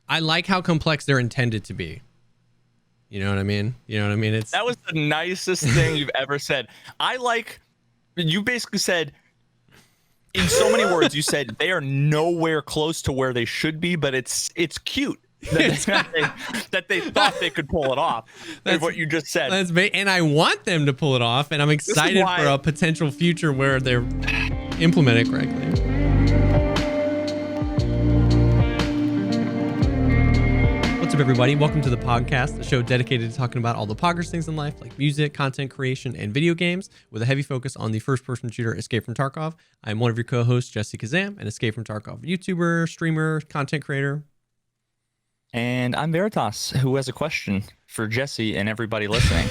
I like how complex they're intended to be. You know what I mean? That was the nicest thing you've ever said. You basically said, in so many words, you said they are nowhere close to where they should be, but it's cute that they thought they could pull it off. That's what you just said. And I want them to pull it off, and I'm excited for a potential future where they're implemented correctly. What's up, everybody? Welcome to the PogCast, a show dedicated to talking about all the poggers things in life, like music, content creation, and video games, with a heavy focus on the first-person shooter Escape From Tarkov. I'm one of your co-hosts, Jessekazam, an Escape From Tarkov YouTuber, streamer, content creator. And I'm Veritas, who has a question for Jesse and everybody listening.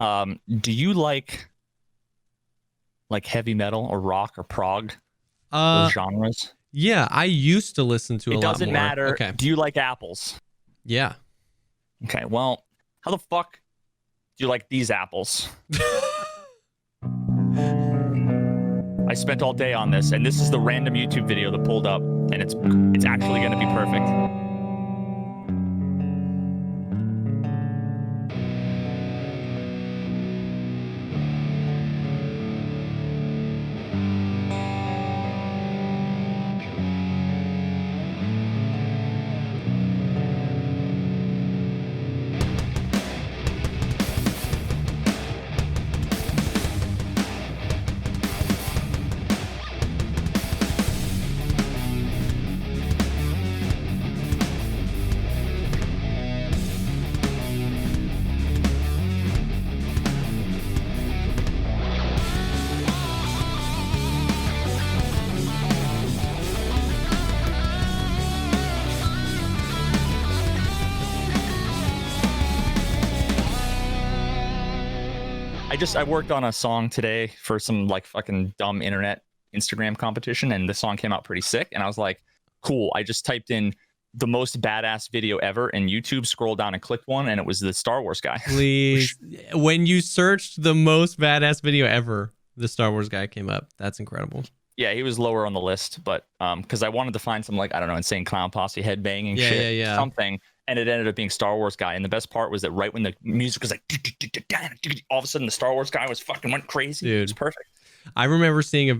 Do you like heavy metal or rock or prog, those genres? Yeah, I used to listen to a lot more. It doesn't matter. Okay. Do you like apples? Yeah. Okay, well, how the fuck do you like these apples? I spent all day on this, and this is the random YouTube video that pulled up, and it's actually going to be perfect. I worked on a song today for some fucking dumb internet Instagram competition, and the song came out pretty sick, and I was like, cool. I just typed in the most badass video ever in YouTube, scrolled down and clicked one, and it was the Star Wars guy. Please. When you searched the most badass video ever, the Star Wars guy came up. That's incredible. Yeah, he was lower on the list, but because I wanted to find some insane clown posse headbanging shit, something. And it ended up being Star Wars guy. And the best part was that right when the music was all of a sudden the Star Wars guy was fucking went crazy. Dude, it was perfect. I remember seeing a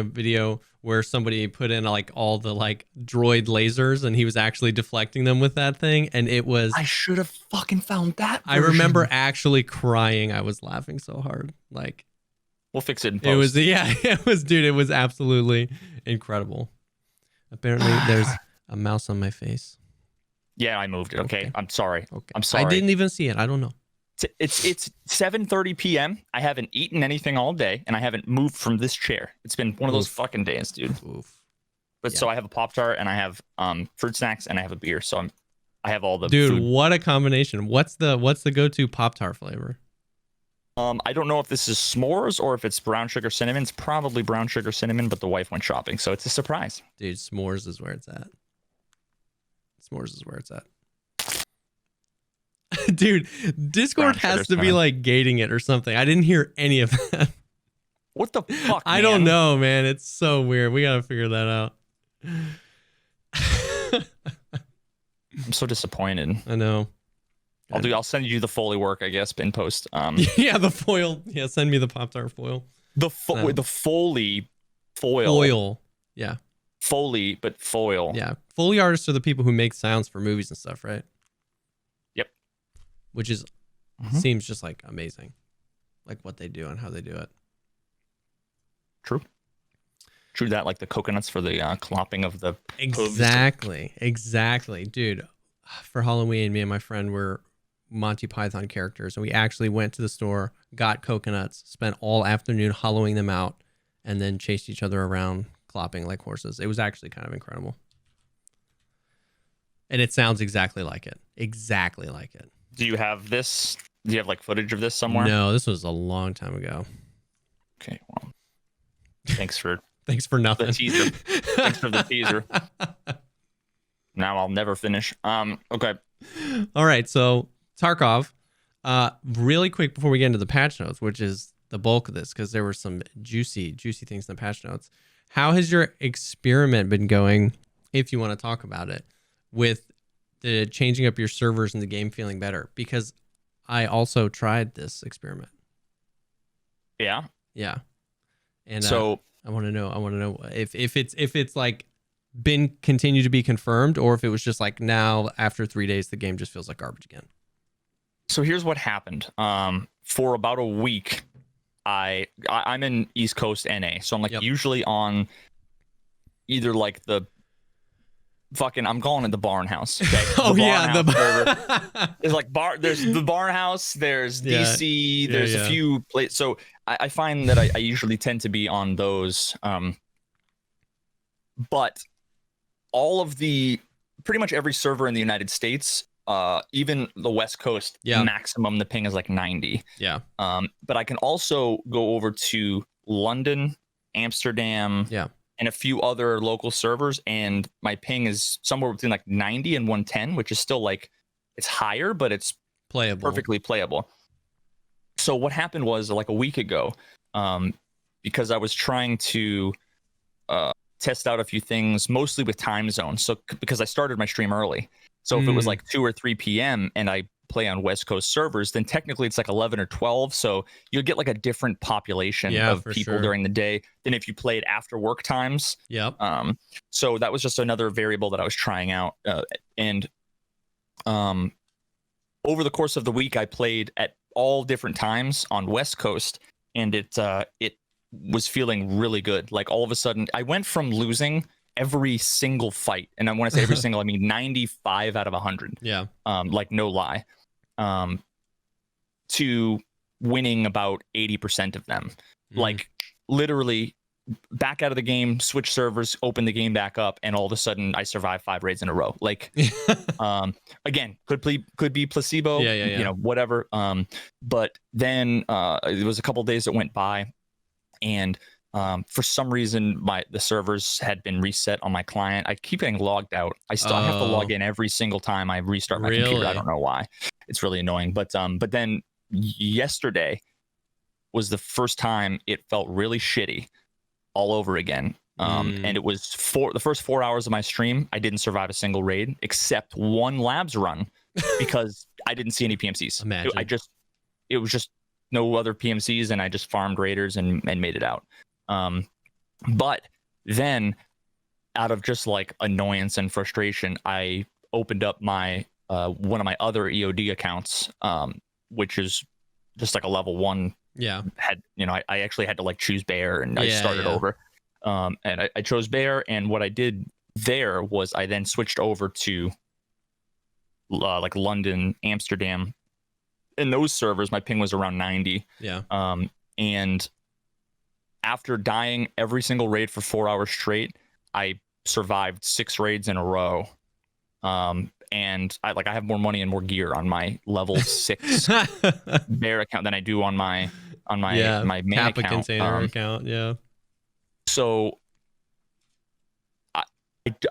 video where somebody put in all the droid lasers, and he was actually deflecting them with that thing. And it was, I should have fucking found that version. I remember actually crying. I was laughing so hard. We'll fix it in post. It was absolutely incredible. Apparently there's a mouse on my face. Yeah, I moved it. Okay. I'm sorry. Okay. I'm sorry. I didn't even see it. I don't know. It's 7:30 p.m. I haven't eaten anything all day, and I haven't moved from this chair. It's been one of those fucking days, dude. Oof. But so I have a Pop-Tart, and I have fruit snacks, and I have a beer. So I have all the food. What a combination. What's the go-to Pop-Tart flavor? I don't know if this is s'mores or if it's brown sugar cinnamon. It's probably brown sugar cinnamon, but the wife went shopping, so it's a surprise. Dude, s'mores is where it's at. S'mores is where it's at. Dude, Discord has to be gating it or something. I didn't hear any of that. What the fuck, I don't know, man. It's so weird. We gotta figure that out. I'm so disappointed. I know. I'll send you the Foley work, I guess, in post. Yeah, the foil. Yeah, send me the Pop-Tart foil. The Foley foil. Foil. Yeah. Foley, but foil. Yeah. Foley artists are the people who make sounds for movies and stuff, right? Yep. Which is seems just amazing. What they do and how they do it. True that, the coconuts for the clopping of the Exactly. Dude, for Halloween, me and my friend were Monty Python characters, and we actually went to the store, got coconuts, spent all afternoon hollowing them out, and then chased each other around clopping like horses. It was actually kind of incredible. And it sounds exactly like it. Exactly like it. Do you have this? Do you have footage of this somewhere? No, this was a long time ago. Okay, well, thanks for nothing. The teaser. Thanks for the teaser. Now I'll never finish. Okay. All right, so Tarkov, really quick before we get into the patch notes, which is the bulk of this, because there were some juicy things in the patch notes. How has your experiment been going, if you want to talk about it, with the changing up your servers and the game feeling better? Because I also tried this experiment. Yeah. Yeah. And So I want to know if it's like been continued to be confirmed, or if it was just like now after 3 days the game just feels like garbage again. So here's what happened. For about a week, I'm in East Coast NA, so I'm like usually on either like the fucking, I'm calling it the barn house. Okay. Oh yeah, There's like there's the barn house, there's DC, there's a few places. So I find that I usually tend to be on those. But all of pretty much every server in the United States, even the West Coast, maximum the ping is like 90. Yeah. But I can also go over to London, Amsterdam, and a few other local servers, and my ping is somewhere between like 90 and 110, which is still like, it's higher, but it's perfectly playable. So what happened was like a week ago, because I was trying to test out a few things, mostly with time zones. So because I started my stream early, so if it was like 2 or 3 p.m. and I play on West Coast servers, then technically it's like 11 or 12. So you'll get like a different population of people during the day than if you played after work times. Yep. So that was just another variable that I was trying out. And over the course of the week, I played at all different times on West Coast, and it was feeling really good. Like all of a sudden, I went from losing every single fight, and when I say every single, I mean 95 out of 100. Yeah. Like no lie. To winning about 80% of them. Like literally back out of the game, switch servers, open the game back up, and all of a sudden I survived 5 raids in a row. Like again, could be placebo, you know, whatever. But then it was a couple days that went by, and for some reason the servers had been reset on my client. I keep getting logged out. I still have to log in every single time I restart my computer. I don't know why. It's really annoying. But then yesterday was the first time it felt really shitty all over again. And it was the first 4 hours of my stream, I didn't survive a single raid except one labs run because I didn't see any PMCs. It was just no other PMCs, and I just farmed raiders and made it out. But then out of just like annoyance and frustration, I opened up my one of my other EOD accounts, which is just like a level 1. I actually had to like choose bear, and I started over. And I chose bear, and what I did there was I then switched over to like London, Amsterdam. In those servers, my ping was around 90. And after dying every single raid for 4 hours straight, I survived 6 raids in a row. And I have more money and more gear on my level 6 bear account than I do on my my main Kappa account. Container account. So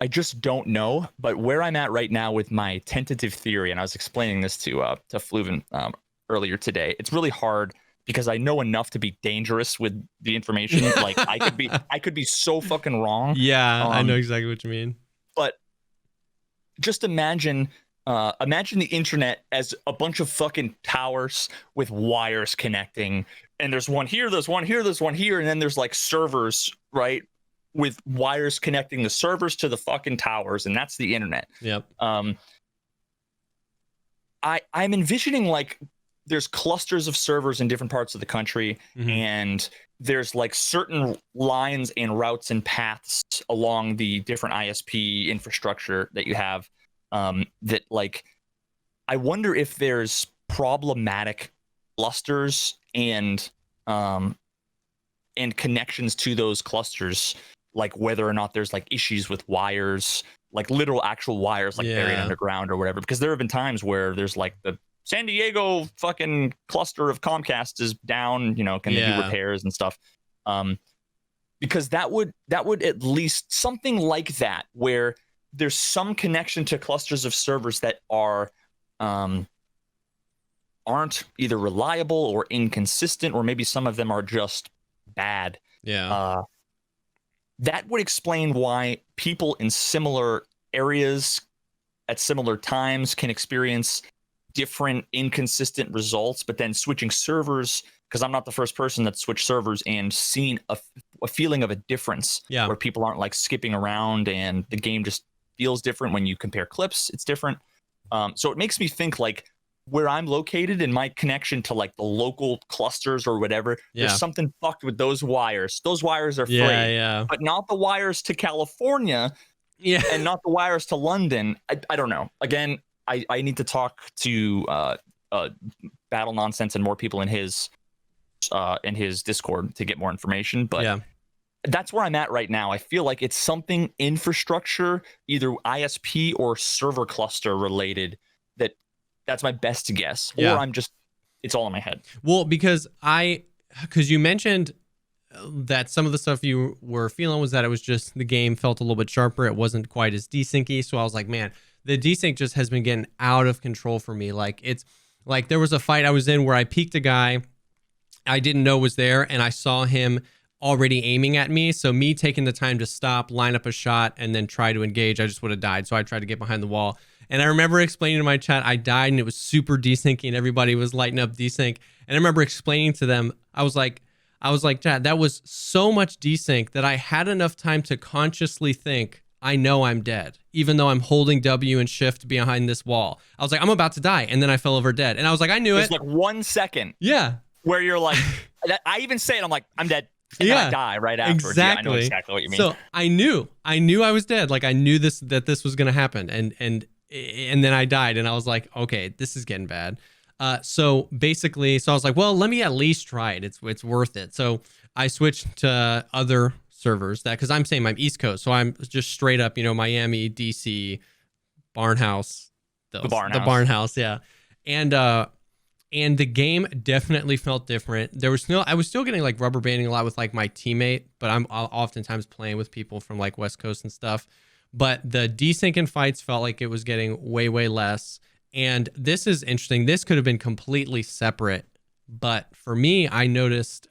I just don't know, but where I'm at right now with my tentative theory, and I was explaining this to Fluven earlier today, it's really hard because I know enough to be dangerous with the information. Like I could be so fucking wrong. I know exactly what you mean. But just imagine the internet as a bunch of fucking towers with wires connecting, and there's one here, there's one here, there's one here, and then there's like servers, right, with wires connecting the servers to the fucking towers, and that's the internet. I'm envisioning like there's clusters of servers in different parts of the country, and there's like certain lines and routes and paths along the different ISP infrastructure that you have, that like I wonder if there's problematic clusters and connections to those clusters, like whether or not there's like issues with wires, like literal actual wires, like buried underground or whatever. Because there have been times where there's like the San Diego fucking cluster of Comcast is down, can they do repairs and stuff? Because that would at least something like that, where there's some connection to clusters of servers that aren't either reliable or inconsistent, or maybe some of them are just bad. That would explain why people in similar areas at similar times can experience different inconsistent results, but then switching servers, because I'm not the first person that switched servers and seen a feeling of a difference where people aren't like skipping around and the game just feels different when you compare clips. It's different. So it makes me think like where I'm located and my connection to like the local clusters or whatever, there's something fucked with those wires. Those wires are free, but not the wires to California and not the wires to London. I don't know. Again, I need to talk to Battle Nonsense and more people in his Discord to get more information. But that's where I'm at right now. I feel like it's something infrastructure, either ISP or server cluster related. That's my best guess. Or I'm just, it's all in my head. Well, because you mentioned that some of the stuff you were feeling was that it was just the game felt a little bit sharper. It wasn't quite as desyncy. So I was like, man, the desync just has been getting out of control for me. Like it's like there was a fight I was in where I peeked a guy I didn't know was there, and I saw him already aiming at me. So me taking the time to stop, line up a shot, and then try to engage, I just would have died. So I tried to get behind the wall. And I remember explaining to my chat, I died and it was super desyncy and everybody was lighting up desync. And I remember explaining to them, I was like, chat, that was so much desync that I had enough time to consciously think, I know I'm dead, even though I'm holding W and shift behind this wall. I was like, I'm about to die. And then I fell over dead. And I was like, I knew There's it. like 1 second. Yeah. Where you're like, I even say it, I'm like, I'm dead. And then I die right afterwards. Exactly. Yeah, I know exactly what you mean. So I knew I was dead. Like I knew that this was going to happen. And then I died and I was like, okay, this is getting bad. So basically, I was like, well, let me at least try it. It's worth it. So I switched to other servers because I'm saying I'm East Coast. So I'm just straight up, Miami, DC, Barnhouse. The Barnhouse. Yeah. And the game definitely felt different. I was still getting like rubber banding a lot with like my teammate, but I'm oftentimes playing with people from like West Coast and stuff. But the desync in fights felt like it was getting way, way less. And this is interesting. This could have been completely separate. But for me, I noticed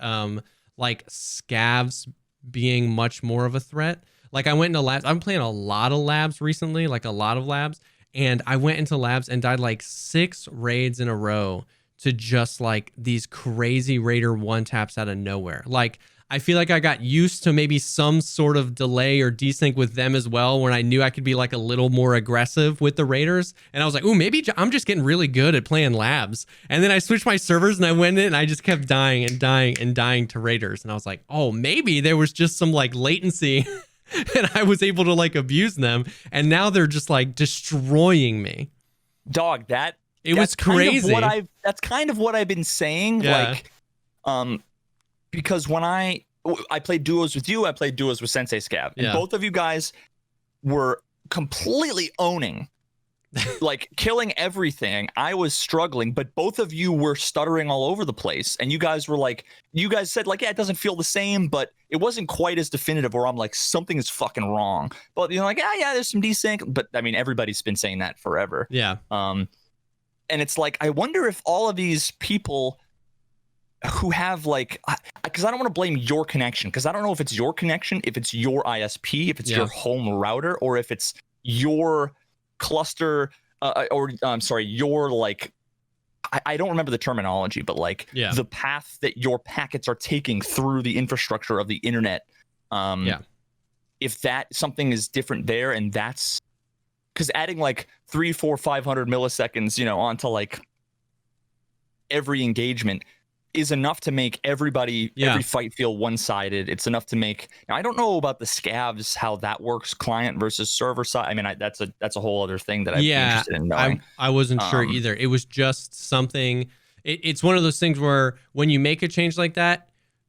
like scavs being much more of a threat. Like I went into labs. I'm playing a lot of labs recently, like a lot of labs. And I went into labs and died like 6 raids in a row to just like these crazy raider one taps out of nowhere. Like I feel like I got used to maybe some sort of delay or desync with them as well, when I knew I could be like a little more aggressive with the raiders. And I was like, ooh, maybe I'm just getting really good at playing labs. And then I switched my servers and I went in and I just kept dying and dying and dying to raiders. And I was like, oh, maybe there was just some like latency and I was able to like abuse them. And now they're just like destroying me. Dog, it was crazy. That's kind of what I've been saying. Yeah. Like, because when I played duos with you, I played duos with Sensei Scav, and both of you guys were completely owning, like killing everything. I was struggling, but both of you were stuttering all over the place. And you guys said like, yeah, it doesn't feel the same, but it wasn't quite as definitive, or I'm like, something is fucking wrong. But you're like, yeah, there's some desync. But I mean, everybody's been saying that forever. Yeah. And it's like, I wonder if all of these people who have like, because I don't want to blame your connection, because I don't know if it's your connection, if it's your ISP, if it's your home router, or if it's your cluster, your like, I don't remember the terminology, but like the path that your packets are taking through the infrastructure of the internet. If that something is different there, and that's because adding like 300, 400, 500 milliseconds, onto like every engagement is enough to make every fight feel one-sided. It's enough to make. Now, I don't know about the scavs, how that works, client versus server side. I mean, that's a whole other thing that I'd be interested in knowing. I wasn't sure either. It was just something. It's one of those things where when you make a change like that,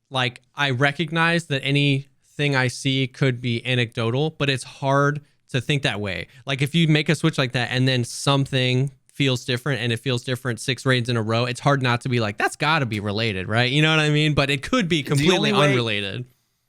like I recognize that anything I see could be anecdotal, but it's hard to think that way. Like if you make a switch like that and then something feels different, and it feels different 6 raids in a row, it's hard not to be like, that's got to be related, right? You know what I mean? But it could be completely unrelated.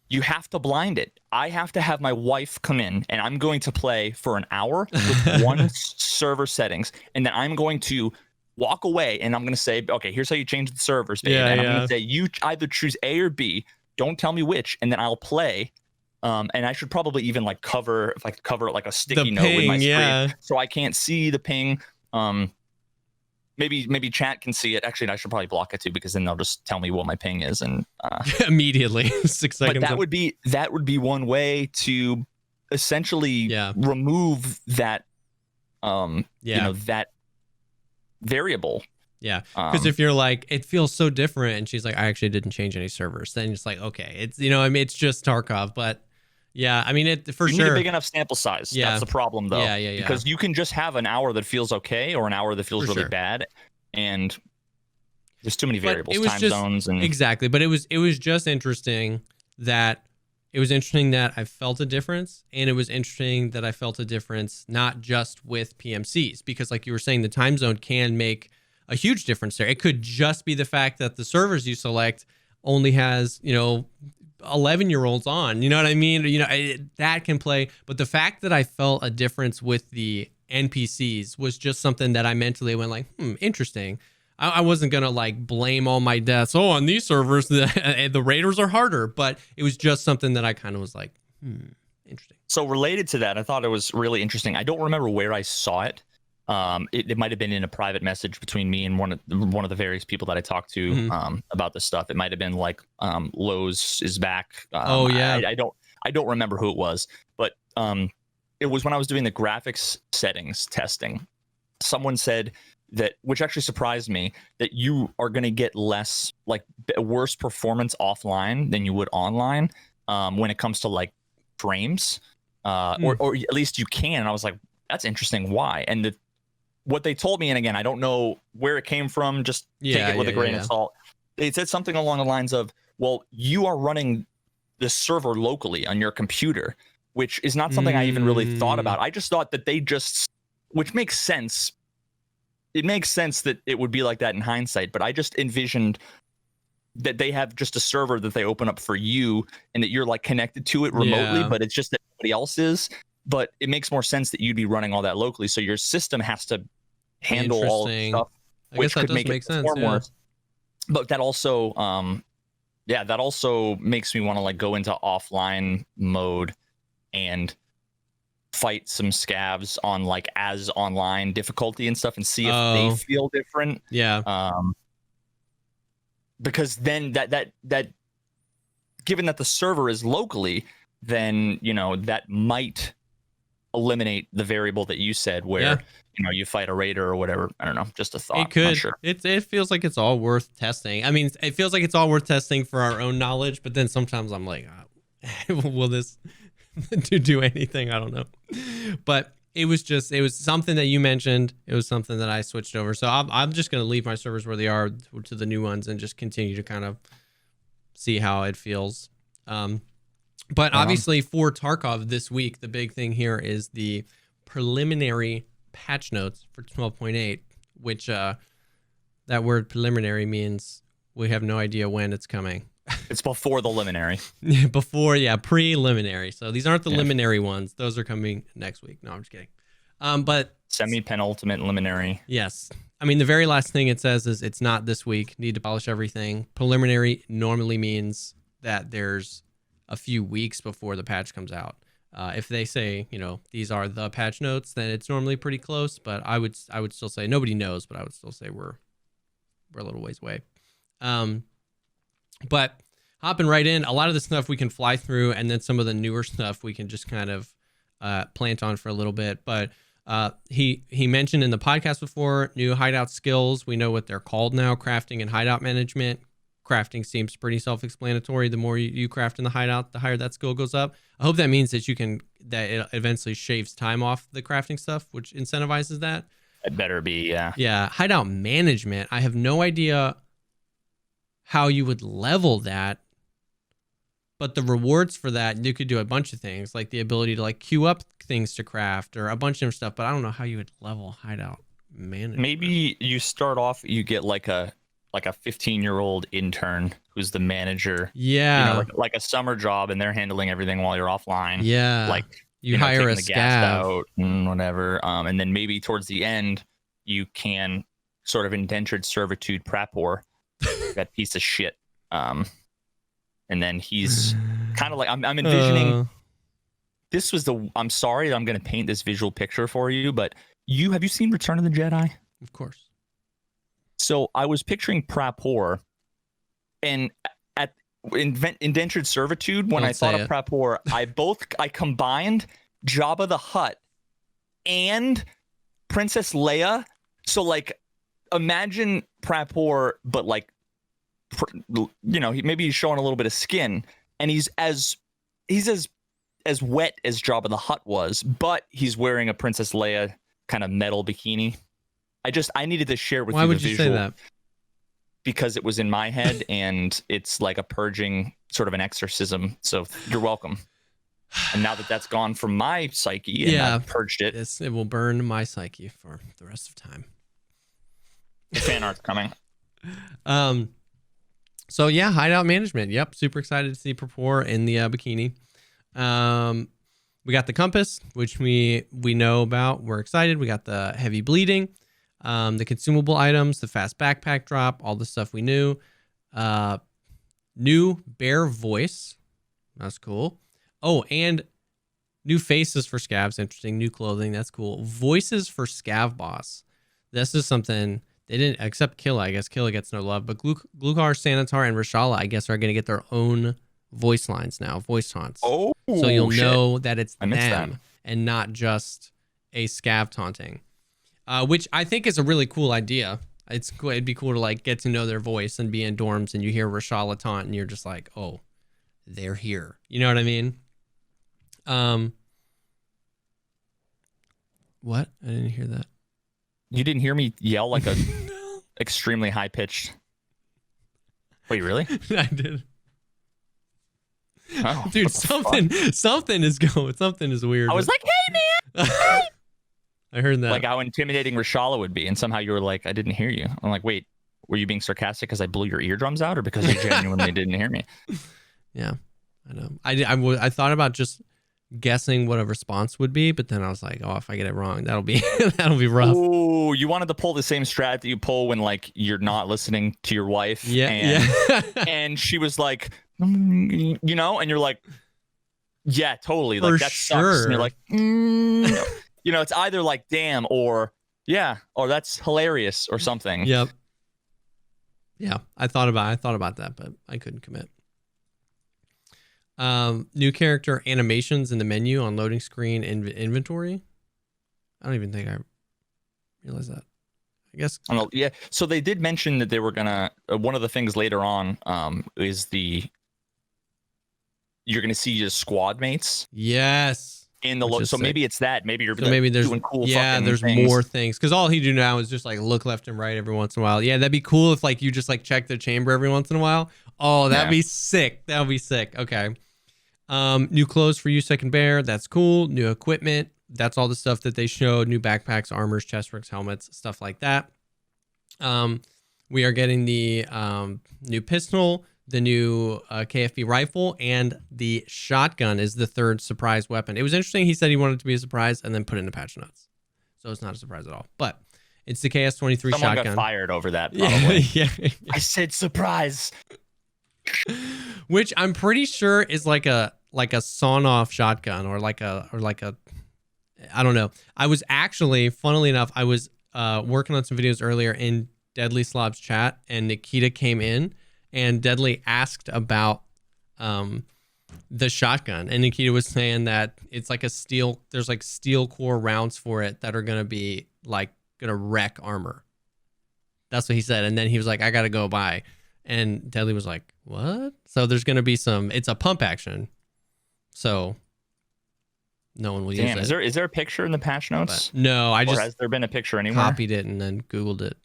You have to blind it. I have to have my wife come in, and I'm going to play for an hour with one server settings, and then I'm going to walk away, and I'm going to say, okay, here's how you change the servers, babe. I'm going to say, you either choose A or B. Don't tell me which, and then I'll play And I should probably even like cover it like a sticky The note with my ping, screen, yeah. so I can't see the ping. Maybe chat can see it. Actually, I should probably block it too, because then they'll just tell me what my ping is. And Immediately 6 seconds. but that would be one way to essentially remove that that variable. Yeah, because if you're like, it feels so different, and she's like, I actually didn't change any servers, then it's like, okay, it's, I mean, it's just Tarkov. But yeah, I mean, it for you sure. need a big enough sample size. Yeah. That's the problem, though. Yeah. Because you can just have an hour that feels okay, or an hour that feels really bad, and there's too many variables, time zones, and exactly. But it was just interesting that I felt a difference, and it was interesting that I felt a difference not just with PMCs, because like you were saying, the time zone can make a huge difference there. It could just be the fact that the servers you select only has 11-year-olds on. You know what I mean? That can play. But the fact that I felt a difference with the NPCs was just something that I mentally went like, interesting. I wasn't gonna like blame all my deaths. Oh, on these servers, the raiders are harder. But it was just something that I kind of was like, interesting. So related to that, I thought it was really interesting. I don't remember where I saw it. It might have been in a private message between me and one of the various people that I talked to about this stuff. It might have been like Lowe's is back. I don't remember who it was, but it was when I was doing the graphics settings testing. Someone said that, which actually surprised me, that you are going to get less, like, worse performance offline than you would online when it comes to like frames, or at least you can. And I was like, that's interesting. Why? And what they told me, and again, I don't know where it came from, just take it with a grain of salt. They said something along the lines of, well, you are running the server locally on your computer, which is not something I even really thought about. I just thought that which makes sense. It makes sense that it would be like that in hindsight, but I just envisioned that they have just a server that they open up for you, and that you're like connected to it remotely, but it's just that everybody else is. But it makes more sense that you'd be running all that locally, so your system has to handle all of the stuff, which could make it perform worse. But that also, that also makes me want to like go into offline mode and fight some scavs on like as online difficulty and stuff, and see if they feel different. Because then that given that the server is locally, then that might eliminate the variable that you said, where you fight a raider or whatever. I don't know, just a thought. It could. I'm not sure. It feels like it's all worth testing. I mean, it feels like it's all worth testing for our own knowledge, but then sometimes I'm like, will this do anything? I don't know. But it was something that you mentioned. It was something that I switched over. So I'm just going to leave my servers where they are to the new ones, and just continue to kind of see how it feels. But obviously for Tarkov this week, the big thing here is the preliminary patch notes for 12.8, which that word preliminary means we have no idea when it's coming. It's before the liminary. Preliminary. So these aren't the liminary ones. Those are coming next week. No, I'm just kidding. But semi-penultimate liminary. Yes. I mean, the very last thing it says is it's not this week. Need to polish everything. Preliminary normally means that there's a few weeks before the patch comes out. If they say, these are the patch notes, then it's normally pretty close. But I would still say, nobody knows, but I would still say we're a little ways away. But hopping right in, a lot of the stuff we can fly through, and then some of the newer stuff we can just kind of plant on for a little bit. But he mentioned in the podcast before, new Hideout Skills. We know what they're called now: crafting and hideout management. Crafting seems pretty self-explanatory. The more you craft in the hideout, the higher that skill goes up. I hope that means that it eventually shaves time off the crafting stuff, which incentivizes that. It better be, yeah. Yeah, hideout management. I have no idea how you would level that, but the rewards for that, you could do a bunch of things, like the ability to like queue up things to craft or a bunch of different stuff. But I don't know how you would level hideout management. Maybe you start off, you get like a 15-year-old intern who's the manager. Yeah. Like a summer job, and they're handling everything while you're offline. Yeah. Like you hire a taking the gas scav out and whatever. And then maybe towards the end, you can sort of indentured servitude prepor that piece of shit. And then he's kind of like I'm envisioning. This was I'm sorry, I'm going to paint this visual picture for you, but have you seen Return of the Jedi? Of course. So I was picturing Prapor, and at Indentured Servitude, when I thought of Prapor, I combined Jabba the Hutt and Princess Leia. So like, imagine Prapor, but like, maybe he's showing a little bit of skin, and he's as wet as Jabba the Hutt was, but he's wearing a Princess Leia kind of metal bikini. I needed to share with you the visual. Why would you say that? Because it was in my head, and it's like a purging, sort of an exorcism. So you're welcome. And now that that's gone from my psyche, and I've purged it, it will burn my psyche for the rest of time. The fan art's coming. So yeah, hideout management. Yep, super excited to see Prapor in the bikini. We got the compass, which we know about. We're excited. We got the heavy bleeding, the consumable items, the fast backpack drop, all the stuff we knew. New bear voice. That's cool. Oh, and new faces for scavs. Interesting. New clothing. That's cool. Voices for scav boss. This is something they didn't, except Killa. I guess Killa gets no love, but Glukar, Sanitar, and Rashala, I guess, are going to get their own voice lines now, voice taunts. Oh, so you'll know that it's them and not just a scav taunting, which I think is a really cool idea. It's cool. It'd be cool to like get to know their voice and be in dorms and you hear Rashala taunt and you're just like, oh, they're here. You know what I mean? What? I didn't hear that. You didn't hear me yell like a extremely high pitched. Wait, really? I did. Oh, dude, something is going. Something is weird. I was like, "Hey, man!" Hey! I heard that. Like how intimidating Rashala would be, and somehow you were like, "I didn't hear you." I'm like, "Wait, were you being sarcastic because I blew your eardrums out, or because you genuinely didn't hear me?" Yeah, I know. I thought about just guessing what a response would be, but then I was like, "Oh, if I get it wrong, that'll be rough." Ooh, you wanted to pull the same strat that you pull when like you're not listening to your wife. Yeah. And she was like, and you're like, yeah, totally. Like that sucks. And you're like, it's either like, damn, or yeah, or that's hilarious or something. Yep. Yeah, I thought about that, but I couldn't commit. New character animations in the menu on loading screen inventory. I don't even think I realized that. I guess. I don't know, yeah. So they did mention that they were gonna. One of the things later on, is you're gonna see your squad mates. Yes. In the so sick. Maybe it's that. Maybe you're maybe there's doing cool. Yeah, there's things. more things because all he do now is just like look left and right every once in a while. Yeah, that'd be cool if like you just like check the chamber every once in a while. Oh, that'd be sick. That would be sick. Okay. New clothes for you, Second Bear. That's cool. New equipment. That's all the stuff that they showed. New backpacks, armors, chest rigs, helmets, stuff like that. We are getting the new pistol, the new KFB rifle, and the shotgun is the third surprise weapon. It was interesting. He said he wanted it to be a surprise and then put it in the patch notes. So it's not a surprise at all. But it's the KS-23 Someone shotgun. Got fired over that, probably. Yeah. I said surprise. Which I'm pretty sure is like a sawn-off shotgun or like a I don't know. I was actually, funnily enough, I was working on some videos earlier in Deadly Slob's chat, and Nikita came in, and Deadly asked about the shotgun, and Nikita was saying that it's like there's like steel core rounds for it that are gonna be like gonna wreck armor. That's what he said, and then he was like, I gotta go buy. And Deadly was like, what? So there's going to be it's a pump action. So no one will use it. Is there a picture in the patch notes? But no, has there been a picture anywhere? Copied it and then Googled it.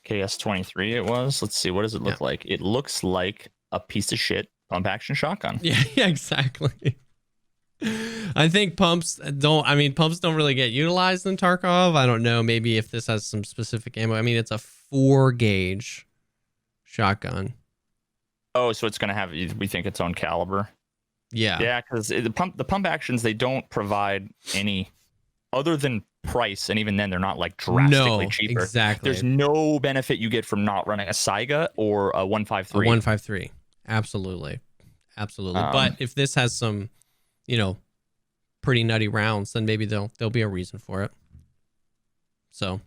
KS-23 it was. Let's see. What does it look like? It looks like a piece of shit pump action shotgun. Yeah, exactly. I think pumps don't really get utilized in Tarkov. I don't know. Maybe if this has some specific ammo. I mean, it's a 4-gauge shotgun. Oh, so it's gonna have, we think, its own caliber. Yeah, because the pump actions, they don't provide any other than price, and even then they're not like drastically cheaper. Exactly. There's no benefit you get from not running a Saiga or a 153. A 153, absolutely. absolutely. But if this has some, pretty nutty rounds, then maybe there'll be a reason for it. So,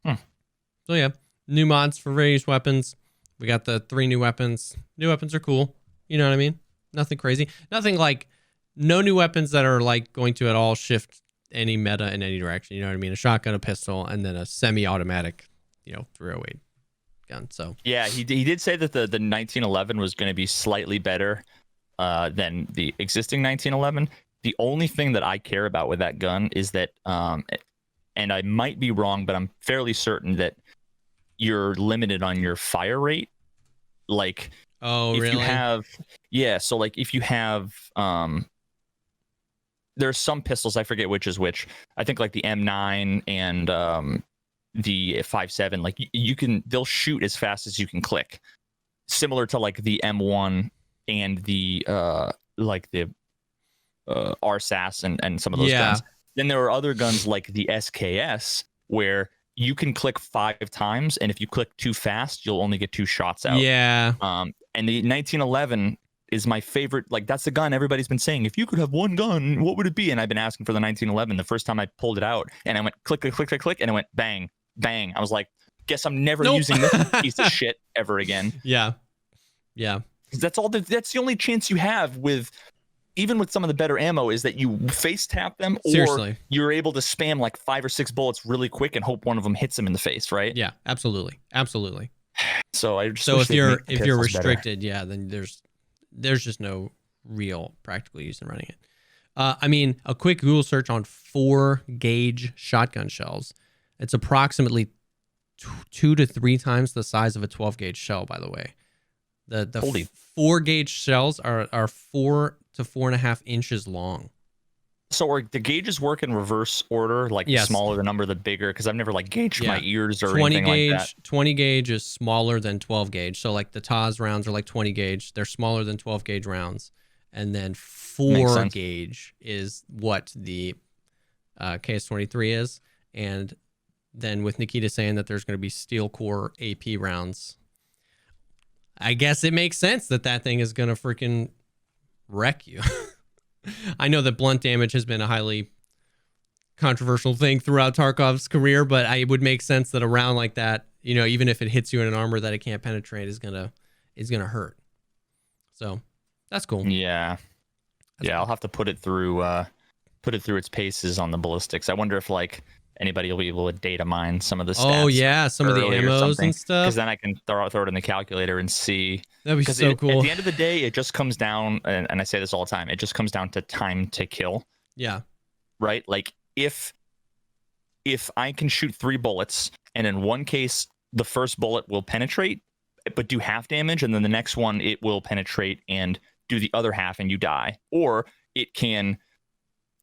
so yeah, new mods for various weapons. We got the 3 new weapons. New weapons are cool. You know what I mean? Nothing crazy. Nothing like, no new weapons that are like going to at all shift any meta in any direction. You know what I mean? A shotgun, a pistol, and then a semi-automatic, 308 gun. So yeah, he did say that the 1911 was going to be slightly better than the existing 1911. The only thing that I care about with that gun is that, and I might be wrong, but I'm fairly certain that you're limited on your fire rate. Like, oh, if really? you have, yeah. So like if you have, there's some pistols, I forget which is which. I think like the M9 and the 5.7, like they'll shoot as fast as you can click, similar to like the M1 and the RSAS and some of those guns. Then there are other guns like the SKS where you can click 5 times, and if you click too fast, you'll only get 2 shots out. Yeah. And the 1911 is my favorite. Like, that's the gun everybody's been saying, if you could have one gun, what would it be? And I've been asking for the 1911. The first time I pulled it out, and I went click, click, click, click, click, and it went bang, bang. I was like, guess I'm never using this piece of shit ever again. Yeah. That's the only chance you have with, even with some of the better ammo, is that you face tap them, or Seriously. You're able to spam like 5 or 6 bullets really quick and hope one of them hits them in the face, right? Yeah, absolutely. So I just if you're restricted, better. Then there's just no real practical use in running it. I mean, a quick Google search on 4-gauge shotgun shells. It's approximately 2 to 3 times the size of a 12-gauge shell, by the way. The 4-gauge shells are 4 to 4.5 inches long. So are the gauges work in reverse order? Like, the smaller the number, the bigger? Because I've never like gauged my ears or anything like that. 20 gauge is smaller than 12 gauge. So like the Taz rounds are like 20 gauge. They're smaller than 12 gauge rounds. And then 4 gauge is what the KS-23 is. And then with Nikita saying that there's going to be steel core AP rounds, I guess it makes sense that thing is going to freaking wreck you. I know that blunt damage has been a highly controversial thing throughout Tarkov's career, but it would make sense that a round like that, even if it hits you in an armor that it can't penetrate, is gonna hurt. So that's cool. Yeah, I'll have to put it through its paces on the ballistics. I wonder if like anybody will be able to data mine some of the stats. Oh yeah, some of the ammos and stuff. Because then I can throw it in the calculator and see. That'd be so cool. At the end of the day, it just comes down, and I say this all the time, it just comes down to time to kill. Yeah. Right? Like, if I can shoot 3 bullets, and in one case, the first bullet will penetrate, but do half damage, and then the next one, it will penetrate and do the other half, and you die. Or it can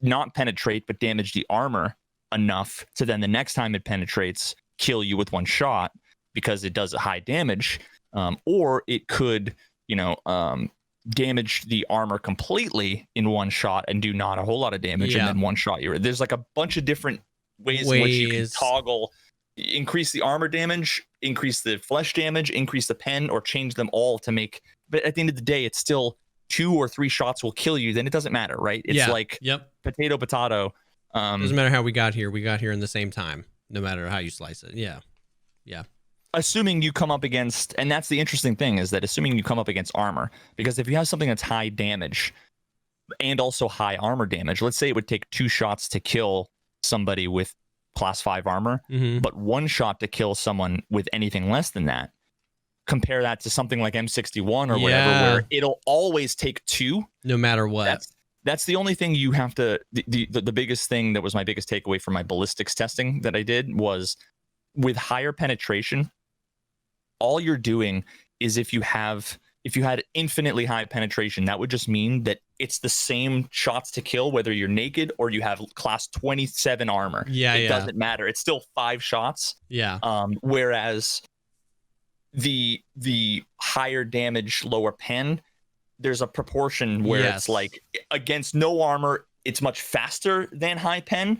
not penetrate, but damage the armor enough to then the next time it penetrates, kill you with 1 shot because it does a high damage. Or it could, damage the armor completely in 1 shot and do not a whole lot of damage, and then 1 shot there's like a bunch of different ways in which you can toggle, increase the armor damage, increase the flesh damage, increase the pen, or change them all to make. But at the end of the day, it's still 2 or 3 shots will kill you. Then it doesn't matter, right? It's like potato. Doesn't matter how we got here. We got here in the same time, no matter how you slice it. Yeah. Assuming you come up against, and that's the interesting thing, is that assuming you come up against armor, because if you have something that's high damage and also high armor damage, let's say it would take 2 shots to kill somebody with class 5 armor, but 1 shot to kill someone with anything less than that. Compare that to something like M61 or whatever, where it'll always take 2, no matter what. That's the only thing you have to. The biggest thing that was my biggest takeaway from my ballistics testing that I did was, with higher penetration, all you're doing is if you had infinitely high penetration, that would just mean that it's the same shots to kill whether you're naked or you have class 27 armor. It doesn't matter. It's still 5 shots. Whereas the higher damage, lower pen, there's a proportion where it's like against no armor, it's much faster than high pen.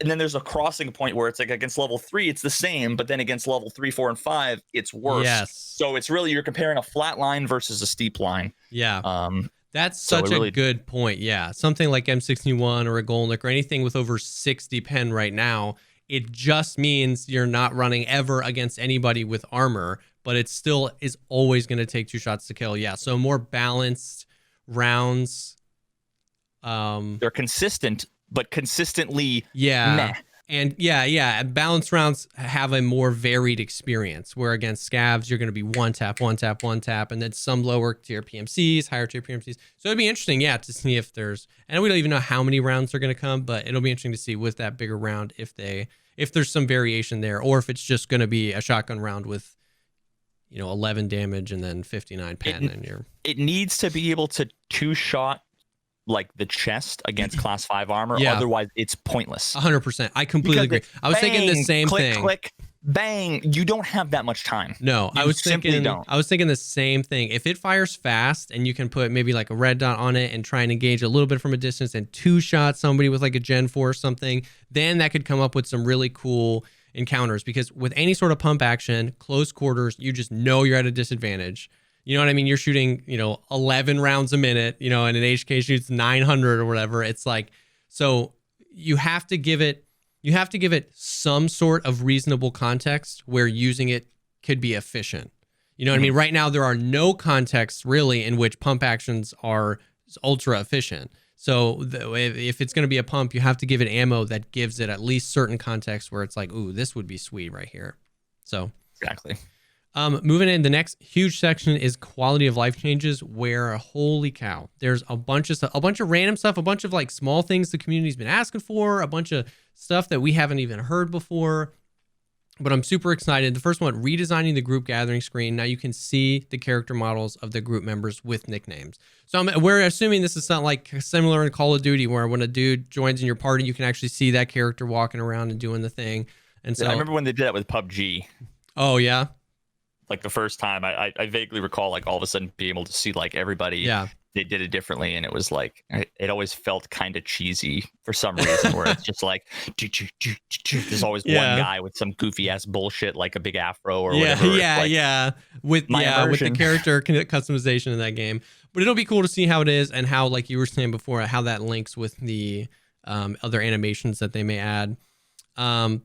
and then there's a crossing point where it's like against level 3 it's the same, but then against level 3, 4, and 5 it's worse. Yes. So it's really, you're comparing a flat line versus a steep line. Yeah. That's so such a good point. Yeah. Something like M61 or a Golnick or anything with over 60 pen right now, it just means you're not running ever against anybody with armor, but it still is always going to take 2 shots to kill. Yeah. So more balanced rounds. They're consistent, but consistently meh. And balanced rounds have a more varied experience, where against scavs you're going to be one tap, and then some lower tier PMCs, higher tier PMCs. So it'd be interesting, to see if there's, and we don't even know how many rounds are going to come, but it'll be interesting to see with that bigger round if there's some variation there, or if it's just going to be a shotgun round with 11 damage and then 59 pen. It needs to be able to 2-shot like the chest against class 5 armor. Otherwise it's pointless. 100%. I completely agree. I was thinking the same thing. Click, bang. You don't have that much time. No, I was thinking the same thing. If it fires fast and you can put maybe like a red dot on it and try and engage a little bit from a distance and 2-shot somebody with like a Gen 4 or something, then that could come up with some really cool encounters, because with any sort of pump action, close quarters, you just know you're at a disadvantage. You know what I mean? You're shooting, 11 rounds a minute, and an HK shoots 900 or whatever. It's like, so you have to give it some sort of reasonable context where using it could be efficient. You know what I mean? Right now, there are no contexts really in which pump actions are ultra efficient. So if it's going to be a pump, you have to give it ammo that gives it at least certain context where it's like, ooh, this would be sweet right here. So exactly. Moving in, the next huge section is quality of life changes, where holy cow, there's a bunch of stuff, a bunch of random stuff, a bunch of like small things the community's been asking for, a bunch of stuff that we haven't even heard before. But I'm super excited. The first one, redesigning the group gathering screen. Now you can see the character models of the group members with nicknames. So we're assuming this is something like similar in Call of Duty, where when a dude joins in your party, you can actually see that character walking around and doing the thing. And so I remember when they did that with PUBG. Oh yeah. Like the first time, I vaguely recall like all of a sudden being able to see like everybody. Yeah. They did it differently, and it was like, it always felt kind of cheesy for some reason, where it's just like there's always one guy with some goofy ass bullshit like a big afro or whatever. With the character customization in that game. But it'll be cool to see how it is, and how, like you were saying before, how that links with the other animations that they may add. I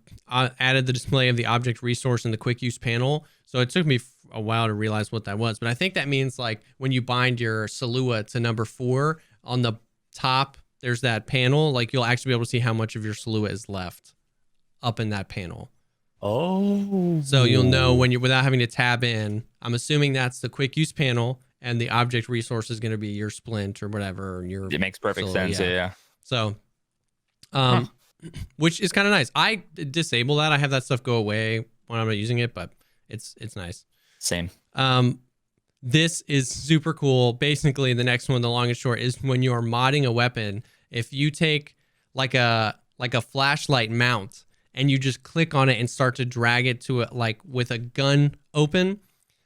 added the display of the object resource in the quick use panel. So it took me a while to realize what that was, but I think that means like when you bind your Salua to number 4 on the top, there's that panel, like you'll actually be able to see how much of your Salua is left up in that panel. Oh, so you'll know when you're, without having to tab in. I'm assuming that's the quick use panel, and the object resource is going to be your splint or whatever. It makes perfect sense. Yeah. So, which is kind of nice. I disable that. I have that stuff go away when I'm not using it, but it's nice. Same. This is super cool. Basically, the next one, the long and short, is when you are modding a weapon, if you take like a flashlight mount and you just click on it and start to drag it to it, like with a gun open,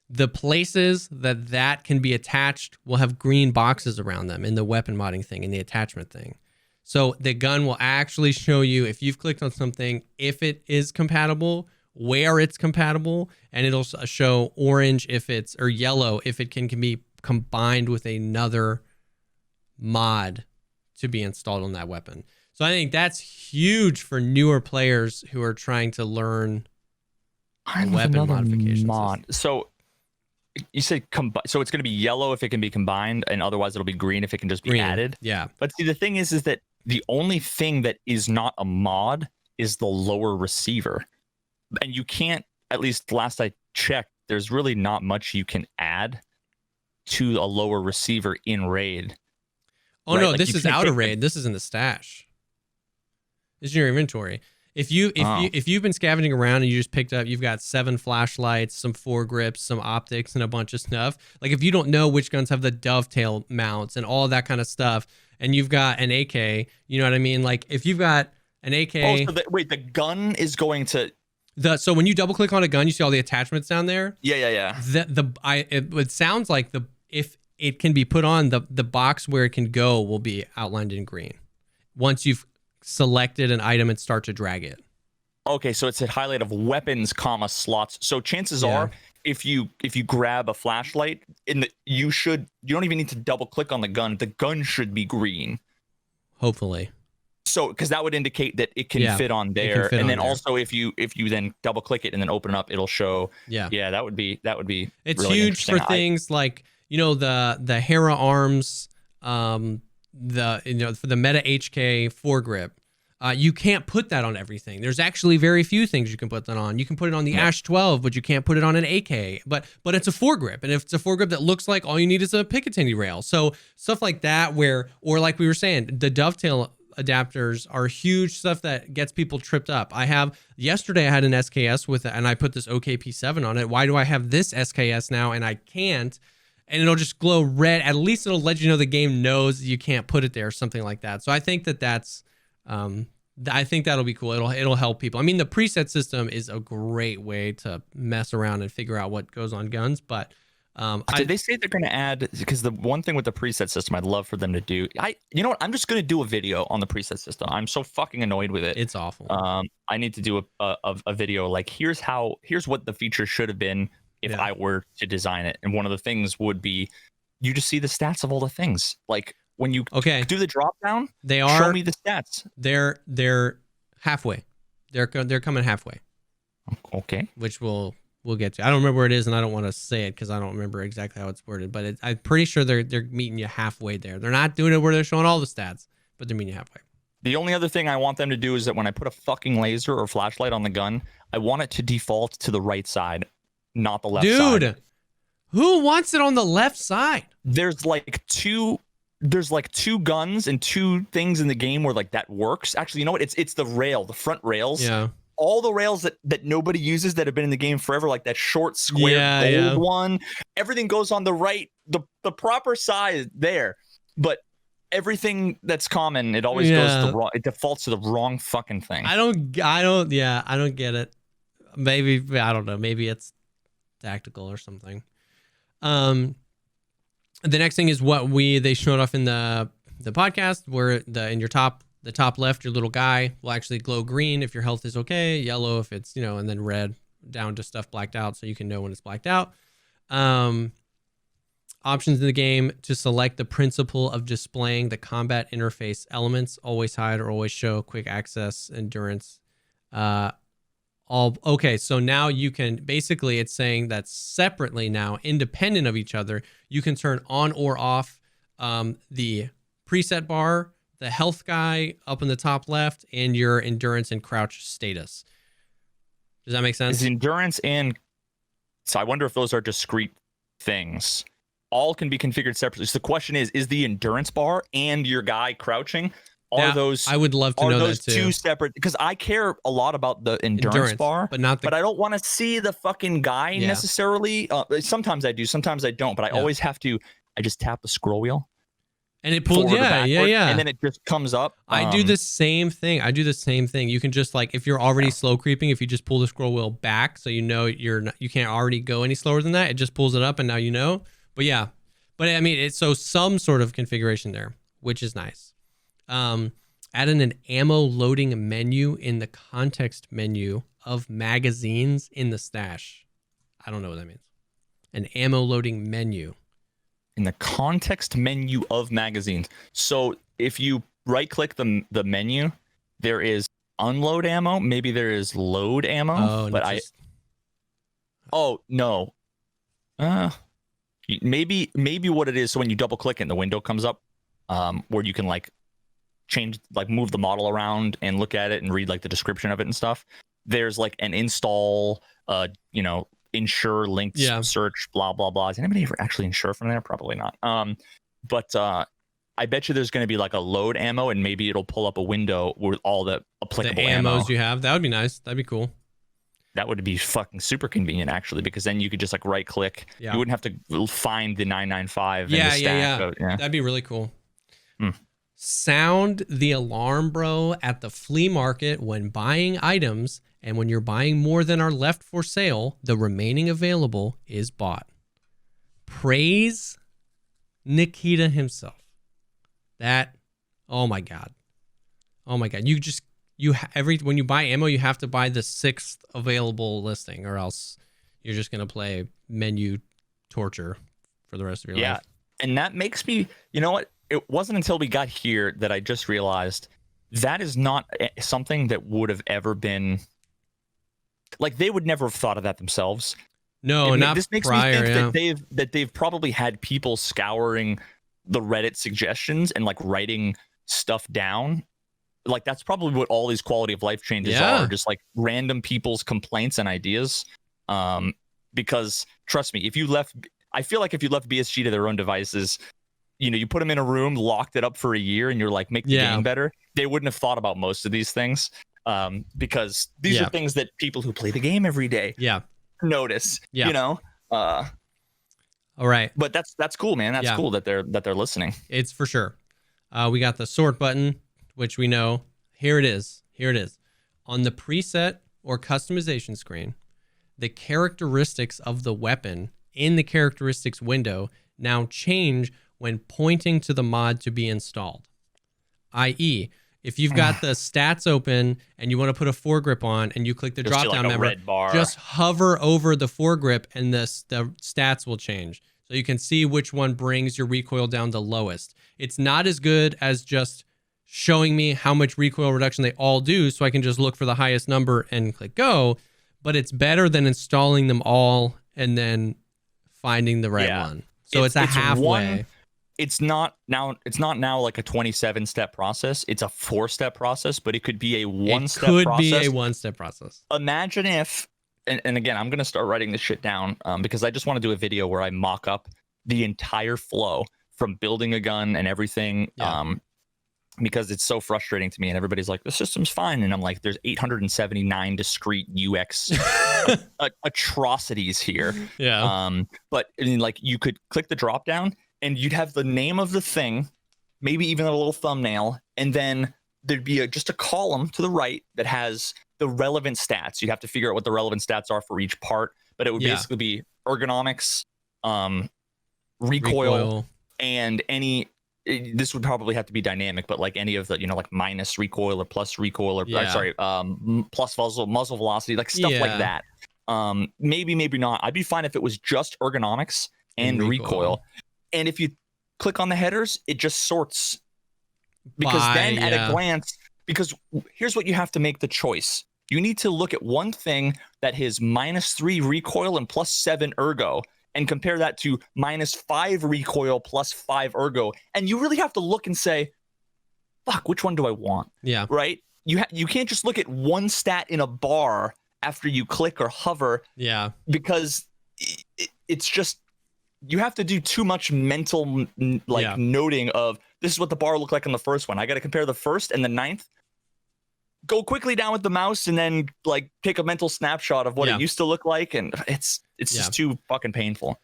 the places that can be attached will have green boxes around them in the weapon modding thing, in the attachment thing. So the gun will actually show you, if you've clicked on something, if it is compatible, where it's compatible, and it'll show orange if it's, or yellow if it can be combined with another mod to be installed on that weapon. So I think that's huge for newer players who are trying to learn weapon modifications. So you said so it's going to be yellow if it can be combined, and otherwise it'll be green if it can just be added. Yeah. But see, the thing is that the only thing that is not a mod is the lower receiver. And you can't, at least last I checked, there's really not much you can add to a lower receiver in raid. Oh, right? No, like this is out of raid. This is in the stash. This is your inventory. If you've been scavenging around and you just picked up, you've got 7 flashlights, some foregrips, some optics, and a bunch of stuff. Like if you don't know which guns have the dovetail mounts and all that kind of stuff, and you've got an AK, you know what I mean? Like if you've got an AK. Oh, so the gun is going to. So when you double click on a gun, you see all the attachments down there. Yeah. It sounds like if it can be put on, the box where it can go will be outlined in green once you've selected an item and start to drag it. Okay, so it's a highlight of weapons, comma slots. So chances Yeah. are, if you grab a flashlight, you don't even need to double click on the gun. The gun should be green. Hopefully. So because that would indicate that it can fit on there. Fit and on then there. also if you then double click it and then open it up, it'll show. Yeah. That would be It's really huge for interesting. things like, the Hera arms, for the Meta HK foregrip. You can't put that on everything. There's actually very few things you can put that on. You can put it on the Ash 12, but you can't put it on an AK. But it's a foregrip, and if it's a foregrip that looks like all you need is a Picatinny rail. So stuff like that, or like we were saying, the dovetail adapters are huge stuff that gets people tripped up. Yesterday I had an SKS and I put this OKP7 on it. Why do I have this SKS now and I can't? And it'll just glow red. At least it'll let you know the game knows you can't put it there or something like that. So I think that's I think that'll be cool. It'll help people. I mean, the preset system is a great way to mess around and figure out what goes on guns. But did they say they're going to add? Because the one thing with the preset system, I'd love for them to do. You know what? I'm just going to do a video on the preset system. I'm so fucking annoyed with it. It's awful. I need to do a video like here's what the feature should have been if I were to design it. And one of the things would be you just see the stats of all the things. Like when you do the drop down, show me the stats. They're halfway. They're coming halfway. Okay. Which we'll get to. I don't remember where it is, and I don't want to say it because I don't remember exactly how it's worded. But I'm pretty sure they're meeting you halfway there. They're not doing it where they're showing all the stats, but they're meeting you halfway. The only other thing I want them to do is that when I put a fucking laser or flashlight on the gun, I want it to default to the right side, not the left side. Dude, who wants it on the left side? There's like two guns and two things in the game where like that works. Actually, you know what? It's the front rails. Yeah. All the rails that nobody uses that have been in the game forever, like that short square gold one. Everything goes on the right, the proper side there. But everything that's common, it always goes to the wrong. It defaults to the wrong fucking thing. I don't get it. Maybe I don't know. Maybe it's tactical or something. The next thing is what they showed off in the podcast, where in the top left, your little guy will actually glow green if your health is okay, yellow if it's, and then red down to stuff blacked out, so you can know when it's blacked out. Options in the game to select the principle of displaying the combat interface elements, always hide or always show, quick access, endurance. Okay, so now you can, basically it's saying that separately now, independent of each other, you can turn on or off the preset bar, the health guy up in the top left, and your endurance and crouch status. Does that make sense? Is endurance so I wonder if those are discrete things. All can be configured separately. So the question is the endurance bar and your guy crouching, those I would love to know those that too. Two separate, because I care a lot about the endurance bar, but I don't want to see the fucking guy necessarily. Sometimes I do, sometimes I don't, but I always have to. I just tap the scroll wheel. And it pulls, and then it just comes up. I do the same thing. You can just, like, if you're already slow creeping, if you just pull the scroll wheel back, so you can't already go any slower than that, it just pulls it up, and now you know. But I mean, it's so some sort of configuration there, which is nice. Adding an ammo loading menu in the context menu of magazines in the stash. I don't know what that means. An ammo loading menu. In the context menu of magazines. So if you right click the menu, there is unload ammo. Maybe there is load ammo. No. Maybe what it is. So when you double click it, and the window comes up, where you can move the model around and look at it and read like the description of it and stuff. There's like an install, ensure linked search, blah blah blah. Is anybody ever actually ensure from there? Probably not. But I bet you there's going to be like a load ammo, and maybe it'll pull up a window with all the applicable ammos you have. That would be nice. That'd be cool. That would be fucking super convenient, actually, because then you could just like right click. You wouldn't have to find the 995. Yeah. That'd be really cool. Sound the alarm, bro, at the flea market when buying items. And when you're buying more than are left for sale, the remaining available is bought. Praise Nikita himself. Oh my God. Oh my god, when you buy ammo, you have to buy the 6th available listing, or else you're just gonna play menu torture for the rest of your life. And that makes me, you know what? It wasn't until we got here that I just realized that is not something that would have ever been, like, they would never have thought of that themselves. No, not this makes prior, me think that they've probably had people scouring the Reddit suggestions and like writing stuff down. Like, that's probably what all these quality of life changes are, just like random people's complaints and ideas. Because trust me, I feel like if you left BSG to their own devices, you know, you put them in a room, locked it up for a year, and you're like, make the game better, they wouldn't have thought about most of these things. Because these are things that people who play the game every day notice. You know. All right. But that's cool, man. That's cool that they're listening. It's for sure. We got the sort button, which we know. Here it is. On the preset or customization screen, the characteristics of the weapon in the characteristics window now change when pointing to the mod to be installed. i.e., if you've got the stats open and you want to put a foregrip on and you click the drop down member, just hover over the foregrip and the stats will change. So you can see which one brings your recoil down the lowest. It's not as good as just showing me how much recoil reduction they all do, so I can just look for the highest number and click go, but it's better than installing them all and then finding the right one. So it's halfway. It's not now like a 27-step process. It's a 4-step process, but it could be a 1-step process. It could be a 1-step process. Imagine if, and again, I'm going to start writing this shit down because I just want to do a video where I mock up the entire flow from building a gun and everything. Because it's so frustrating to me, and everybody's like, the system's fine, and I'm like, there's 879 discrete UX atrocities here. But I mean, like, you could click the drop down and you'd have the name of the thing, maybe even a little thumbnail, and then there'd be just a column to the right that has the relevant stats. You'd have to figure out what the relevant stats are for each part, but it would basically be ergonomics, recoil, and any. This would probably have to be dynamic, but like any of the, you know, like minus recoil or plus recoil or plus muzzle velocity, like stuff like that. Maybe not. I'd be fine if it was just ergonomics and recoil. And if you click on the headers, it just sorts. Because then at a glance, because here's what you have to make the choice. You need to look at one thing that has -3 recoil and +7 ergo, and compare that to -5 recoil +5 ergo. And you really have to look and say, fuck, which one do I want? Right? You can't just look at one stat in a bar after you click or hover. Because it's just, you have to do too much mental noting of, this is what the bar looked like on the first one. I got to compare the first and the 9th. Go quickly down with the mouse and then like take a mental snapshot of what it used to look like, and it's just too fucking painful.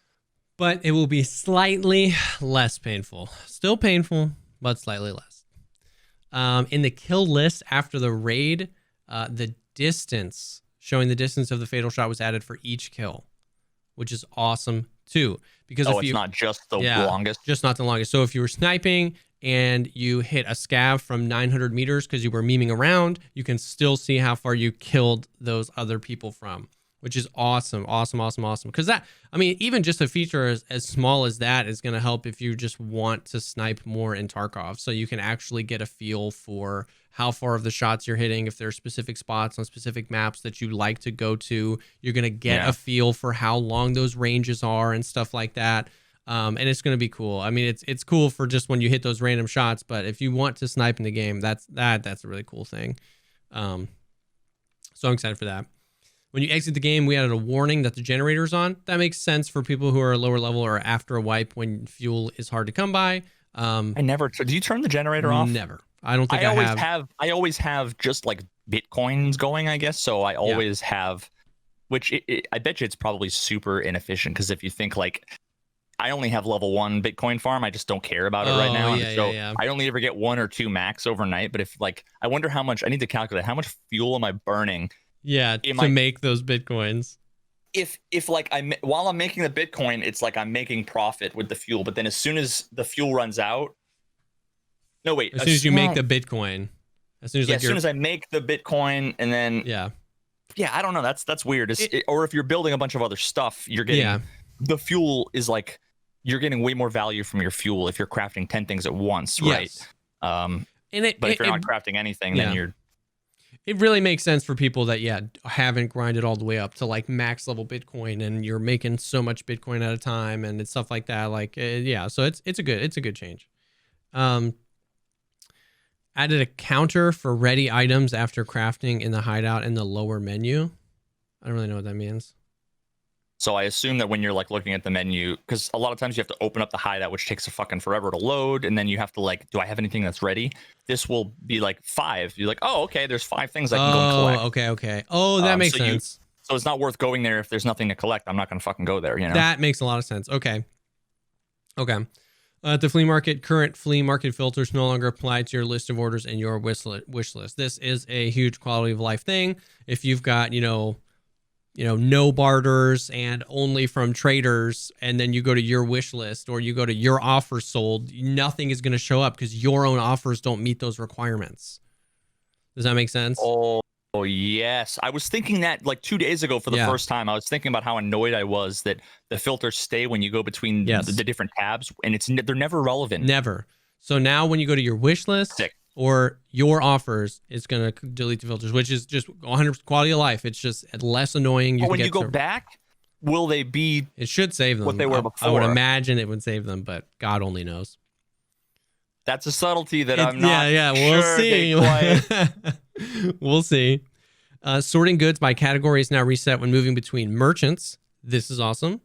But it will be slightly less painful. Still painful, but slightly less. In the kill list after the raid, the distance, showing the distance of the fatal shot, was added for each kill, which is awesome too. Because it's not just the longest. Just not the longest. So if you were sniping and you hit a scav from 900 meters because you were memeing around, you can still see how far you killed those other people from, which is awesome. Because that, I mean, even just a feature as small as that is going to help if you just want to snipe more in Tarkov. So you can actually get a feel for how far of the shots you're hitting. If there are specific spots on specific maps that you like to go to, you're going to get a feel for how long those ranges are and stuff like that. And it's going to be cool. I mean, it's cool for just when you hit those random shots, but if you want to snipe in the game, that's a really cool thing. So I'm excited for that. When you exit the game, we added a warning that the generator's on. That makes sense for people who are lower level or after a wipe when fuel is hard to come by. I never. Do you turn the generator off? Never. I don't think I always have just like Bitcoins going, I guess. So I always have, which I bet you it's probably super inefficient, because if you think like, I only have level 1 Bitcoin farm. I just don't care about it right now. I only ever get 1 or 2 max overnight. But if like, I wonder how much, I need to calculate how much fuel am I burning. To make those Bitcoins. If like while I'm making the Bitcoin, it's like I'm making profit with the fuel. But then as soon as the fuel runs out, as soon as you make the Bitcoin, As soon as as soon as I make the Bitcoin, and then yeah, I don't know. That's weird. Or if you're building a bunch of other stuff, you're getting the fuel is like you're getting way more value from your fuel if you're crafting 10 things at once, right? But if you're not crafting anything, then you're. It really makes sense for people that haven't grinded all the way up to like max level Bitcoin, and you're making so much Bitcoin at a time and it's stuff like that. Like so it's a good change. Added a counter for ready items after crafting in the hideout in the lower menu. I don't really know what that means. So I assume that when you're like looking at the menu, because a lot of times you have to open up the hideout, which takes a fucking forever to load, and then you have to like, do I have anything that's ready? This will be like 5. You're like, oh, okay, there's 5 things I can go and collect. Okay. Oh, that makes sense. So it's not worth going there if there's nothing to collect. I'm not gonna fucking go there, you know? That makes a lot of sense. Okay. At the flea market, current flea market filters no longer apply to your list of orders and your wish list. This is a huge quality of life thing. If you've got, no barters and only from traders, and then you go to your wish list or you go to your offers sold, nothing is going to show up because your own offers don't meet those requirements. Does that make sense? Oh, yes. I was thinking that like 2 days ago for the first time. I was thinking about how annoyed I was that the filters stay when you go between the different tabs, and they're never relevant. Never. So now when you go to your wish list or your offers, it's going to delete the filters, which is just 100% quality of life. It's just less annoying. But when you go back, will they be? It should save them. What they were before. I would imagine it would save them, but God only knows. That's a subtlety that I'm not. We'll see. We'll see. Sorting goods by category is now reset when moving between merchants. This is awesome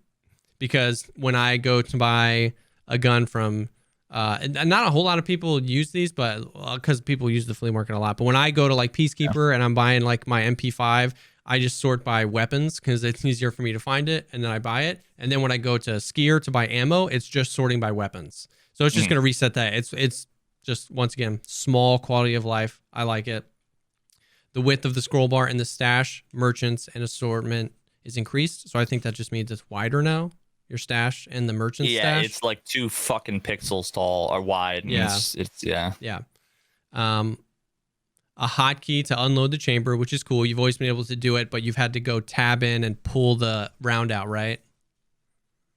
because when I go to buy a gun from, and not a whole lot of people use these, but because people use the flea market a lot. But when I go to like Peacekeeper and I'm buying like my MP5, I just sort by weapons because it's easier for me to find it, and then I buy it. And then when I go to Skier to buy ammo, it's just sorting by weapons. So it's just going to reset that. It's just, once again, small quality of life. I like it. The width of the scroll bar in the stash, merchants, and assortment is increased. So I think that just means it's wider now, your stash and the merchant stash. Yeah, it's like 2 fucking pixels tall or wide. Yeah. Yeah. A hotkey to unload the chamber, which is cool. You've always been able to do it, but you've had to go tab in and pull the round out, right?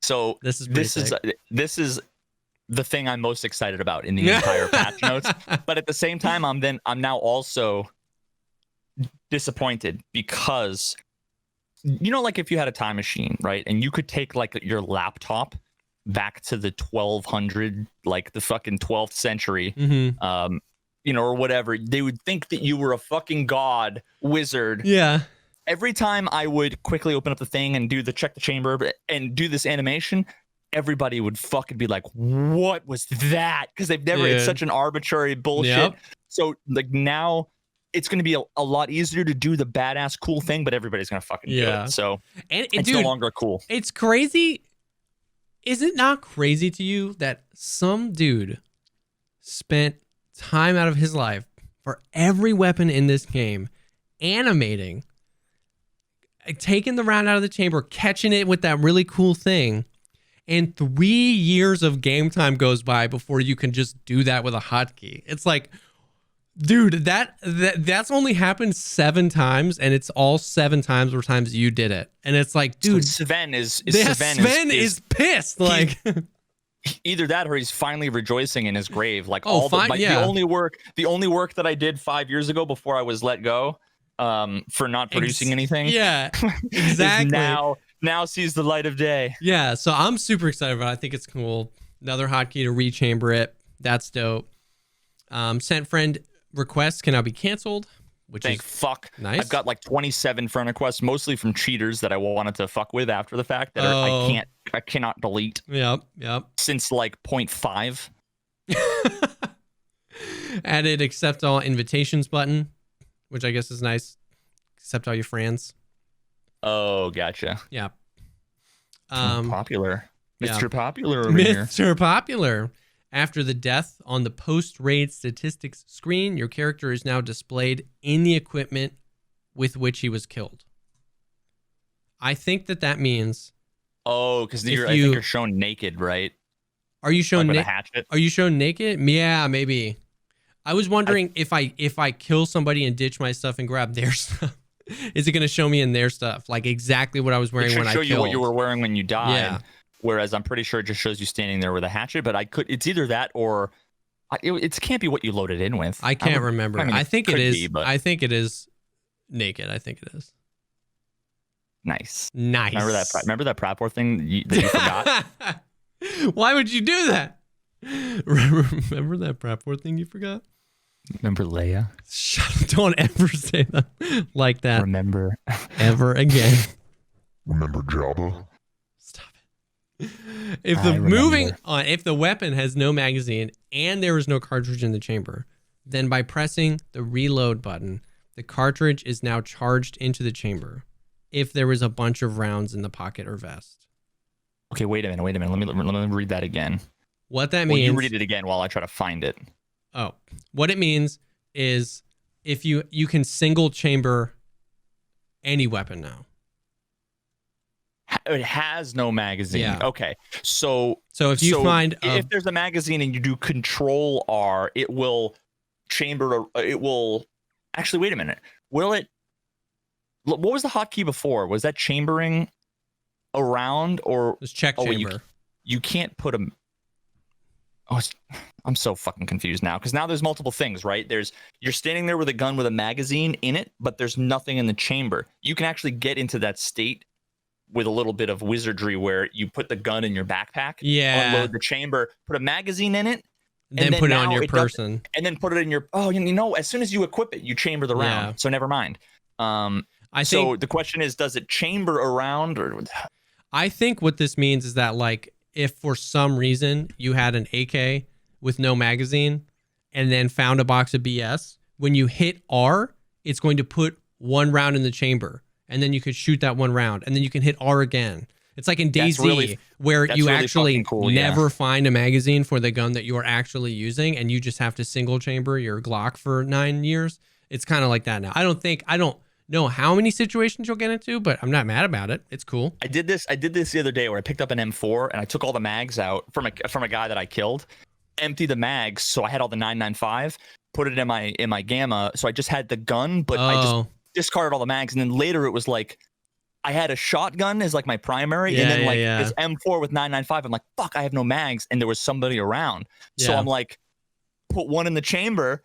So this is the thing I'm most excited about in the entire patch notes. But at the same time, I'm now also disappointed because like if you had a time machine, right, and you could take like your laptop back to the 1200, like the fucking 12th century, or whatever, they would think that you were a fucking god wizard. Yeah. Every time I would quickly open up the thing and check the chamber and do this animation, everybody would fucking be like, what was that? Because they've never, it's such an arbitrary bullshit. Yep. So like now it's going to be a lot easier to do the badass cool thing, but everybody's going to fucking do it. So it's no longer cool. It's crazy. Is it not crazy to you that some dude spent time out of his life for every weapon in this game, animating, taking the round out of the chamber, catching it with that really cool thing, and 3 years of game time goes by before you can just do that with a hotkey? It's like, dude, that's only happened 7 times, and it's all 7 times were times you did it. And it's like, dude, so Sven is pissed. Like either that or he's finally rejoicing in his grave. Like the only work that I did 5 years ago before I was let go for not producing anything. Yeah, exactly. Now sees the light of day. Yeah, so I'm super excited about it. I think it's cool. Another hotkey to rechamber it. That's dope. Sent friend requests can now be canceled, which is fuck nice. I've got like 27 friend requests, mostly from cheaters that I wanted to fuck with after the fact that I cannot delete. Yep. Since like 0.5. Added accept all invitations button, which I guess is nice. Accept all your friends. Oh, gotcha. Yeah. Popular. Mr. Popular over here. Mr. Popular. After the death, on the post-raid statistics screen, your character is now displayed in the equipment with which he was killed. I think that means... Oh, because I think you're shown naked, right? Are you shown naked? Are you shown naked? Yeah, maybe. I was wondering if I kill somebody and ditch my stuff and grab their stuff, is it going to show me in their stuff like exactly what I was wearing when I killed? It should show you what you were wearing when you died. Yeah. Whereas I'm pretty sure it just shows you standing there with a hatchet. But it's either that or it can't be what you loaded in with. I can't remember. I think it is. I think it is naked. I think it is. Nice. Remember that prop war thing that you forgot? Why would you do that? Remember that prop war thing you forgot? Remember Leia? Don't ever say that like that. Remember ever again. Remember Jabba? Stop it. If the weapon has no magazine and there is no cartridge in the chamber, then by pressing the reload button, the cartridge is now charged into the chamber. If there was a bunch of rounds in the pocket or vest. Okay, wait a minute. Let me read that again. What that means? You read it again while I try to find it. Oh, what it means is if you can single chamber any weapon now. It has no magazine. Yeah. Okay. So if you find if there's a magazine and you do Control R, it will chamber. It will actually. Wait a minute. Will it? What was the hotkey before? Was that chambering around or was check chamber? You can't put a. Oh, I'm so fucking confused now because now there's multiple things, right? You're standing there with a gun with a magazine in it, but there's nothing in the chamber. You can actually get into that state with a little bit of wizardry where you put the gun in your backpack, unload the chamber, put a magazine in it, and then put it on your person, and then put it in your. Oh, as soon as you equip it, you chamber the round. Yeah. So never mind. So the question is, does it chamber around or? I think what this means is that like if for some reason you had an AK with no magazine and then found a box of BS, when you hit R, it's going to put one round in the chamber and then you could shoot that one round and then you can hit R again. It's like in DayZ where you actually never find a magazine for the gun that you're actually using and you just have to single chamber your Glock for 9 years. It's kind of like that now. I don't know how many situations you'll get into, but I'm not mad about it. It's cool. I did this the other day where I picked up an M4 and I took all the mags out from a guy that I killed, emptied the mags, so I had all the 995, put it in my Gamma, so I just had the gun, but I just discarded all the mags, and then later it was like I had a shotgun as like my primary, and then this M4 with 995. I'm like, fuck, I have no mags, and there was somebody around, so I'm like, put one in the chamber.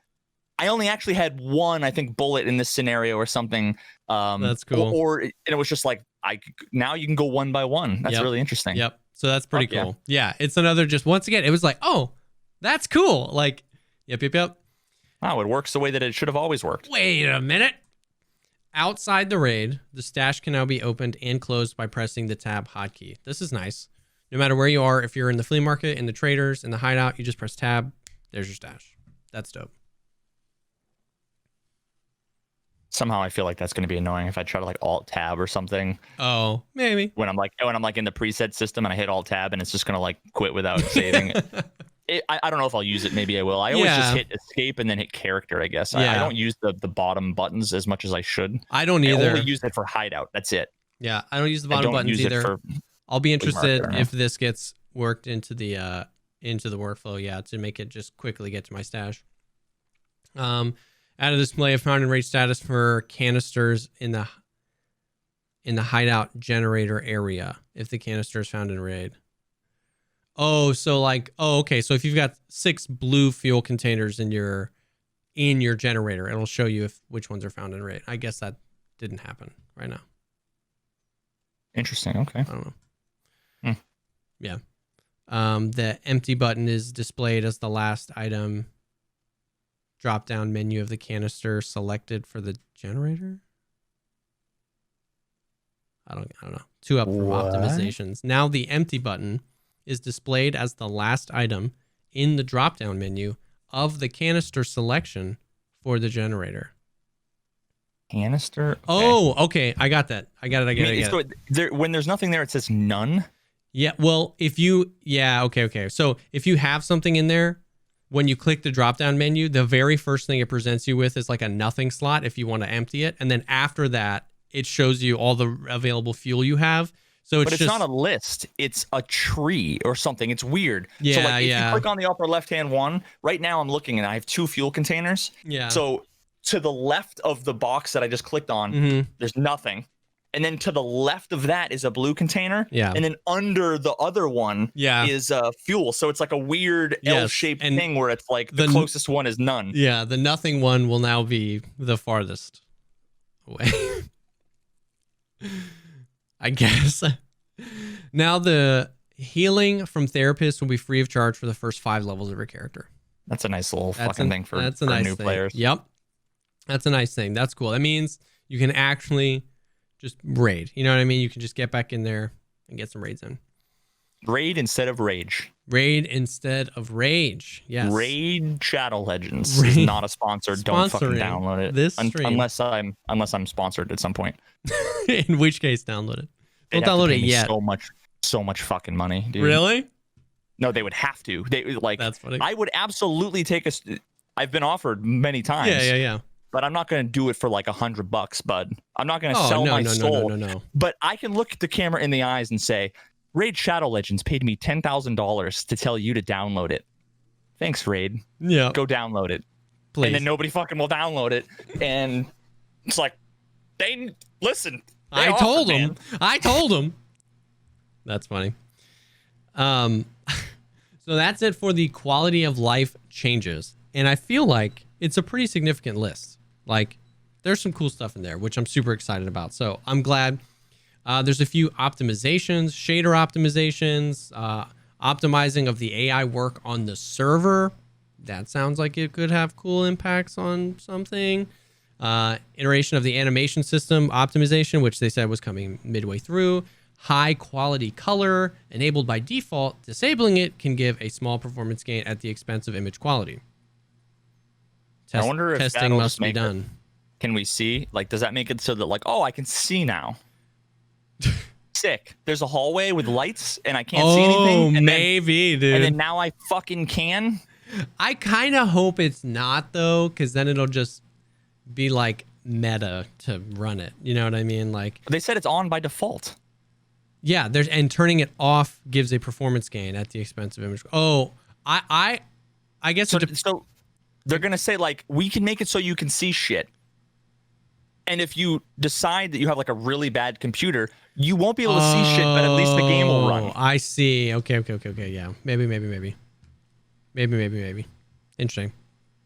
I only actually had one, I think, bullet in this scenario or something. That's cool. And it was just like, now you can go one by one. That's really interesting. Yep. So that's pretty cool. Yeah. It's another once again, it was like, oh, that's cool. Like, yep. Wow, it works the way that it should have always worked. Wait a minute. Outside the raid, the stash can now be opened and closed by pressing the tab hotkey. This is nice. No matter where you are, if you're in the flea market, in the traders, in the hideout, you just press tab. There's your stash. That's dope. Somehow I feel like that's going to be annoying if I try to like Alt Tab or something. Oh, maybe. When I'm like in the preset system and I hit Alt Tab and it's just going to like quit without saving. I don't know if I'll use it. Maybe I will. I always just hit Escape and then hit Character, I guess. I don't use the bottom buttons as much as I should. I don't either. I only use it for Hideout. That's it. Yeah, I don't use the bottom buttons either. I'll be interested if this gets worked into the workflow. To make it just quickly get to my stash. Add a display of found in raid status for canisters in the hideout generator area if the canister is found in raid. Oh, so okay. So if you've got 6 blue fuel containers in your generator, it'll show you which ones are found in raid. I guess that didn't happen right now. Interesting. Okay. I don't know. Yeah. The empty button is displayed as the last item. Drop down menu of the canister selected for the generator. I don't know. 2 up from optimizations. Now the empty button is displayed as the last item in the drop down menu of the canister selection for the generator. Canister? Okay. Oh, okay. I got that. I got it. When there's nothing there, it says none. Yeah. Well, okay. So if you have something in there, when you click the drop-down menu, the very first thing it presents you with is like a nothing slot if you want to empty it. And then after that, it shows you all the available fuel you have. So but it's not a list. It's a tree or something. It's weird. Yeah, so like if you click on the upper left-hand one, right now I'm looking and I have 2 fuel containers. Yeah. So to the left of the box that I just clicked on, there's nothing. And then to the left of that is a blue container. Yeah. And then under the other one is fuel. So it's like a weird L-shaped thing where it's like the closest one is none. Yeah, the nothing one will now be the farthest away. I guess. Now the healing from therapists will be free of charge for the first 5 levels of your character. That's a nice little fucking thing for nice new thing. players. Yep. That's a nice thing. That's cool. That means you can actually just raid. You know what I mean? You can just get back in there and get some raids in. Raid instead of rage. Raid instead of rage. Yes. Raid Shadow Legends is not a sponsor. Don't fucking download it. This stream. Unless I'm sponsored at some point. In which case, download it. Don't download it yet. So much fucking money, dude. Really? No, they would have to. They like. That's funny. I would absolutely take a. I've been offered many times. Yeah. But I'm not going to do it for like $100, bud. I'm not going to sell my soul. No. But I can look at the camera in the eyes and say, Raid Shadow Legends paid me $10,000 to tell you to download it. Thanks, Raid. Yeah. Go download it. Please. And then nobody fucking will download it. And it's like, listen. I told them. That's funny. So that's it for the quality of life changes. And I feel like it's a pretty significant list. Like, there's some cool stuff in there, which I'm super excited about. So I'm glad. There's a few optimizations, shader optimizations, optimizing of the AI work on the server. That sounds like it could have cool impacts on something. Iteration of the animation system optimization, which they said was coming midway through. High quality color enabled by default. Disabling it can give a small performance gain at the expense of image quality. I wonder if testing must be done. Can we see? Like, does that make it so that like, oh, I can see now? Sick. There's a hallway with lights and I can't see anything. Oh, maybe, dude. And then now I fucking can. I kind of hope it's not though, because then it'll just be like meta to run it. You know what I mean? Like they said it's on by default. Yeah, and turning it off gives a performance gain at the expense of image. Oh, I guess so they're gonna say like we can make it so you can see shit. And if you decide that you have like a really bad computer, you won't be able to see shit, but at least the game will run. I see. Okay. Yeah. Maybe. Interesting.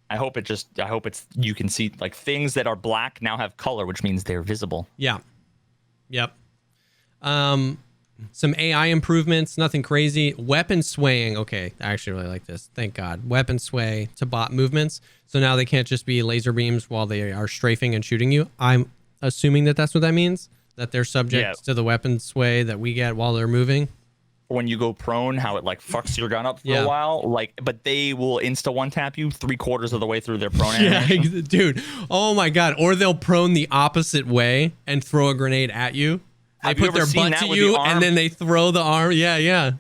I hope it's you can see like things that are black now have color, which means they're visible. Yeah. Yep. Some AI improvements, nothing crazy. Weapon swaying. Okay, I actually really like this. Thank God. Weapon sway to bot movements. So now they can't just be laser beams while they are strafing and shooting you. I'm assuming that that's what that means. That they're subject to the weapon sway that we get while they're moving. When you go prone, how it like fucks your gun up for a while. Like, but they will insta one tap you 3/4 of the way through their prone animation. Dude. Oh my God. Or they'll prone the opposite way and throw a grenade at you. They put their butt to you and then they throw the arm. Yeah.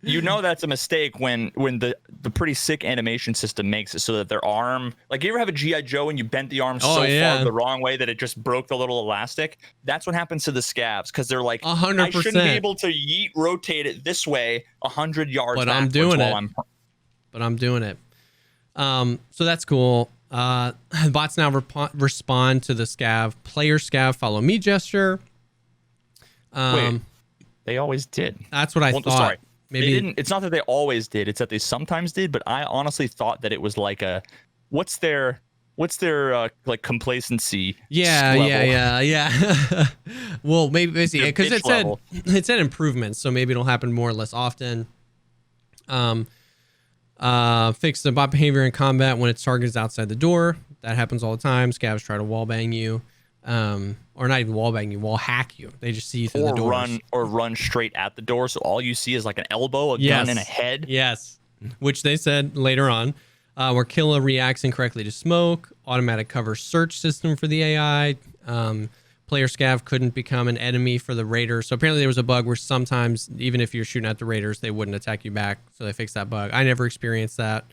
You know that's a mistake when the pretty sick animation system makes it so that their arm, like you ever have a G.I. Joe and you bent the arm far the wrong way that it just broke the little elastic? That's what happens to the scavs because they're like, 100%. I shouldn't be able to rotate it this way 100 yards but I'm doing it. But I'm doing it. So that's cool. Bots now respond to the scav, player scav follow me gesture. Wait, they always did. That's what I thought. Sorry. Maybe they didn't. It's not that they always did. It's that they sometimes did. But I honestly thought that it was like a, what's their like complacency? Yeah. Well, maybe because it said improvements, so maybe it'll happen more or less often. Fix the bot behavior in combat when its target is outside the door. That happens all the time. Scavs try to wallbang you. Or not even wallbang you, wall hack you. They just see you through the doors. Run straight at the door, so all you see is like an elbow, a gun, and a head. Yes, which they said later on, where killer reacts incorrectly to smoke, automatic cover search system for the AI. Player scav couldn't become an enemy for the raiders. So apparently there was a bug where sometimes, even if you're shooting at the raiders, they wouldn't attack you back. So they fixed that bug. I never experienced that.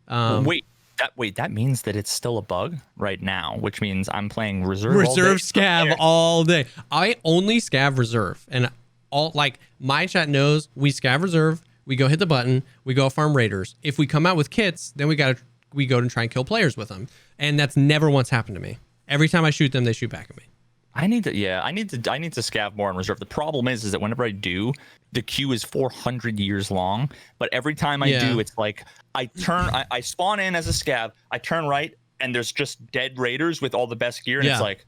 That means that it's still a bug right now, which means I'm playing reserve scav all day. I only scav reserve, and all like my chat knows we scav reserve, we go hit the button, we go farm raiders. If we come out with kits, then we go to try and kill players with them, and that's never once happened to me. Every time I shoot them, they shoot back at me. I need to scav more in reserve. The problem is that whenever I do, the queue is 400 years long. But every time I do, it's like I spawn in as a scav, I turn right, and there's just dead raiders with all the best gear, and it's like,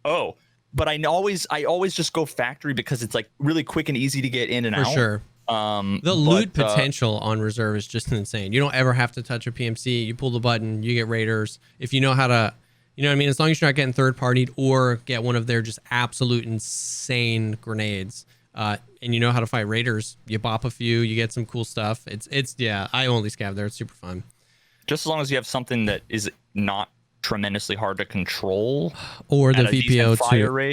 oh. But I always just go factory because it's like really quick and easy to get in and out. For sure. The loot potential on reserve is just insane. You don't ever have to touch a PMC. You pull the button, you get raiders. If you know how to, you know what I mean? As long as you're not getting third partied or get one of their just absolute insane grenades, and you know how to fight raiders, you bop a few, you get some cool stuff. It's yeah, I only scav there. It's super fun. Just as long as you have something that is not tremendously hard to control, or the VPO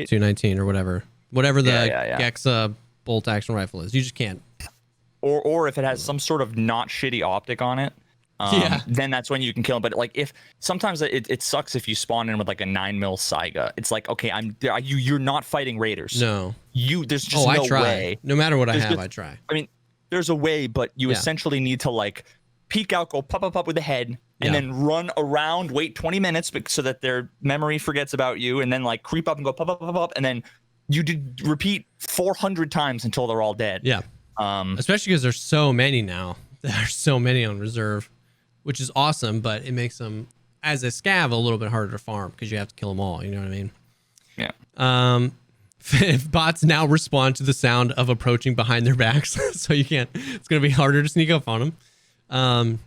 219 or whatever the Gexa bolt action rifle is. You just can't. Or if it has some sort of not shitty optic on it, then that's when you can kill him. But like, if sometimes it sucks if you spawn in with like a 9mm Saiga. It's like, okay, you're not fighting raiders. No, there's just no way. No matter what I have, I try. I mean, there's a way, but you essentially need to like peek out, go pop with the head, and then run around, wait 20 minutes so that their memory forgets about you, and then like creep up and go pop, and then you repeat 400 times until they're all dead. Yeah. Especially because there's so many now. There's so many on reserve, which is awesome, but it makes them, as a scav, a little bit harder to farm because you have to kill them all. You know what I mean? Yeah. If bots now respond to the sound of approaching behind their backs, so you can't. It's gonna be harder to sneak up on them.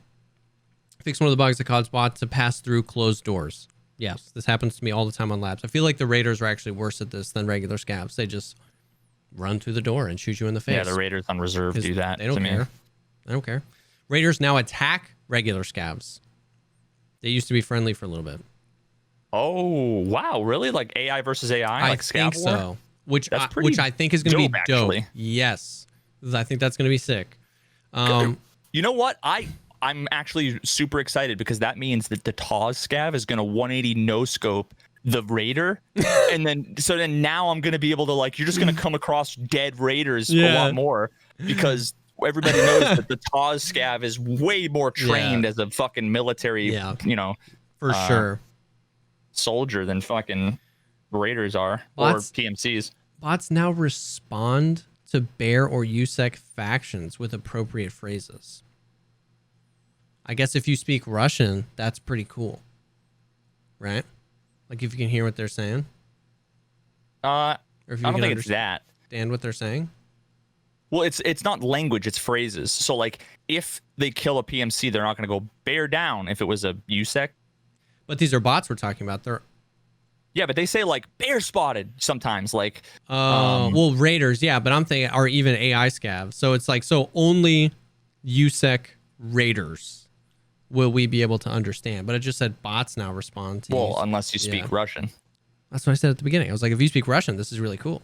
Fix one of the bugs that cause bots to pass through closed doors. Yes, this happens to me all the time on labs. I feel like the raiders are actually worse at this than regular scavs. They just run through the door and shoot you in the face. Yeah, the raiders on reserve do that. They don't care. They don't care. Raiders now attack regular scavs. They used to be friendly for a little bit. Oh wow, really? Like AI versus AI? Like think scav war? So. Which I think is going to be dope. Actually. Yes, I think that's going to be sick. You know what? I'm actually super excited because that means that the Taz scav is going to 180 no scope the raider, and then now I'm going to be able to, like, you're just going to come across dead raiders a lot more because everybody knows that the Taz scav is way more trained as a fucking military, for sure, soldier than fucking raiders are, or PMCs. Bots now respond to bear or USEC factions with appropriate phrases. I guess if you speak Russian, that's pretty cool, right? Like if you can hear what they're saying. Or if you I don't think it's that. Understand what they're saying. Well, it's not language, it's phrases. So like if they kill a PMC, they're not going to go bear down if it was a USEC. But these are bots we're talking about. Yeah, but they say like bear spotted sometimes, like well, raiders, but I'm thinking are even AI scavs. So it's like, so only USEC raiders will we be able to understand. But it just said bots now respond to unless you speak Russian. That's what I said at the beginning. I was like, if you speak Russian, this is really cool.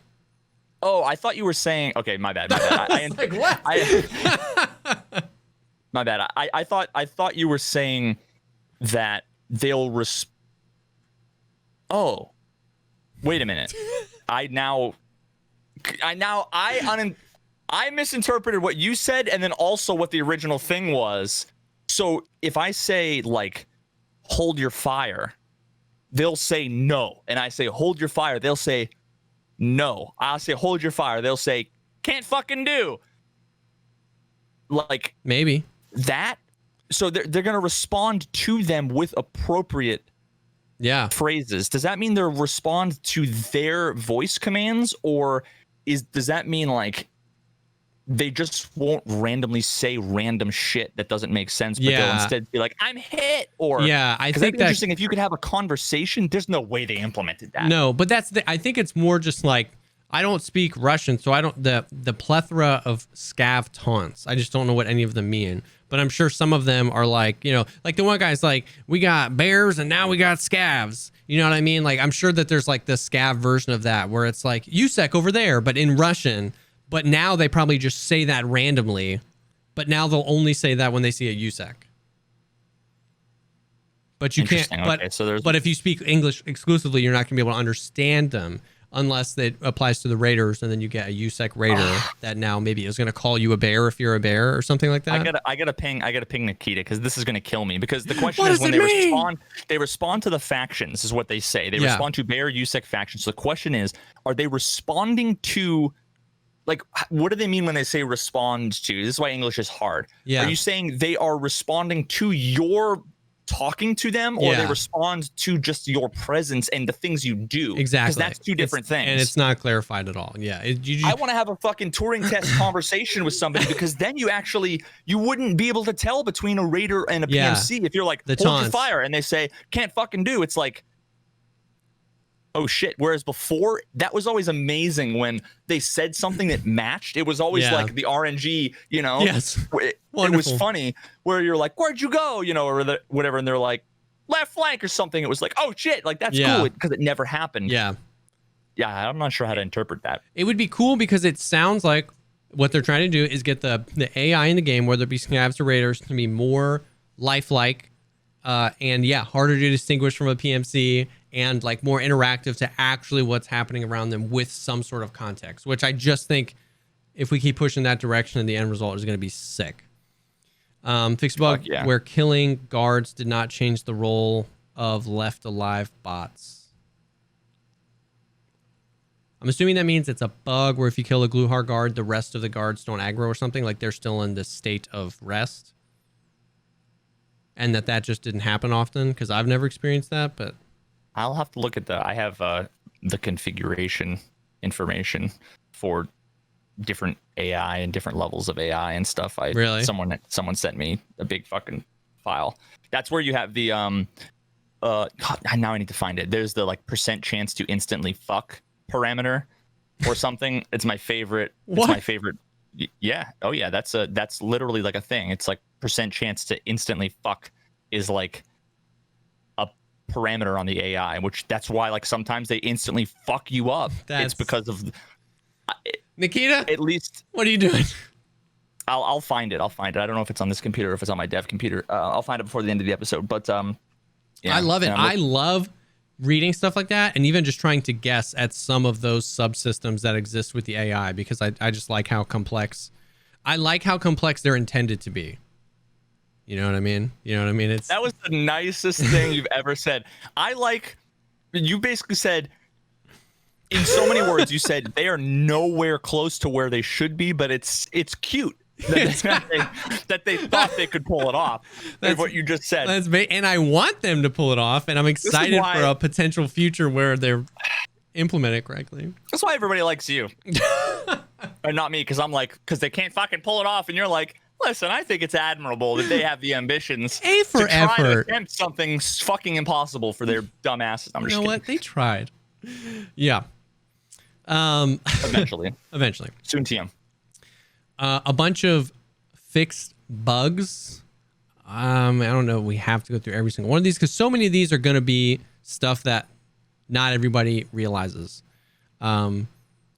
Oh, I thought you were saying, okay, my bad. I like, what? My bad. I thought you were saying that they'll oh, wait a minute. I misinterpreted what you said and then also what the original thing was. So if I say like, hold your fire, they'll say no. And I say, hold your fire. They'll say no. I'll say, hold your fire. They'll say, can't fucking do. Like maybe that. So they're going to respond to them with appropriate phrases. Does that mean they'll respond to their voice commands, or does that mean like they just won't randomly say random shit that doesn't make sense, but they'll instead be like, I'm hit, or I think that's interesting. If you could have a conversation, there's no way they implemented that. No, but I think it's more just like, I don't speak Russian, so I don't, the plethora of scav taunts, I just don't know what any of them mean. But I'm sure some of them are like, like the one guy's like, we got bears and now we got scavs. You know what I mean? Like, I'm sure that there's like the scav version of that where it's like USEC over there, but in Russian. But now they probably just say that randomly. But now they'll only say that when they see a USEC. But you can't. But, okay, so but if you speak English exclusively, you're not going to be able to understand them. unless it applies to the raiders, and then you get a USEC raider that now maybe is going to call you a bear if you're a bear or something like that. I gotta ping Nikita, because this is gonna kill me, because the question What is, does when it they respond to the factions, is what they say. They respond to bear USEC factions. So the question is, are they responding to, like, what do they mean when they say respond to? This is why English is hard. Yeah. Are you saying they are responding to your talking to them, or they Yeah. respond to just your presence and the things you do? Exactly. Because that's two different things. And it's not clarified at all. Yeah. I want to have a fucking Turing test conversation with somebody, because then you wouldn't be able to tell between a raider and a PMC if you're like, hold your fire, and they say, can't fucking do. It's like, oh shit. Whereas before, that was always amazing when they said something that matched. It was always like the RNG, you know? Yes. It was funny where you're like, where'd you go? You know, or whatever. And they're like, left flank or something. It was like, oh shit. Like, that's cool, because it never happened. Yeah. Yeah. I'm not sure how to interpret that. It would be cool, because it sounds like what they're trying to do is get the AI in the game, whether it be scavs or raiders, to be more lifelike, and harder to distinguish from a PMC, and like more interactive to actually what's happening around them with some sort of context, which I just think if we keep pushing that direction, the end result is going to be sick. Fix a bug where killing guards did not change the role of left alive bots. I'm assuming that means it's a bug where if you kill a Gluhar guard, the rest of the guards don't aggro or something, like they're still in the state of rest. And that just didn't happen often, because I've never experienced that, but I'll have to look at I have the configuration information for different AI and different levels of AI and stuff. Really? Someone sent me a big fucking file. That's where you have the God, now I need to find it. There's the like % chance to instantly fuck parameter or something. It's my favorite. What? It's my favorite. Yeah. Oh yeah. That's literally like a thing. It's like % chance to instantly fuck is like a parameter on the AI, which that's why like sometimes they instantly fuck you up. It's because of Nikita. At least, what are you doing? I'll find it. I don't know if it's on this computer or if it's on my dev computer. I'll find it before the end of the episode. But I love it. I love reading stuff like that, and even just trying to guess at some of those subsystems that exist with the AI, because I just like how complex. I like how complex they're intended to be. You know what I mean? That was the nicest thing you've ever said. You basically said, in so many words, you said they are nowhere close to where they should be, but it's cute that they thought they could pull it off. That's what you just said. And I want them to pull it off, and I'm excited for a potential future where they're implemented correctly. That's why everybody likes you. Or not me, because I'm like, because they can't fucking pull it off, and you're like, listen, I think it's admirable that they have the ambitions to try to attempt something fucking impossible for their dumb asses. I'm just kidding. What? They tried. Yeah. Eventually. Soon TM. A bunch of fixed bugs. I don't know. We have to go through every single one of these, because so many of these are going to be stuff that not everybody realizes. Not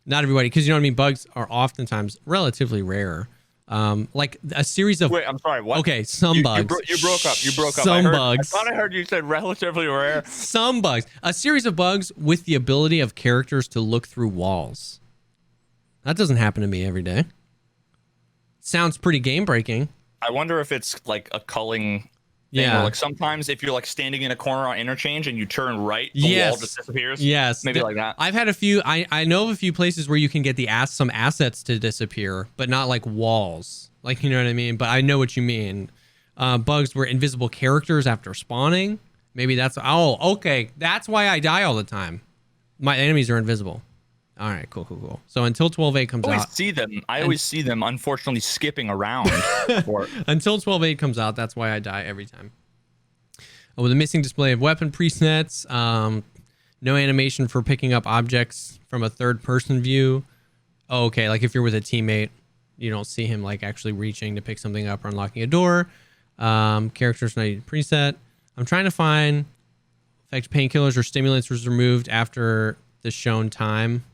everybody, because you know what I mean? Bugs are oftentimes relatively rare. Like a series of. Wait, I'm sorry. What? Okay, some bugs. You broke up. Some bugs. I thought I heard you said relatively rare. Some bugs. A series of bugs with the ability of characters to look through walls. That doesn't happen to me every day. Sounds pretty game breaking. I wonder if it's like a culling thing. Yeah. Or like sometimes if you're like standing in a corner on interchange and you turn right, the wall just disappears. Yes. Maybe like that. I've had a few. I know of a few places where you can get some assets to disappear, but not like walls. Like, you know what I mean? But I know what you mean. Bugs were invisible characters after spawning. Maybe that's. Oh, okay. That's why I die all the time. My enemies are invisible. All right, cool. So until 12.8 comes out, I always see them, unfortunately, skipping around. Until 12.8 comes out, that's why I die every time. With a missing display of weapon presets, no animation for picking up objects from a third-person view. Oh, okay, like if you're with a teammate, you don't see him like actually reaching to pick something up or unlocking a door. Characters not preset. I'm trying to find effect painkillers or stimulants was removed after the shown time.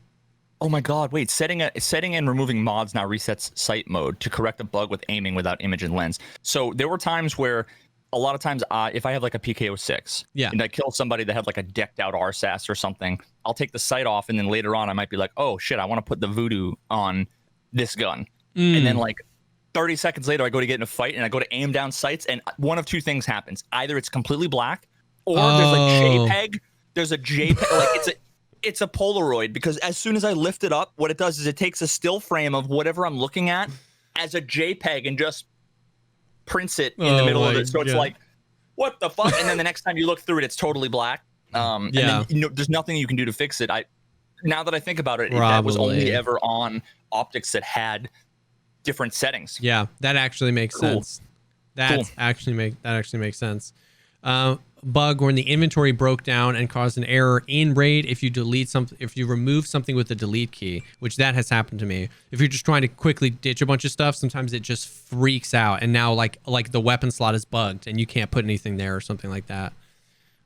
Oh my God! Wait, setting and removing mods now resets sight mode to correct a bug with aiming without image and lens. So there were times where a lot of times if I have like a PKO6 Yeah. and I kill somebody that had like a decked out RSAS or something, I'll take the sight off, and then later on I might be like, oh shit, I want to put the voodoo on this gun. And then like 30 seconds later I go to get in a fight and I go to aim down sights, and one of two things happens. Either it's completely black, or there's a JPEG. There's a JPEG, like it's a Polaroid, because as soon as I lift it up, what it does is it takes a still frame of whatever I'm looking at as a JPEG and just prints it in the middle of it. So it's like, what the fuck? And then the next time you look through it, it's totally black. And then there's nothing you can do to fix it. Now that I think about it, that was only ever on optics that had different settings. Yeah, that actually makes sense. That actually makes sense. Bug when the inventory broke down and caused an error in RAID if you remove something with the delete key, which that has happened to me. If you're just trying to quickly ditch a bunch of stuff, sometimes it just freaks out, and now like the weapon slot is bugged and you can't put anything there or something like that.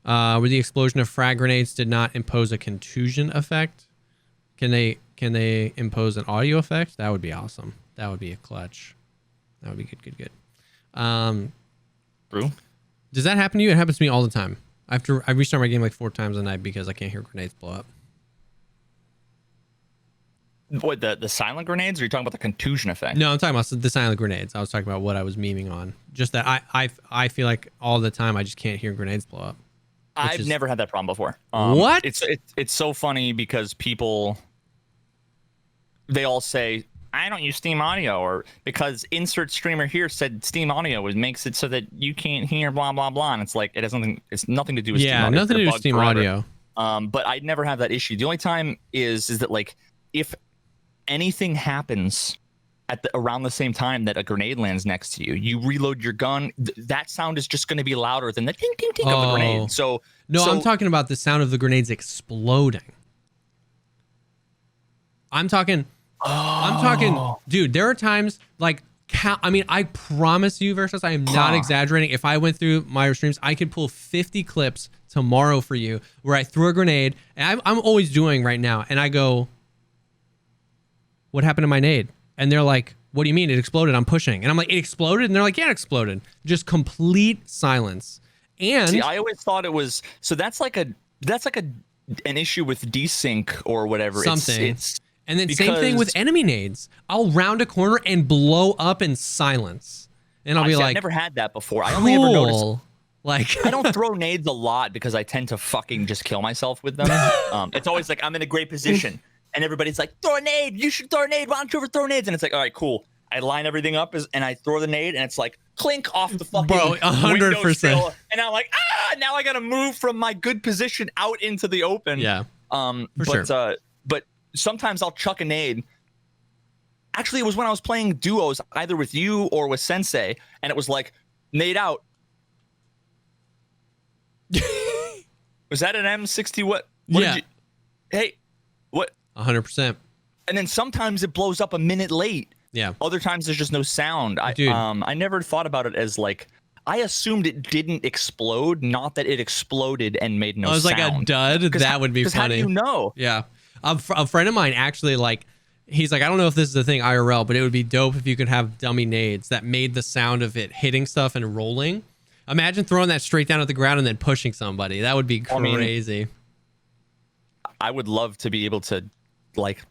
Where the explosion of frag grenades did not impose a contusion effect. Can they impose an audio effect? That would be awesome. That would be a clutch. That would be good. True. Does that happen to you? It happens to me all the time. I restart my game like 4 times a night because I can't hear grenades blow up. What, the silent grenades, or are you talking about the contusion effect? No, I'm talking about the silent grenades. I was talking about what I was memeing on. Just that I feel like all the time I just can't hear grenades blow up. I've never had that problem before. What? It's so funny because people, they all say, I don't use Steam Audio, or because insert streamer here said Steam Audio makes it so that you can't hear blah blah blah, and it's like it's nothing to do with Steam Audio. Nothing to do with Steam Audio. But I'd never have that issue. The only time is that like if anything happens at around the same time that a grenade lands next to you, you reload your gun, that sound is just going to be louder than the ting ting ting of the grenade. So I'm talking about the sound of the grenades exploding. I'm talking, dude, there are times like, I promise you, Versus, I am not exaggerating. If I went through my streams, I could pull 50 clips tomorrow for you where I threw a grenade, and I'm always doing right now, and I go, what happened to my nade? And they're like, what do you mean it exploded? I'm pushing. And I'm like, it exploded? And they're like, yeah, it exploded. Just complete silence. And see, I always thought it was, so that's like an issue with desync or whatever. Something. And then same thing with enemy nades. I'll round a corner and blow up in silence. And I'll be like, I've never had that before. Cool. I only ever noticed. Like, I don't throw nades a lot because I tend to fucking just kill myself with them. It's always like I'm in a great position and everybody's like, throw a nade. You should throw a nade. Why don't you ever throw nades? And it's like, all right, cool. I line everything up and I throw the nade and it's like clink off the fucking 100%. And I'm like, now I got to move from my good position out into the open. Yeah. Sure. But sometimes I'll chuck a nade. Actually, it was when I was playing duos, either with you or with Sensei, and it was like, nade out. Was that an M60? What yeah. Did you, hey, what? 100%. And then sometimes it blows up a minute late. Yeah. Other times there's just no sound. I never thought about it as like, I assumed it didn't explode, not that it exploded and made no sound. I was like a dud. That would be funny. How do you know? Yeah. A friend of mine actually, like, he's like, I don't know if this is a thing IRL, but it would be dope if you could have dummy nades that made the sound of it hitting stuff and rolling. Imagine throwing that straight down at the ground and then pushing somebody. That would be crazy. I would love to be able to, like,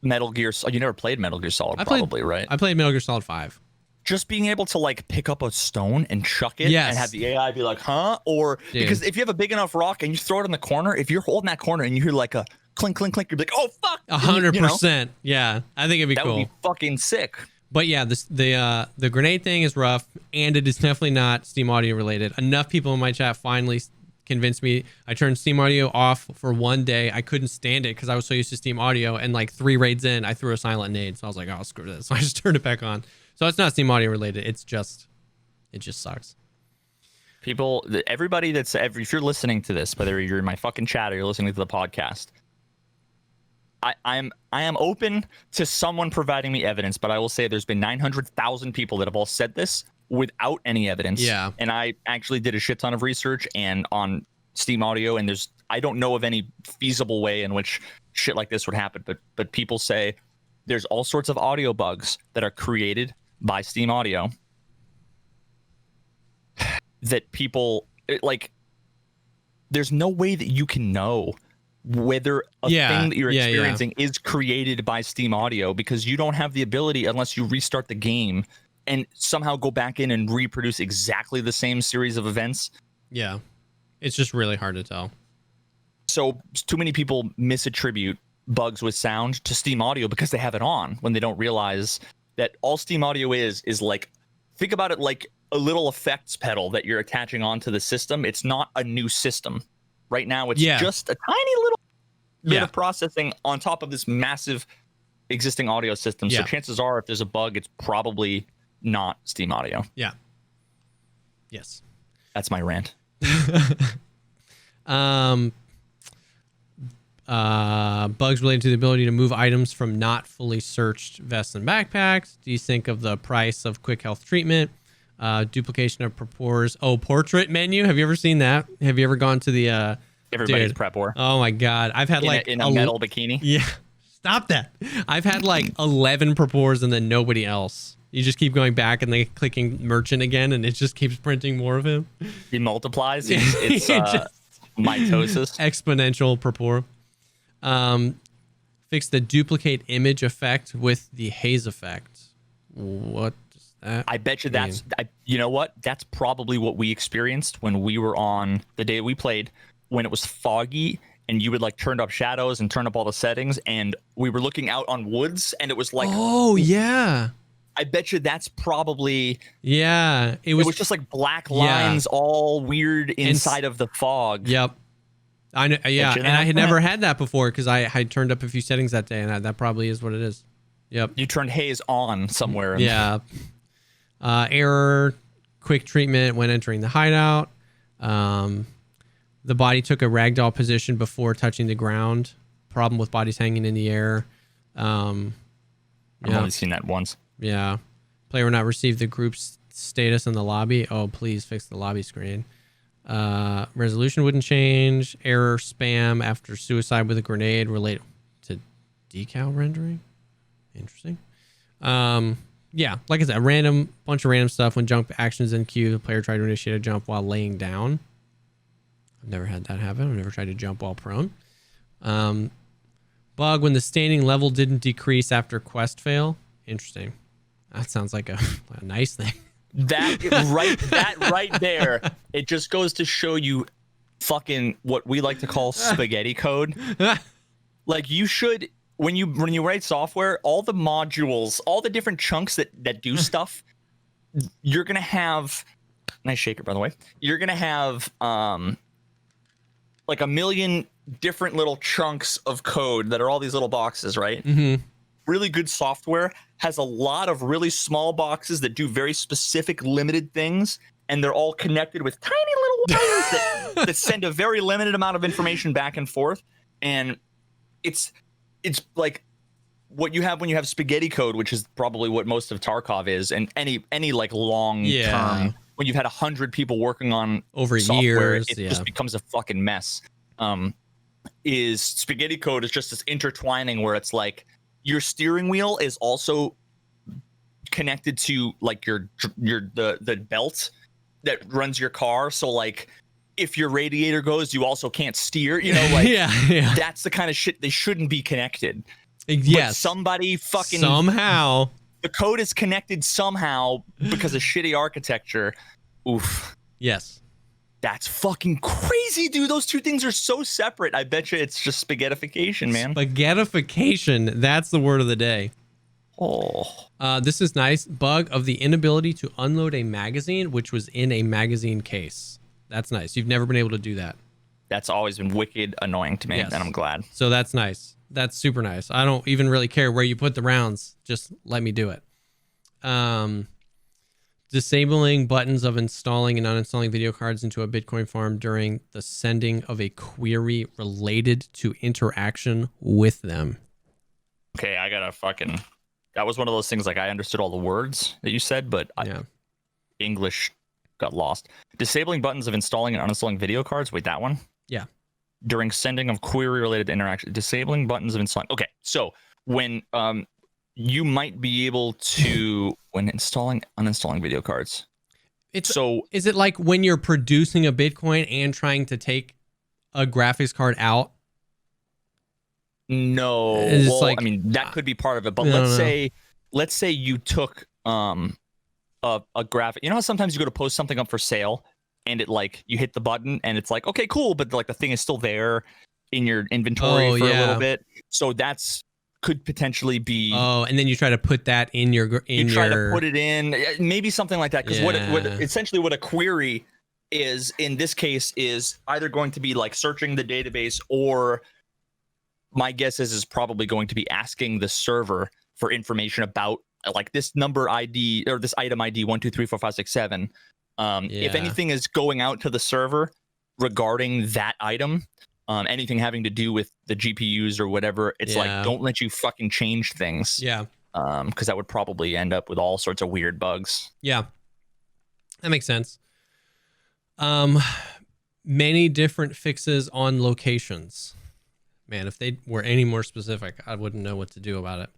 Metal Gear. You never played Metal Gear Solid, right? I played Metal Gear Solid 5. Just being able to like pick up a stone and chuck it and have the AI be like, huh? Or because if you have a big enough rock and you throw it in the corner, if you're holding that corner and you hear like a clink, clink, clink, you're like, oh, fuck. 100%. Yeah. I think it'd be cool. That would be fucking sick. But yeah, the grenade thing is rough, and it is definitely not Steam Audio related. Enough people in my chat finally convinced me. I turned Steam Audio off for one day. I couldn't stand it because I was so used to Steam Audio, and like 3 raids in, I threw a silent nade. So I was like, oh, screw this. So I just turned it back on. So it's not Steam Audio related. It just sucks. People, everybody if you're listening to this, whether you're in my fucking chat or you're listening to the podcast, I am open to someone providing me evidence, but I will say there's been 900,000 people that have all said this without any evidence. Yeah. And I actually did a shit ton of research and on Steam Audio, and I don't know of any feasible way in which shit like this would happen, but people say there's all sorts of audio bugs that are created by Steam Audio that people there's no way that you can know whether a thing that you're experiencing is created by Steam Audio, because you don't have the ability, unless you restart the game and somehow go back in and reproduce exactly the same series of events. Yeah. It's just really hard to tell. So too many people misattribute bugs with sound to Steam Audio because they have it on, when they don't realize that all Steam Audio is like, think about it like a little effects pedal that you're attaching onto the system. It's not a new system. Right now, it's just a tiny little bit of processing on top of this massive existing audio system. So chances are, if there's a bug, it's probably not Steam Audio. Yeah. Yes. That's my rant. Bugs related to the ability to move items from not fully searched vests and backpacks, desync of the price of quick health treatment, duplication of portrait menu. Have you ever seen that? Have you ever gone to the everybody's prep war? Oh my god, I've had in a metal bikini. Yeah, stop that. I've had 11 purpores and then nobody else. You just keep going back and then clicking merchant again, and it just keeps printing more of him. He multiplies. It's mitosis. Exponential purpore. Fix the duplicate image effect with the haze effect. What does that I bet you mean? that's you know what? That's probably what we experienced when we were on the day we played, when it was foggy and you would turn up shadows and turn up all the settings, and we were looking out on woods and it was oh yeah. I bet you that's probably it was just black lines all weird inside of the fog. Yep. I know, and I had never had that before because I had turned up a few settings that day, and that probably is what it is. Yep. You turned haze on somewhere. Yeah. Error, quick treatment when entering the hideout. The body took a ragdoll position before touching the ground. Problem with bodies hanging in the air. I've only seen that once. Yeah. Player will not receive the group's status in the lobby. Oh, please fix the lobby screen. Resolution wouldn't change. Error spam after suicide with a grenade related to decal rendering. Interesting. Yeah, like I said, a bunch of random stuff. When jump actions in queue, the player tried to initiate a jump while laying down. I've never had that happen. I've never tried to jump while prone. Bug when the standing level didn't decrease after quest fail. Interesting. That sounds like a nice thing. That right there, it just goes to show you fucking what we like to call spaghetti code. You should, when you write software, all the modules, all the different chunks that do stuff, you're gonna have, nice shaker by the way, you're gonna have a million different little chunks of code that are all these little boxes, right? Mm-hmm. Really good software has a lot of really small boxes that do very specific limited things, and they're all connected with tiny little wires that send a very limited amount of information back and forth. And it's like what you have when you have spaghetti code, which is probably what most of Tarkov is, and any long term, when you've had 100 people working on over software, years, it just becomes a fucking mess. Is spaghetti code is just this intertwining where it's like your steering wheel is also connected to the belt that runs your car. So if your radiator goes, you also can't steer, that's the kind of shit they shouldn't be connected. Yes. But somebody fucking somehow the code is connected somehow because of shitty architecture. Oof. Yes. That's fucking crazy, dude. Those two things are so separate. I bet you it's just spaghettification, man. Spaghettification. That's the word of the day. Oh. This is nice. Bug of the inability to unload a magazine, which was in a magazine case. That's nice. You've never been able to do that. That's always been wicked annoying to me, and I'm glad. So that's nice. That's super nice. I don't even really care where you put the rounds. Just let me do it. Disabling buttons of installing and uninstalling video cards into a Bitcoin farm during the sending of a query related to interaction with them. Okay, I gotta fucking... That was one of those things, I understood all the words that you said, but English got lost. Disabling buttons of installing and uninstalling video cards. Wait, that one? Yeah. During sending of query-related interaction. Disabling buttons of installing. Okay, so when... you might be able to, when installing, uninstalling video cards. Is it like when you're producing a Bitcoin and trying to take a graphics card out? No, It's like, I mean that could be part of it, but I let's say you took a graphic. You know how sometimes you go to post something up for sale and it like you hit the button and it's like, okay, cool, but like the thing is still there in your inventory for a little bit. So that's could potentially be. Oh, and then you try to put that in your try to put it in, maybe something like that, because what essentially what a query is in this case is either going to be like searching the database, or my guess is probably going to be asking the server for information about like this number ID or this item ID 1 2 3 4 5 6 7. If anything is going out to the server regarding that item, anything having to do with the GPUs or whatever, it's like, don't let you fucking change things. Yeah. Because that would probably end up with all sorts of weird bugs. Yeah. That makes sense. Many different fixes on locations. Man, if they were any more specific, I wouldn't know what to do about it.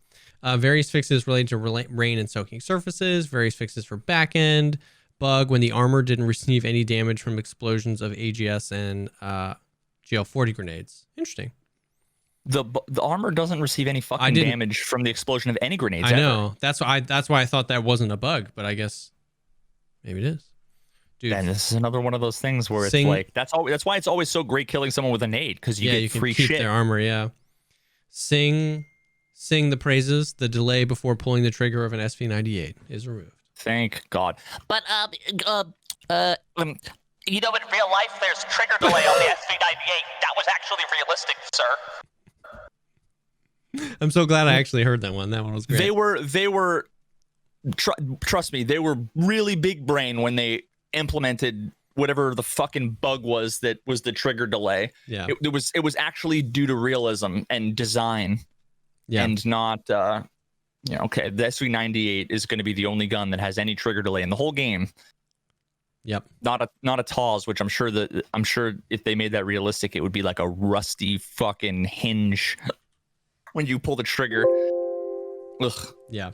Various fixes related to rain and soaking surfaces. Various fixes for backend. Bug when the armor didn't receive any damage from explosions of AGS and GL40 grenades. Interesting. The armor doesn't receive any fucking damage from the explosion of any grenades. I know. That's why I thought that wasn't a bug, but I guess maybe it is. Dude, and this is another one of those things where it's like that's why it's always so great killing someone with a nade, because you get free keep shit. Their armor, yeah. Sing the praises. The delay before pulling the trigger of an SV98 is removed. Thank God. But you know, in real life, there's trigger delay on the SV98. That was actually realistic, sir. I'm so glad I actually heard that one. That one was great. They were trust me, they were really big brain when they implemented whatever the fucking bug was that was the trigger delay. Yeah. It was actually due to realism and design. Yeah. And not okay, the SV98 is going to be the only gun that has any trigger delay in the whole game. Yep. Not a TAWS, which I'm sure if they made that realistic, it would be like a rusty fucking hinge when you pull the trigger. Ugh. Yeah.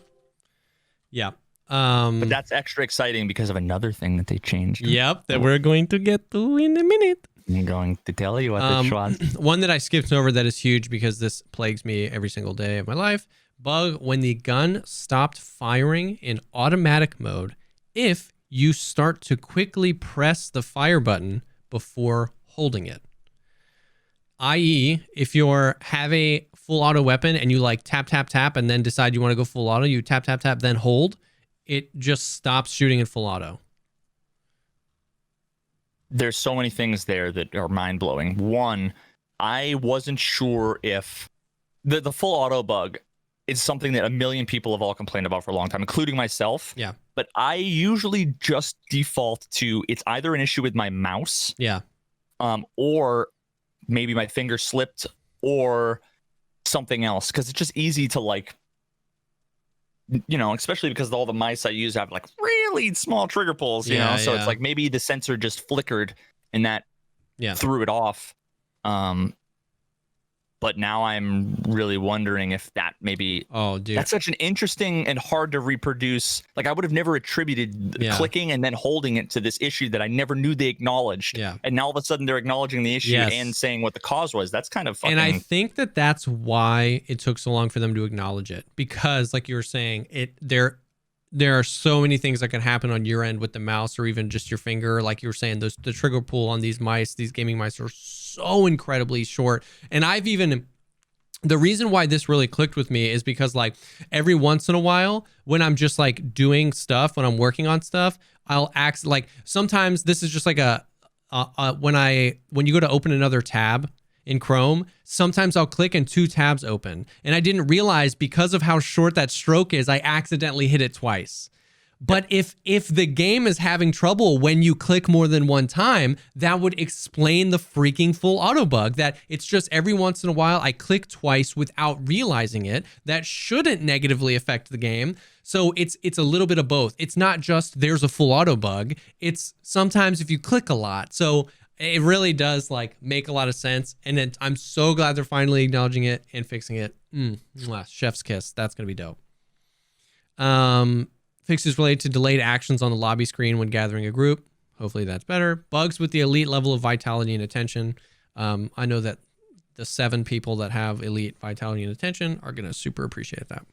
Yeah. But that's extra exciting because of another thing that they changed. Yep, that we're going to get to in a minute. I'm going to tell you what this was. One that I skipped over that is huge because this plagues me every single day of my life. Bug when the gun stopped firing in automatic mode if you start to quickly press the fire button before holding it. I.e., if you have a full auto weapon and you like tap, tap, tap, and then decide you want to go full auto, you tap, tap, tap, then hold, it just stops shooting in full auto. There's so many things there that are mind-blowing. One, I wasn't sure if the full auto bug is something that a million people have all complained about for a long time, including myself. Yeah. But I usually just default to it's either an issue with my mouse. Yeah. Or maybe my finger slipped or something else, because it's just easy to like, especially because all the mice I use have like really small trigger pulls, so it's like maybe the sensor just flickered and that threw it off. But now I'm really wondering if that maybe that's such an interesting and hard to reproduce. Like I would have never attributed clicking and then holding it to this issue that I never knew they acknowledged. Yeah. And now all of a sudden they're acknowledging the issue and saying what the cause was. That's kind of fucking... And I think that's why it took so long for them to acknowledge it, because like you were saying, there are so many things that can happen on your end with the mouse or even just your finger. Like you were saying, the trigger pull on these gaming mice are so incredibly short. And the reason why this really clicked with me is because like every once in a while when I'm just like doing stuff, when I'm working on stuff, I'll act like sometimes this is just like when you go to open another tab in Chrome, sometimes I'll click and two tabs open. And I didn't realize because of how short that stroke is, I accidentally hit it twice. But if the game is having trouble when you click more than one time, that would explain the freaking full auto bug, that it's just every once in a while I click twice without realizing it. That shouldn't negatively affect the game. So it's a little bit of both. It's not just there's a full auto bug. It's sometimes if you click a lot. So it really does like make a lot of sense. And I'm so glad they're finally acknowledging it and fixing it. Chef's kiss. That's going to be dope. Fixes related to delayed actions on the lobby screen when gathering a group. Hopefully that's better. Bugs with the elite level of vitality and attention. I know that the 7 people that have elite vitality and attention are going to super appreciate that.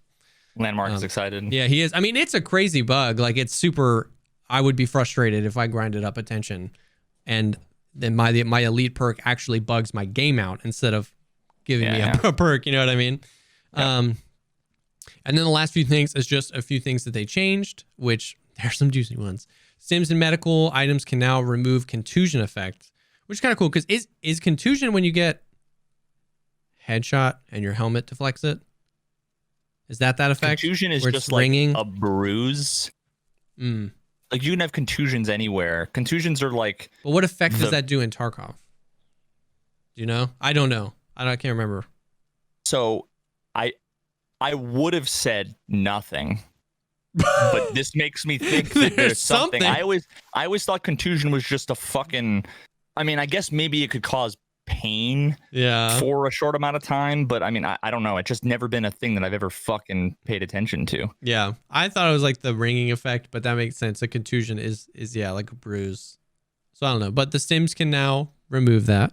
Landmark is excited. Yeah, he is. I mean, it's a crazy bug. Like, it's super... I would be frustrated if I grinded up attention and then my elite perk actually bugs my game out instead of giving me a perk. You know what I mean? Yeah. And then the last few things is just a few things that they changed, which there's some juicy ones. Sims and medical items can now remove contusion effects, which is kind of cool because is contusion when you get headshot and your helmet deflects it? Is that effect? Contusion is just like ringing? a bruise. Like you can have contusions anywhere. Contusions are like... But what effect does that do in Tarkov? Do you know? I don't know. I can't remember. So I would have said nothing. But this makes me think that there's something. I always thought contusion was just a fucking... I mean, I guess maybe it could cause pain for a short amount of time, but I mean, I don't know. It's just never been a thing that I've ever fucking paid attention to. Yeah, I thought it was like the ringing effect, but that makes sense. A contusion is like a bruise. So I don't know, but the Sims can now remove that.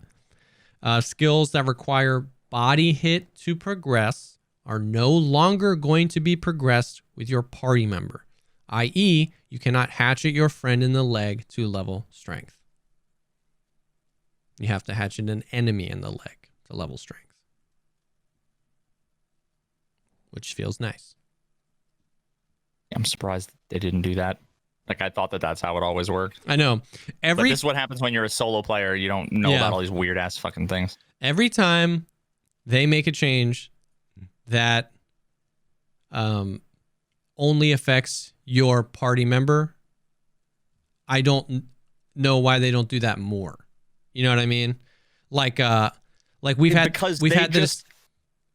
Skills that require body hit to progress are no longer going to be progressed with your party member, i.e., you cannot hatchet your friend in the leg to level strength. You have to hatchet an enemy in the leg to level strength, which feels nice. I'm surprised they didn't do that. Like, I thought that's how it always worked. I know. But this is what happens when you're a solo player. You don't know about all these weird ass fucking things. Every time they make a change that only affects your party member, I don't know why they don't do that more. You know what I mean? Like we've had the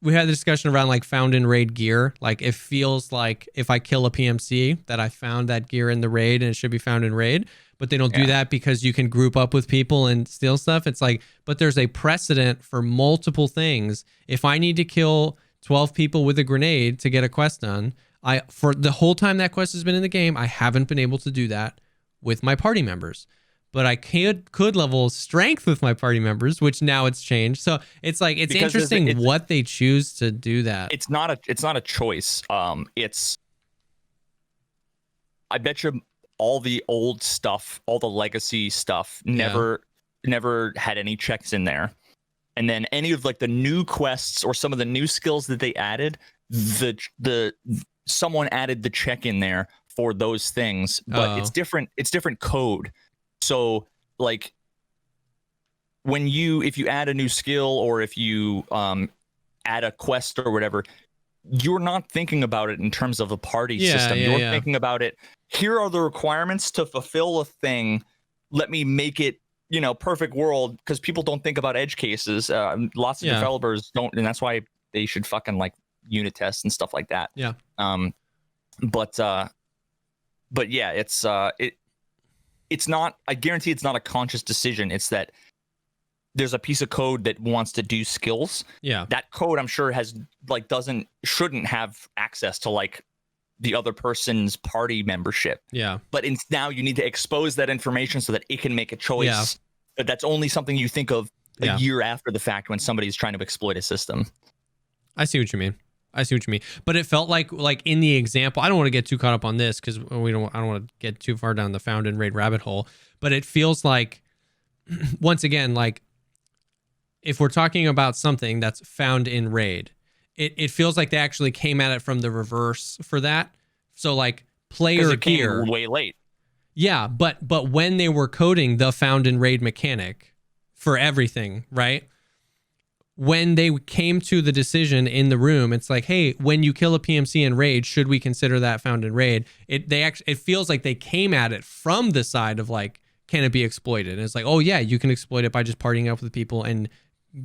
discussion around like found in raid gear. Like, it feels like if I kill a PMC that I found that gear in the raid and it should be found in raid, but they don't do that because you can group up with people and steal stuff. It's like, but there's a precedent for multiple things. If I need to kill 12 people with a grenade to get a quest done, for the whole time that quest has been in the game, I haven't been able to do that with my party members. But I could level strength with my party members, which now it's changed. So it's like, it's because interesting what they choose to do that. It's not a choice. I bet you all the old stuff, all the legacy stuff never had any checks in there. And then any of like the new quests or some of the new skills that they added, someone added the check in there for those things, but it's different code. So like if you add a new skill or if you add a quest or whatever, you're not thinking about it in terms of a party system. You're thinking about it. Here are the requirements to fulfill a thing. Let me make it, perfect world, because people don't think about edge cases. Lots of developers don't, and that's why they should fucking like unit test and stuff like that. Yeah. But yeah, it's not, I guarantee it's not a conscious decision. It's that there's a piece of code that wants to do skills. Yeah. That code, I'm sure, shouldn't have access to like the other person's party membership. Yeah. But now you need to expose that information so that it can make a choice. Yeah. But that's only something you think of a year after the fact when somebody's trying to exploit a system. I see what you mean. But it felt like in the example, I don't want to get too caught up on this because I don't want to get too far down the found in raid rabbit hole, but it feels like, once again, like if we're talking about something that's found in raid, it feels like they actually came at it from the reverse for that. So like player gear way late. Yeah. But when they were coding the found in raid mechanic for everything, right? When they came to the decision in the room, it's like, hey, when you kill a PMC in raid, should we consider that found in raid? It feels like they came at it from the side of like, can it be exploited? And it's like, oh yeah, you can exploit it by just partying up with people and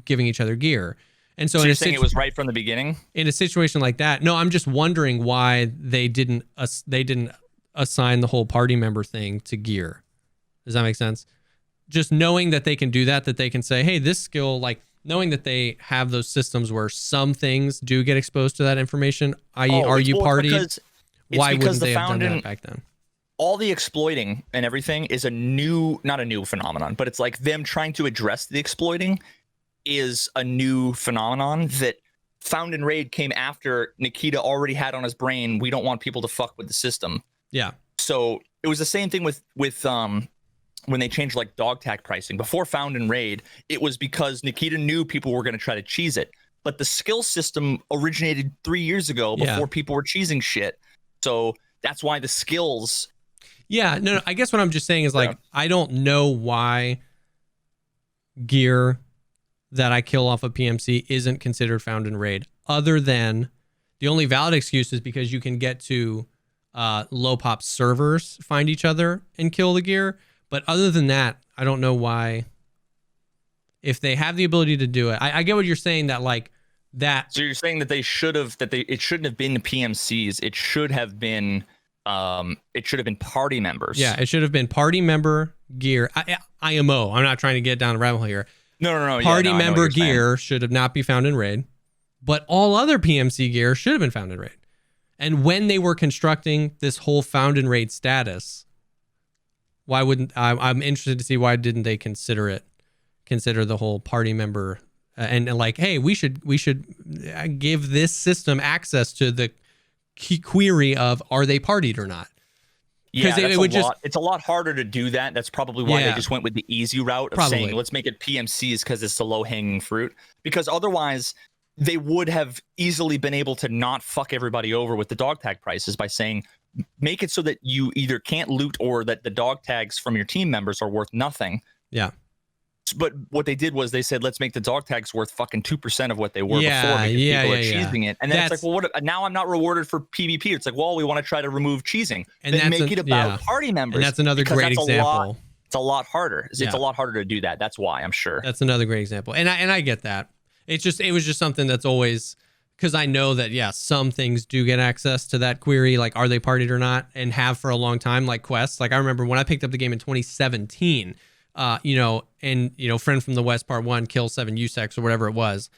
giving each other gear. And so you're saying it was right from the beginning? In a situation like that, no, I'm just wondering why they didn't assign the whole party member thing to gear. Does that make sense? Just knowing that they can do that they can say, hey, this skill, like, knowing that they have those systems where some things do get exposed to that information, i.e., are you partied? Why because wouldn't they have done Founding, that back then? all the exploiting and everything is not a new phenomenon, but it's like them trying to address the exploiting is a new phenomenon that Found and Raid came after Nikita already had on his brain. We don't want people to fuck with the system. Yeah. So it was the same thing with when they changed like dog tag pricing. Before Found and Raid, it was because Nikita knew people were going to try to cheese it. But the skill system originated 3 years ago before people were cheesing shit. So that's why the skills. Yeah, no, I guess what I'm just saying is like, I don't know why gear that I kill off a PMC isn't considered Found and Raid, other than the only valid excuse is because you can get to low pop servers, find each other and kill the gear. But other than that, I don't know why, if they have the ability to do it. I get what you're saying, that like that. So you're saying that it shouldn't have been the PMCs. It should have been party members. Yeah, it should have been party member gear. IMO. I'm not trying to get down the rabbit hole here. No. Party member gear should have not be found in Raid, but all other PMC gear should have been found in Raid. And when they were constructing this whole Found in Raid status, why wouldn't I'm interested to see why didn't they consider the whole party member and like, hey, we should give this system access to the key query of are they partied or not? Yeah, it's a lot harder to do that. That's probably why they just went with the easy route of saying let's make it PMCs because it's the low hanging fruit. Because otherwise, they would have easily been able to not fuck everybody over with the dog tag prices by saying make it so that you either can't loot or that the dog tags from your team members are worth nothing. Yeah. But what they did was they said, let's make the dog tags worth fucking 2% of what they were before because people are cheesing it. And then it's like, well, what? Now I'm not rewarded for PvP. It's like, well, we want to try to remove cheesing and then make it about party members. And that's another great example. It's a lot harder. It's a lot harder to do that. That's why, I'm sure. That's another great example. And I get that. It was just something that's always, because I know that, some things do get access to that query, like are they partied or not, and have for a long time, like quests. Like I remember when I picked up the game in 2017, friend from the West Part 1, kill 7 USEX or whatever it was.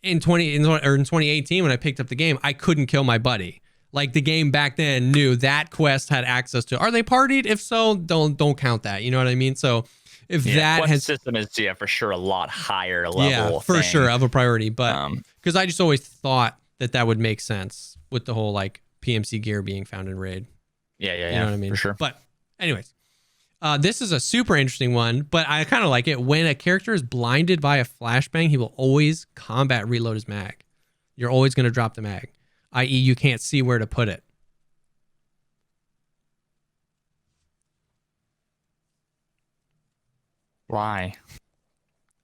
In 2018, when I picked up the game, I couldn't kill my buddy. Like the game back then knew that quest had access to, are they partied? If so, don't count that. You know what I mean? So if that quest system is for sure a lot higher level. For sure of a priority. But because I just always thought that would make sense with the whole like PMC gear being found in Raid. Yeah. You know what I mean? For sure. But anyways. This is a super interesting one, but I kind of like it. When a character is blinded by a flashbang, he will always combat reload his mag. You're always going to drop the mag, i.e. you can't see where to put it. Why?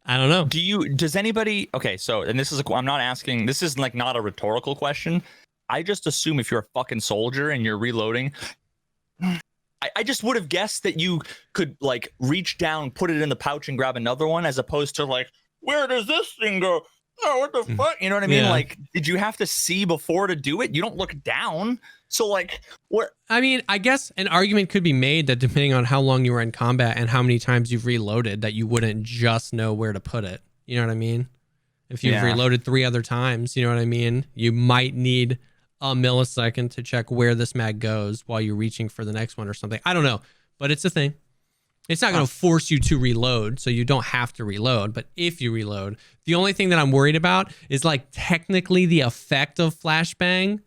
I don't know. Does anybody, okay, so, and this is, I'm not asking, this is like not a rhetorical question. I just assume if you're a fucking soldier and you're reloading, I just would have guessed that you could like reach down, put it in the pouch and grab another one, as opposed to like, where does this thing go? Oh, what the fuck? You know what I mean? Yeah. Like, did you have to see before to do it? You don't look down. So like, what? I mean, I guess an argument could be made that depending on how long you were in combat and how many times you've reloaded, that you wouldn't just know where to put it. You know what I mean? If you've reloaded 3 other times, you know what I mean? You might need a millisecond to check where this mag goes while you're reaching for the next one or something. I don't know, but it's a thing. It's not going to force you to reload, so you don't have to reload. But if you reload, the only thing that I'm worried about is like technically the effect of flashbang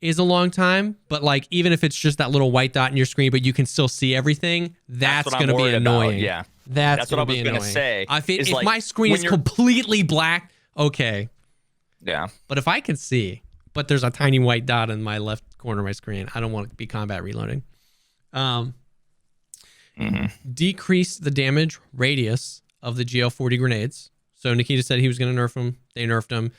is a long time. But like even if it's just that little white dot in your screen, but you can still see everything, that's going to be annoying. Yeah, that's what I was going to say. If like, my screen is completely black, okay. Yeah, but if I can see, but there's a tiny white dot in my left corner of my screen, I don't want to be combat reloading. Decrease the damage radius of the GL40 grenades. So Nikita said he was going to nerf them. They nerfed them.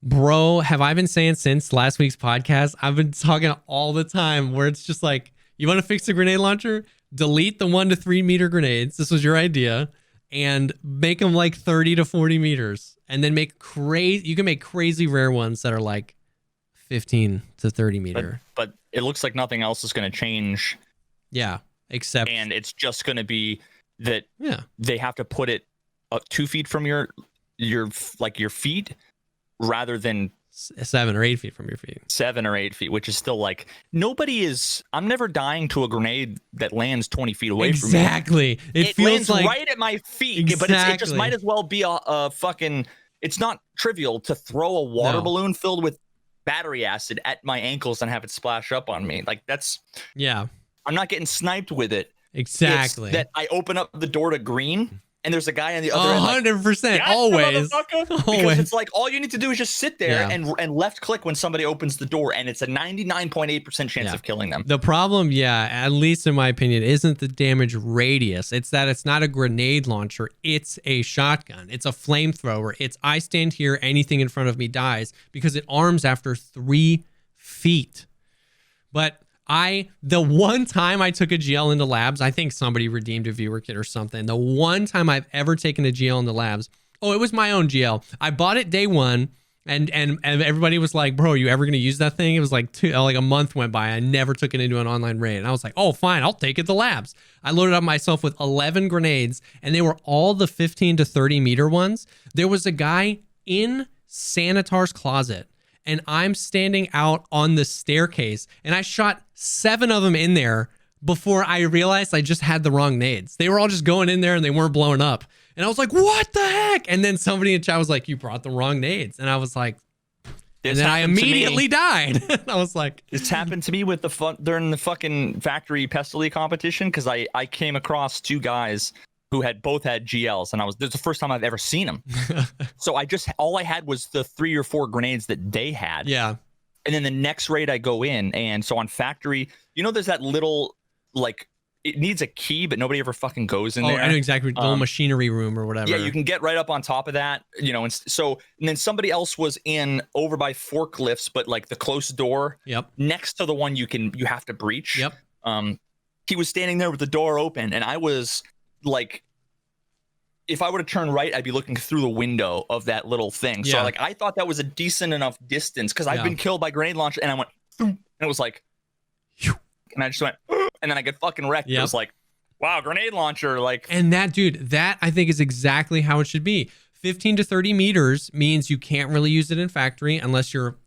Bro, have I been saying since last week's podcast, I've been talking all the time where it's just like, you want to fix the grenade launcher? Delete the 1 to 3 meter grenades. This was your idea. And make them like 30 to 40 meters. And then you can make crazy rare ones that are like 15 to 30 meter. But it looks like nothing else is going to change. Yeah, except, and it's just going to be that they have to put it up 2 feet from your feet rather than 7 or 8 feet from your feet. 7 or 8 feet, which is still like I'm never dying to a grenade that lands 20 feet away from me. Exactly. It feels lands like right at my feet, exactly. but it just might as well be a fucking. It's not trivial to throw a water balloon filled with battery acid at my ankles and have it splash up on me. Like that's. Yeah. I'm not getting sniped with it. Exactly. It's that I open up the door to green. And there's a guy on the other end. 100%. Like, always. Because it's like all you need to do is just sit there Yeah. and left click when somebody opens the door, and it's a 99.8% chance of killing them. The problem, at least in my opinion, isn't the damage radius. It's that it's not a grenade launcher. It's a shotgun. It's a flamethrower. It's I stand here, anything in front of me dies because it arms after 3 feet. But the one time I took a GL into labs, I think somebody redeemed a viewer kit or something. The one time I've ever taken a GL into labs, it was my own GL. I bought it day one, and everybody was like, "Bro, are you ever gonna use that thing?" It was like a month went by. I never took it into an online raid, and I was like, "Oh, fine, I'll take it to labs." I loaded up myself with 11 grenades, and they were all the 15 to 30 meter ones. There was a guy in Sanitar's closet, and I'm standing out on the staircase, and I shot 7 of them in there before I realized I just had the wrong nades. They were all just going in there and they weren't blowing up. And I was like, what the heck? And then somebody in chat was like, you brought the wrong nades. And I was like, and then I immediately died. I was like, it's happened to me with during the fucking factory Pestily competition, because I came across 2 guys who had both had GLs, and this was the first time I've ever seen them. So all I had was the 3 or 4 grenades that they had. Yeah. And then the next raid I go in, and so on factory, there's that little, like, it needs a key, but nobody ever fucking goes in there. I know exactly. The little machinery room or whatever. Yeah, you can get right up on top of that, and then somebody else was over by forklifts, but like the closed door next to the one you have to breach. Yep. He was standing there with the door open, and I was like, if I were to turn right, I'd be looking through the window of that little thing. So like, I thought that was a decent enough distance, because I've been killed by grenade launcher, and I went, and it was like, and I just went, and then I get fucking wrecked. It was like, wow, grenade launcher, like. And that I think is exactly how it should be. 15 to 30 meters means you can't really use it in factory unless you're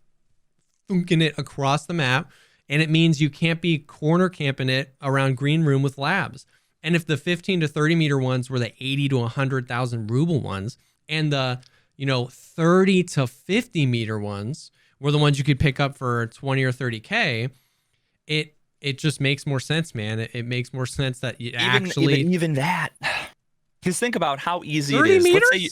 thunking it across the map, and it means you can't be corner camping it around green room with labs. And if the 15 to 30 meter ones were the 80 to 100,000 ruble ones, and the 30 to 50 meter ones were the ones you could pick up for 20 or 30K, it just makes more sense, man. It makes more sense that you even that. Because think about how easy it 30 is. meters? Let's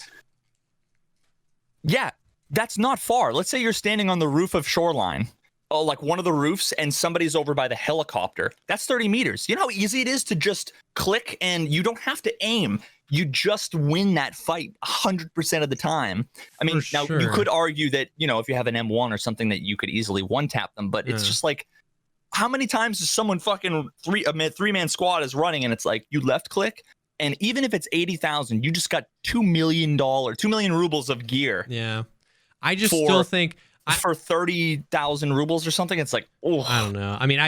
say that's not far. Let's say you're standing on the roof of Shoreline. Oh, like one of the roofs, and somebody's over by the helicopter. That's 30 meters. You know how easy it is to just click, and you don't have to aim. You just win that fight 100% of the time. I mean, now you could argue that, if you have an M1 or something, that you could easily one-tap them, but it's just like, how many times does someone fucking three-man squad is running, and it's like, you left click, and even if it's 80,000, you just got $2 million rubles of gear. Yeah. I just still think... for 30,000 rubles or something, it's like, oh, I don't know. I mean,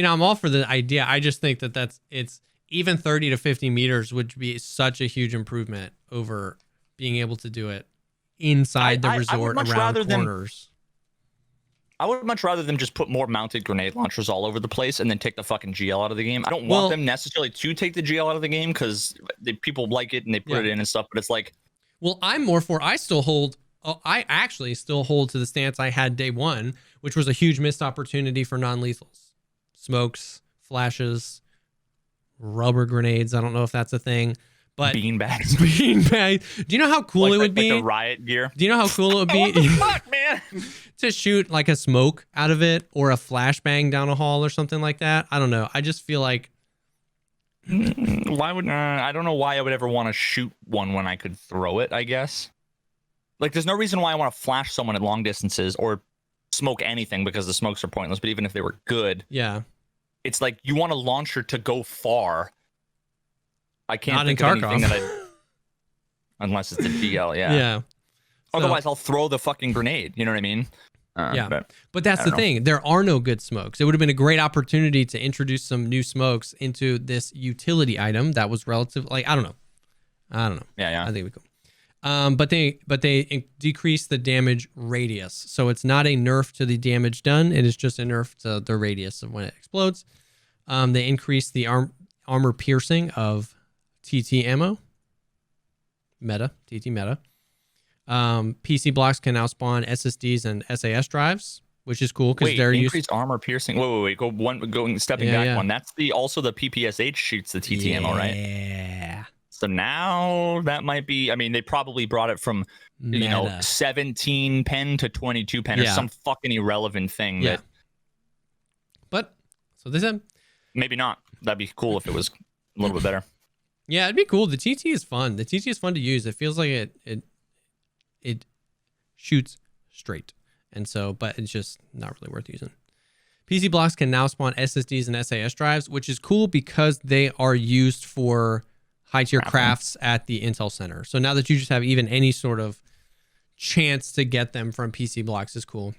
I'm all for the idea. I just think it's even 30 to 50 meters would be such a huge improvement over being able to do it inside the resort around corners. I would much rather them just put more mounted grenade launchers all over the place and then take the fucking GL out of the game. I don't want them necessarily to take the GL out of the game, because people like it and they put it in and stuff, but it's like, well, I'm more for, I actually still hold to the stance I had day one, which was a huge missed opportunity for non-lethals. Smokes, flashes, rubber grenades. I don't know if that's a thing, but beanbags. Do you know how cool it would be? Like the riot gear. Do you know how cool it would be? What the fuck, man? To shoot like a smoke out of it, or a flashbang down a hall or something like that. I don't know. I just feel like, why would I don't know why I would ever want to shoot one when I could throw it, I guess. Like, there's no reason why I want to flash someone at long distances or smoke anything, because the smokes are pointless. But even if they were good, it's like you want a launcher to go far. I can't think of anything that unless it's a DL, yeah. Otherwise, I'll throw the fucking grenade. You know what I mean? But that's the thing. There are no good smokes. It would have been a great opportunity to introduce some new smokes into this utility item that was relative. Like, I don't know. Yeah. I think we cool. But they decrease the damage radius. So it's not a nerf to the damage done. It is just a nerf to the radius of when it explodes. They increase the armor piercing of TT ammo. TT meta. PC blocks can now spawn SSDs and SAS drives, which is cool because they're increased armor piercing. Wait. Stepping back one. That's also the PPSH shoots the TT ammo, right? Yeah. So now that might be. I mean, they probably brought it from 17 pen to 22 pen or some fucking irrelevant thing. Yeah. But so they said maybe not. That'd be cool if it was a little bit better. Yeah, it'd be cool. The TT is fun. The TT is fun to use. It feels like it shoots straight. And so, but it's just not really worth using. PC blocks can now spawn SSDs and SAS drives, which is cool because they are used for high tier crafts at the Intel Center. So now that you just have even any sort of chance to get them from PC blocks is cool.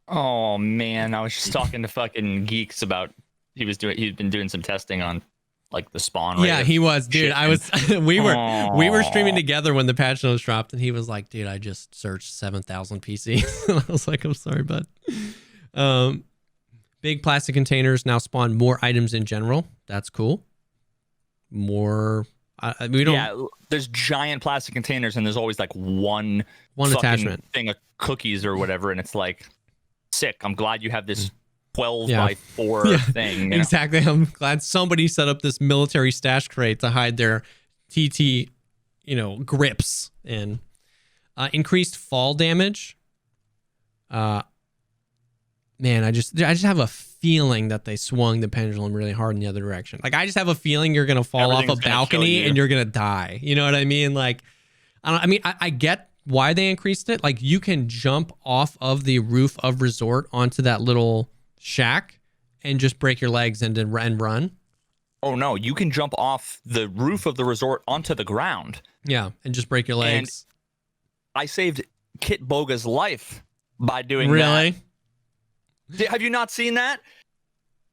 Oh man, I was just talking to fucking Geeks about he'd been doing some testing on like the spawn rate. Yeah, he was, dude. I was we were streaming together when the patch notes dropped, and he was like, dude, I just searched 7,000 PCs. I was like, I'm sorry, bud. Big plastic containers now spawn more items in general. That's cool. More we don't. Yeah, there's giant plastic containers, and there's always like one attachment thing of cookies or whatever, and it's like sick. I'm glad you have this 12 by 4 thing. Exactly. I'm glad somebody set up this military stash crate to hide their TT, grips in. Increased fall damage. Man, I just have a feeling that they swung the pendulum really hard in the other direction. Like, I just have a feeling you're gonna fall off a balcony and you're gonna die. You know what I mean? Like, I get why they increased it. Like, you can jump off of the roof of resort onto that little shack and just break your legs and run. Oh no, you can jump off the roof of the resort onto the ground. Yeah, and just break your legs. And I saved Kit Boga's life by doing that. Really? Have you not seen that?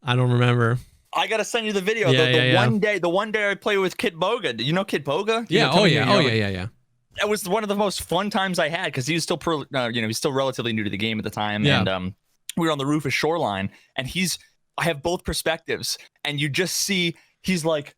I don't remember. I gotta send you the video. The one day I played with Kit Boga. Do you know Kit Boga? Yeah. Yeah. It was one of the most fun times I had because he was still, he's still relatively new to the game at the time. Yeah. And we were on the roof of Shoreline, and I have both perspectives, and you just see, he's like,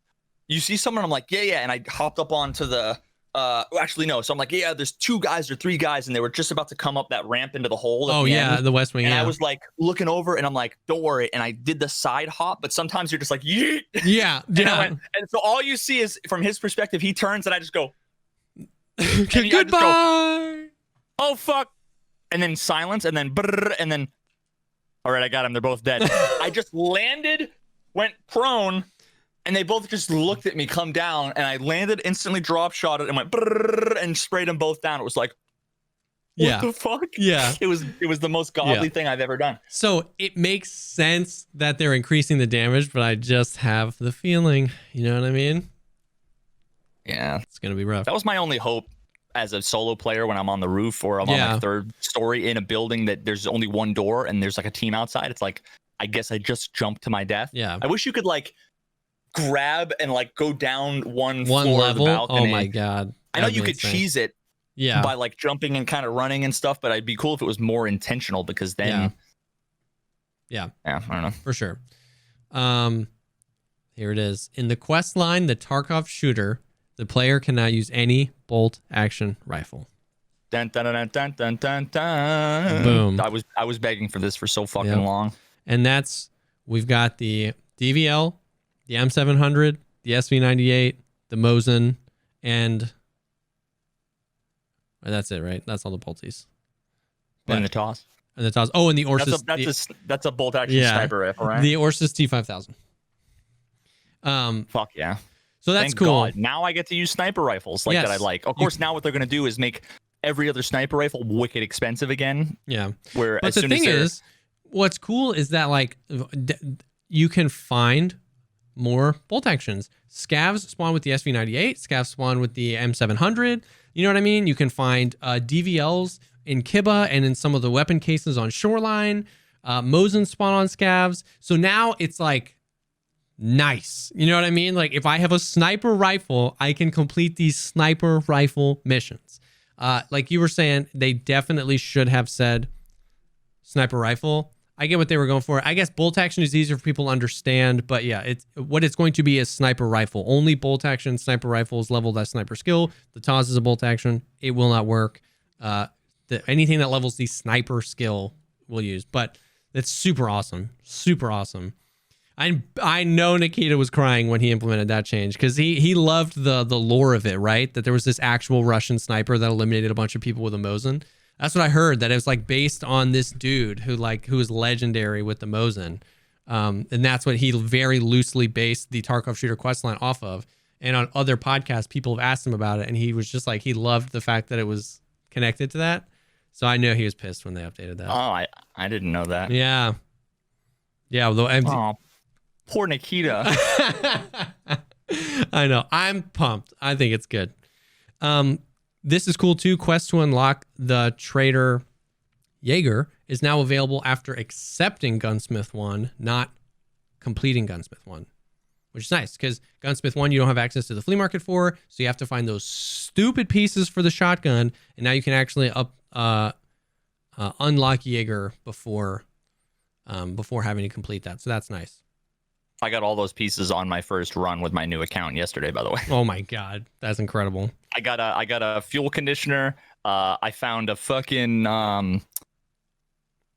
you see someone, I'm like, yeah. And I hopped up onto the, actually no. So I'm like, yeah, there's 2 guys or 3 guys, and they were just about to come up that ramp into the hole. Oh yeah, the West Wing. And I was like looking over, and I'm like, don't worry. And I did the side hop, but sometimes you're just like, yeet. Yeah. And so all you see is from his perspective, he turns, and I just go, goodbye. Oh fuck. And then silence, and then brrr, and then all right, I got him. They're both dead. I just landed, went prone, and they both just looked at me come down, and I landed, instantly drop shot it, and went brrr, and sprayed them both down. It was like, what the fuck? Yeah. It was the most godly thing I've ever done. So it makes sense that they're increasing the damage, but I just have the feeling, you know what I mean? Yeah. It's going to be rough. That was my only hope as a solo player when I'm on the roof or I'm on my 3rd story in a building that there's only one door and there's like a team outside. It's like, I guess I just jumped to my death. Yeah. I wish you could like grab and like go down one floor level. of the balcony. Oh my God. I know you could cheese it by like jumping and kind of running and stuff, but it'd be cool if it was more intentional because then. Yeah, I don't know. For sure. Here it is. In the quest line, the Tarkov shooter, the player can now use any bolt action rifle. Dun, dun, dun, dun, dun, dun, dun. Boom. I was begging for this for so fucking long. And we've got the DVL, the M700, the SV98, the Mosin, and that's it, right? That's all the bolties. And the toss. And the toss. Oh, and the Orsus. That's a bolt action sniper rifle, right? The Orsus T5000. Fuck yeah. So that's Thank cool. God. Now I get to use sniper rifles that I like. Of course, now what they're going to do is make every other sniper rifle wicked expensive again. Yeah. But the thing is, what's cool is that like you can find more bolt actions. Scavs spawn with the SV98. Scavs spawn with the M700. You know what I mean? You can find DVLs in Kiba and in some of the weapon cases on Shoreline. Mosin spawn on Scavs. So now it's like nice. You know what I mean? Like if I have a sniper rifle, I can complete these sniper rifle missions. Like you were saying, they definitely should have said sniper rifle. I get what they were going for. I guess bolt action is easier for people to understand, but yeah, it's going to be is sniper rifle. Only bolt action sniper rifle is leveled as sniper skill. The TOS is a bolt action. It will not work. Anything that levels the sniper skill will use, but it's super awesome. Super awesome. I know Nikita was crying when he implemented that change because he loved the lore of it, right? That there was this actual Russian sniper that eliminated a bunch of people with a Mosin. That's what I heard, that it was like based on this dude who was legendary with the Mosin. And that's what he very loosely based the Tarkov shooter questline off of. And on other podcasts, people have asked him about it. And he was just like, he loved the fact that it was connected to that. So I know he was pissed when they updated that. Oh, I didn't know that. Yeah. Yeah. Although poor Nikita. I know. I'm pumped. I think it's good. This is cool too. Quest to unlock the Trader Jaeger is now available after accepting Gunsmith 1, not completing Gunsmith 1, which is nice because Gunsmith 1 you don't have access to the flea market for, so you have to find those stupid pieces for the shotgun, and now you can actually unlock Jaeger before having to complete that. So that's nice. I got all those pieces on my first run with my new account yesterday, by the way. Oh my god, that's incredible. I got a fuel conditioner. I found a fucking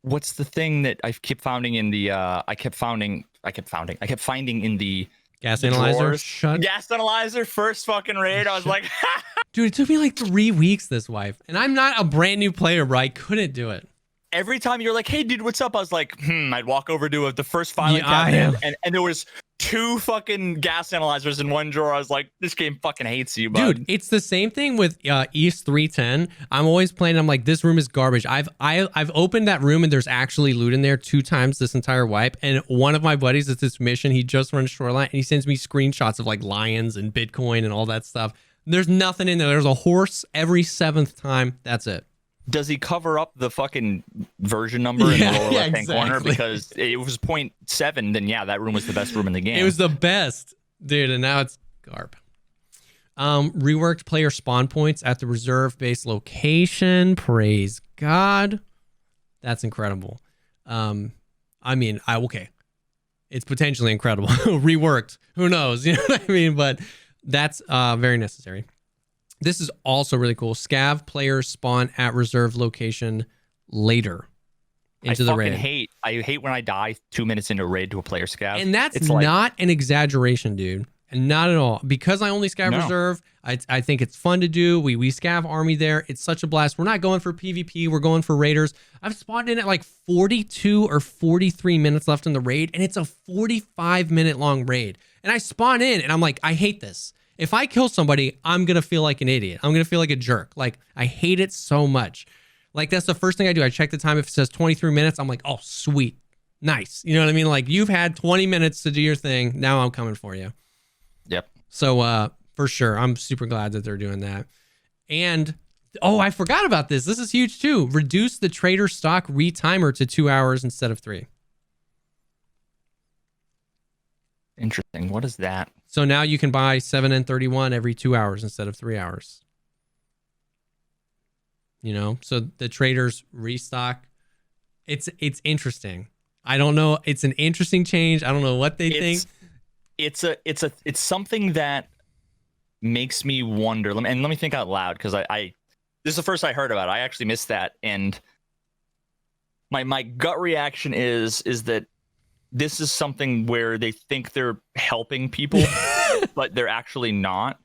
what's the thing that I kept finding in the I kept finding in the gas analyzer. Gas analyzer first fucking raid. I was like, dude, it took me like 3 weeks this wife, and I'm not a brand new player, bro. I couldn't do it. Every time you're like, hey dude, what's up? I was like, I'd walk over to the first filing cabinet and there was 2 fucking gas analyzers in one drawer. I was like, this game fucking hates you, bud. Dude, it's the same thing with East 310. I'm always playing. I'm like, this room is garbage. I've opened that room and there's actually loot in there 2 times this entire wipe. And one of my buddies at this mission, he just runs Shoreline and he sends me screenshots of like lions and Bitcoin and all that stuff. There's nothing in there. There's a horse every 7th time. That's it. Does he cover up the fucking version number in the lower left-hand corner? Because it was 0.7, then yeah, that room was the best room in the game. It was the best, dude, and now it's garb. Reworked player spawn points at the reserve base location. Praise God. That's incredible. Okay. It's potentially incredible. Reworked. Who knows? You know what I mean? But that's very necessary. This is also really cool. Scav players spawn at reserve location later into the raid. I hate when I die 2 minutes into a raid to a player scav. And that's not an exaggeration, dude. And not at all. Because I only scav reserve, I think it's fun to do. We scav army there. It's such a blast. We're not going for PvP. We're going for raiders. I've spawned in at like 42 or 43 minutes left in the raid, and it's a 45-minute long raid. And I spawn in, and I'm like, I hate this. If I kill somebody, I'm going to feel like an idiot. I'm going to feel like a jerk. Like, I hate it so much. Like, that's the first thing I do. I check the time. If it says 23 minutes, I'm like, oh, sweet. Nice. You know what I mean? Like, you've had 20 minutes to do your thing. Now I'm coming for you. Yep. So, for sure, I'm super glad that they're doing that. And, oh, I forgot about this. This is huge, too. Reduce the trader stock retimer to 2 hours instead of 3. Interesting. What is that? So now you can buy 7 and 31 every 2 hours instead of 3 hours. You know, so the traders restock. It's interesting. I don't know. It's an interesting change. I don't know what they think. It's something that makes me wonder. Let me think out loud, because I this is the first I heard about it. I actually missed that, and my gut reaction is that this is something where they think they're helping people, but they're actually not.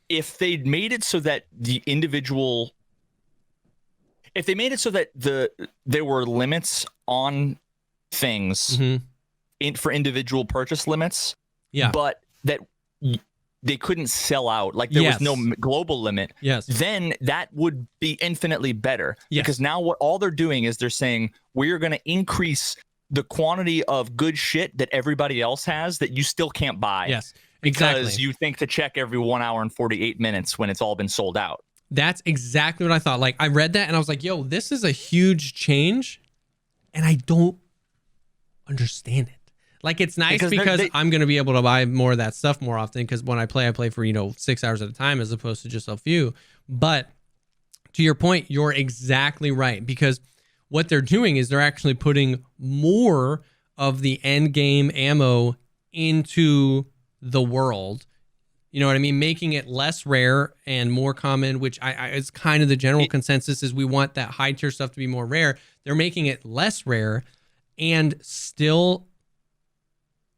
If they made it so that there were limits on things for individual purchase limits, but that they couldn't sell out, like there was no global limit, then that would be infinitely better. Because now what all they're doing is they're saying, we're going to increase the quantity of good shit that everybody else has that you still can't buy. Yes, because exactly. you think to check every 1 hour and 48 minutes when it's all been sold out. That's exactly what I thought. Like, I read that and I was like, yo, this is a huge change, and I don't understand it. Like, it's nice Because because they- I'm going to be able to buy more of that stuff more often, because when I play for, 6 hours at a time as opposed to just a few. But to your point, you're exactly right, because what they're doing is they're actually putting more of the end game ammo into the world. You know what I mean? Making it less rare and more common, which I is kind of the general consensus, is we want that high tier stuff to be more rare. They're making it less rare, and still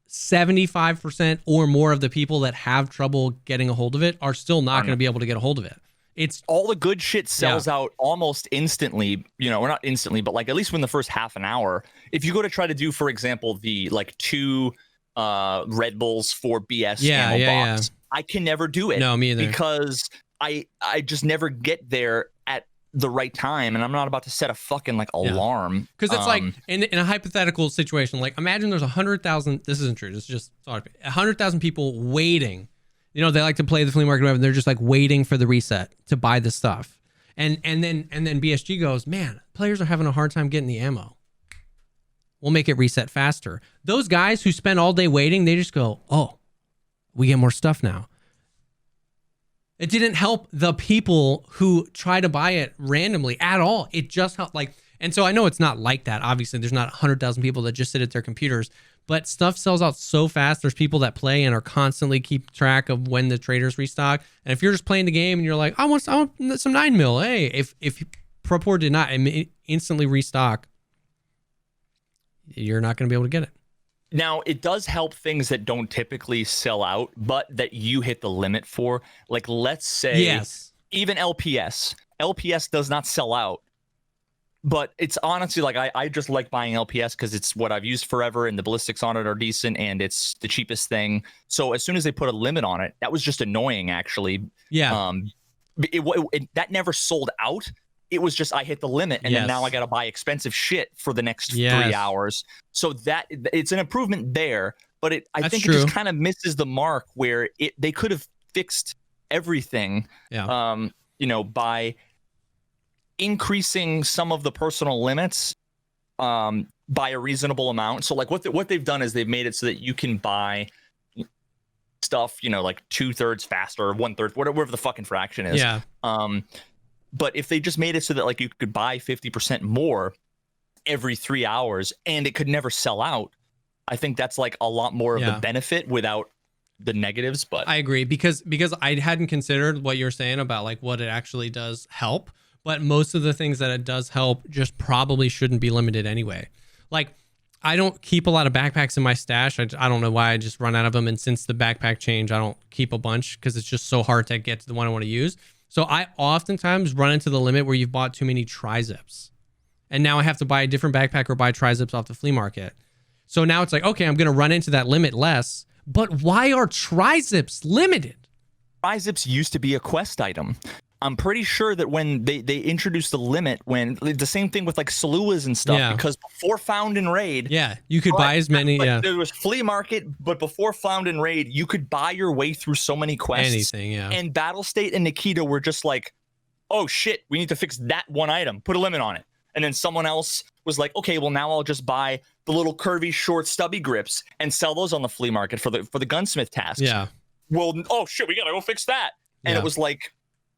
75% or more of the people that have trouble getting a hold of it are still not going to be able to get a hold of it. It's all the good shit sells out almost instantly, or not instantly, but like at least within the first half an hour. If you go to try to do, for example, the like 2 Red Bulls for BS ammo box, I can never do it. No, me either. Because I just never get there at the right time, and I'm not about to set a fucking like alarm. Because it's like in a hypothetical situation, like imagine there's 100,000. This isn't true. This is just 100,000 people waiting. They like to play the flea market, and they're just like waiting for the reset to buy the stuff. And then BSG goes, man, players are having a hard time getting the ammo. We'll make it reset faster. Those guys who spend all day waiting, they just go, oh, we get more stuff now. It didn't help the people who try to buy it randomly at all. It just helped, and so I know it's not like that. Obviously, there's not 100,000 people that just sit at their computers, but stuff sells out so fast. There's people that play and are constantly keep track of when the traders restock. And if you're just playing the game and you're like, I want some 9mm. Hey, if Proport did not instantly restock, you're not going to be able to get it. Now, it does help things that don't typically sell out, but that you hit the limit for. Like, let's say, even LPS. LPS does not sell out, but it's honestly like I just like buying LPS because it's what I've used forever, and the ballistics on it are decent, and it's the cheapest thing. So as soon as they put a limit on it, that was just annoying, actually. Yeah. That never sold out. It was just I hit the limit, and then now I got to buy expensive shit for the next 3 hours. So that it's an improvement there, but I think it just kind of misses the mark where they could have fixed everything. By increasing some of the personal limits by a reasonable amount. So like what they've done is they've made it so that you can buy stuff, like 2/3 faster, 1/3, whatever the fucking fraction is. Yeah. But if they just made it so that like you could buy 50% more every 3 hours and it could never sell out, I think that's like a lot more of the benefit without the negatives. But I agree because I hadn't considered what you're saying about like what it actually does help, but most of the things that it does help just probably shouldn't be limited anyway. Like, I don't keep a lot of backpacks in my stash. I don't know why. I just run out of them. And since the backpack change, I don't keep a bunch because it's just so hard to get to the one I want to use. So I oftentimes run into the limit where you've bought too many tri-zips. And now I have to buy a different backpack or buy tri-zips off the flea market. So now it's like, okay, I'm going to run into that limit less. But why are tri-zips limited? Tri-zips used to be a quest item. I'm pretty sure that when they introduced the limit, when the same thing with like Saluas and stuff, because before Found and Raid, you could buy as many. There was flea market, but before Found and Raid, you could buy your way through so many quests. Anything, And Battle State and Nikita were just like, oh shit, we need to fix that one item, put a limit on it. And then someone else was like, okay, well now I'll just buy the little curvy, short, stubby grips and sell those on the flea market for the gunsmith tasks. Yeah. Well, oh shit, we gotta go fix that. And it was like,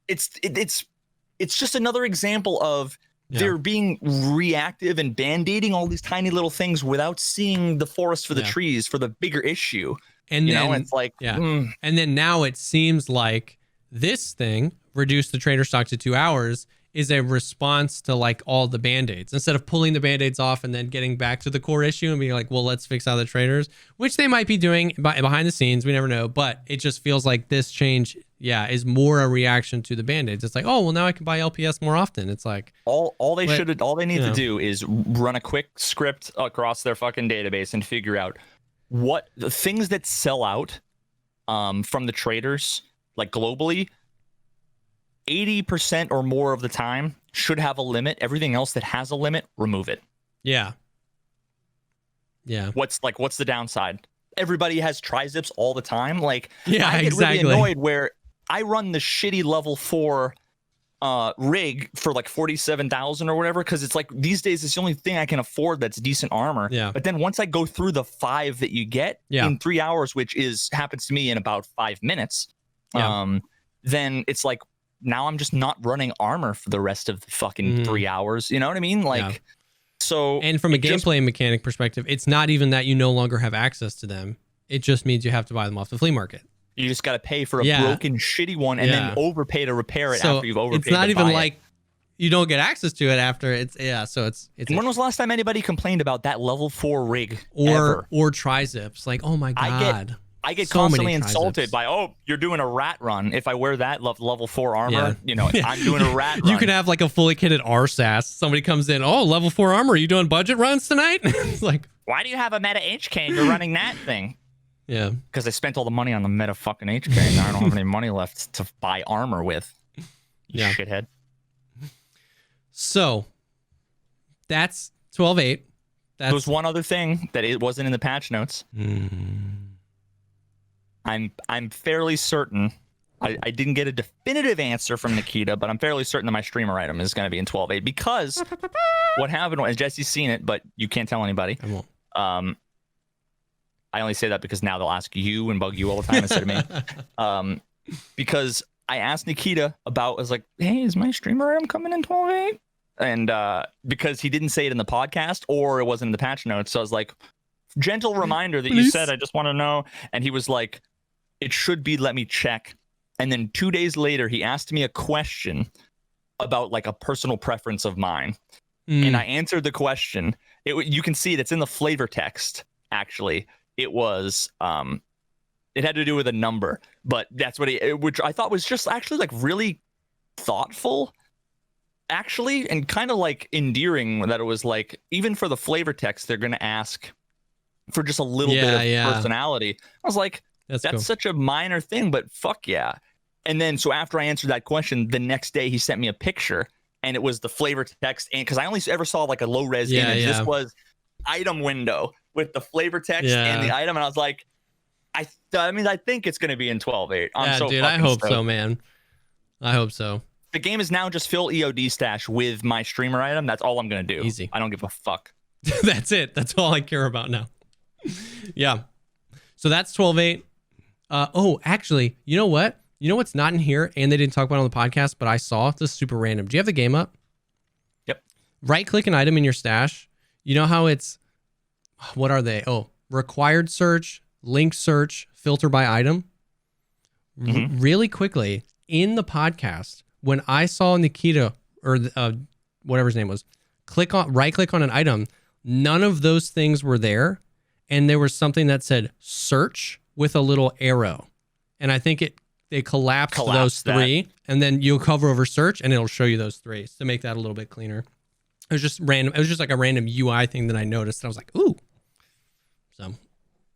it's just another example of they're being reactive and band-aiding all these tiny little things without seeing the forest for the trees for the bigger issue. And then it's like, and then now it seems like this thing, reduce the trader stock to 2 hours, is a response to like all the band-aids. Instead of pulling the band-aids off and then getting back to the core issue and being like, well, let's fix out the traders, which they might be doing behind the scenes. We never know. But it just feels like this change, is more a reaction to the band-aids. It's like, oh, well, now I can buy LPS more often. It's like all they need to do is run a quick script across their fucking database and figure out what the things that sell out from the traders, like globally, 80% or more of the time should have a limit. Everything else that has a limit, remove it. Yeah. What's the downside? Everybody has tri-zips all the time. Like, I get exactly. really annoyed where I run the shitty level 4 rig for like 47,000 or whatever, because it's like these days it's the only thing I can afford that's decent armor. Yeah. But then once I go through the 5 that you get in 3 hours, which happens to me in about 5 minutes, then it's like now I'm just not running armor for the rest of the fucking 3 hours. You know what I mean? Like, so. And from a gameplay mechanic perspective, it's not even that you no longer have access to them. It just means you have to buy them off the flea market. You just got to pay for a broken, shitty one and then overpay to repair it after you've overpaid. It's not even like you don't get access to it after it's So it's. And when was the last time anybody complained about that level 4 rig or tri-zips? Like, oh my god. I get so constantly insulted by, you're doing a rat run. If I wear that level 4 armor, I'm doing a rat run. You could have like a fully kitted RSAS. Somebody comes in, level 4 armor. Are you doing budget runs tonight? It's like, why do you have a meta HK and you're running that thing? Yeah. Because I spent all the money on the meta fucking HK and I don't have any money left to buy armor with. You shithead. So that's 12.8. There was one other thing that it wasn't in the patch notes. I'm fairly certain. I didn't get a definitive answer from Nikita, but I'm fairly certain that my streamer item is going to be in 12.8 because what happened was Jesse's seen it, but you can't tell anybody. I won't. I only say that because now they'll ask you and bug you all the time instead of me. Because I asked Nikita about, I was like, hey, is my streamer item coming in 12.8? And because he didn't say it in the podcast or it wasn't in the patch notes, so I was like, gentle reminder that you said, I just want to know. And he was like, it should be, let me check. And then 2 days later, he asked me a question about like a personal preference of mine. And I answered the question. You can see it. It's in the flavor text, actually. It was, it had to do with a number, but that's what which I thought was just actually like really thoughtful, actually, and kind of like endearing that it was like, even for the flavor text, they're going to ask for just a little bit of personality. I was like, that's cool. Such a minor thing, but fuck yeah. And then, so after I answered that question, the next day he sent me a picture and it was the flavor text. And because I only ever saw like a low res image, this was item window with the flavor text and the item. And I was like, I think it's going to be in 12.8. I hope so, man. I hope so. The game is now just fill EOD stash with my streamer item. That's all I'm going to do. Easy. I don't give a fuck. That's it. That's all I care about now. Yeah. So that's 12.8. Actually, you know what? You know what's not in here and they didn't talk about it on the podcast, but I saw this super random. Do you have the game up? Yep. Right click an item in your stash. You know how it's, what are they? Required search, link search, filter by item. Really quickly in the podcast, when I saw Nikita or whatever his name was, right click on an item, none of those things were there. And there was something that said search with a little arrow. And I think they collapsed those three, and then you'll cover over search and it'll show you those three to make that a little bit cleaner. It was just random. It was just like a random UI thing that I noticed. And I was like, ooh. So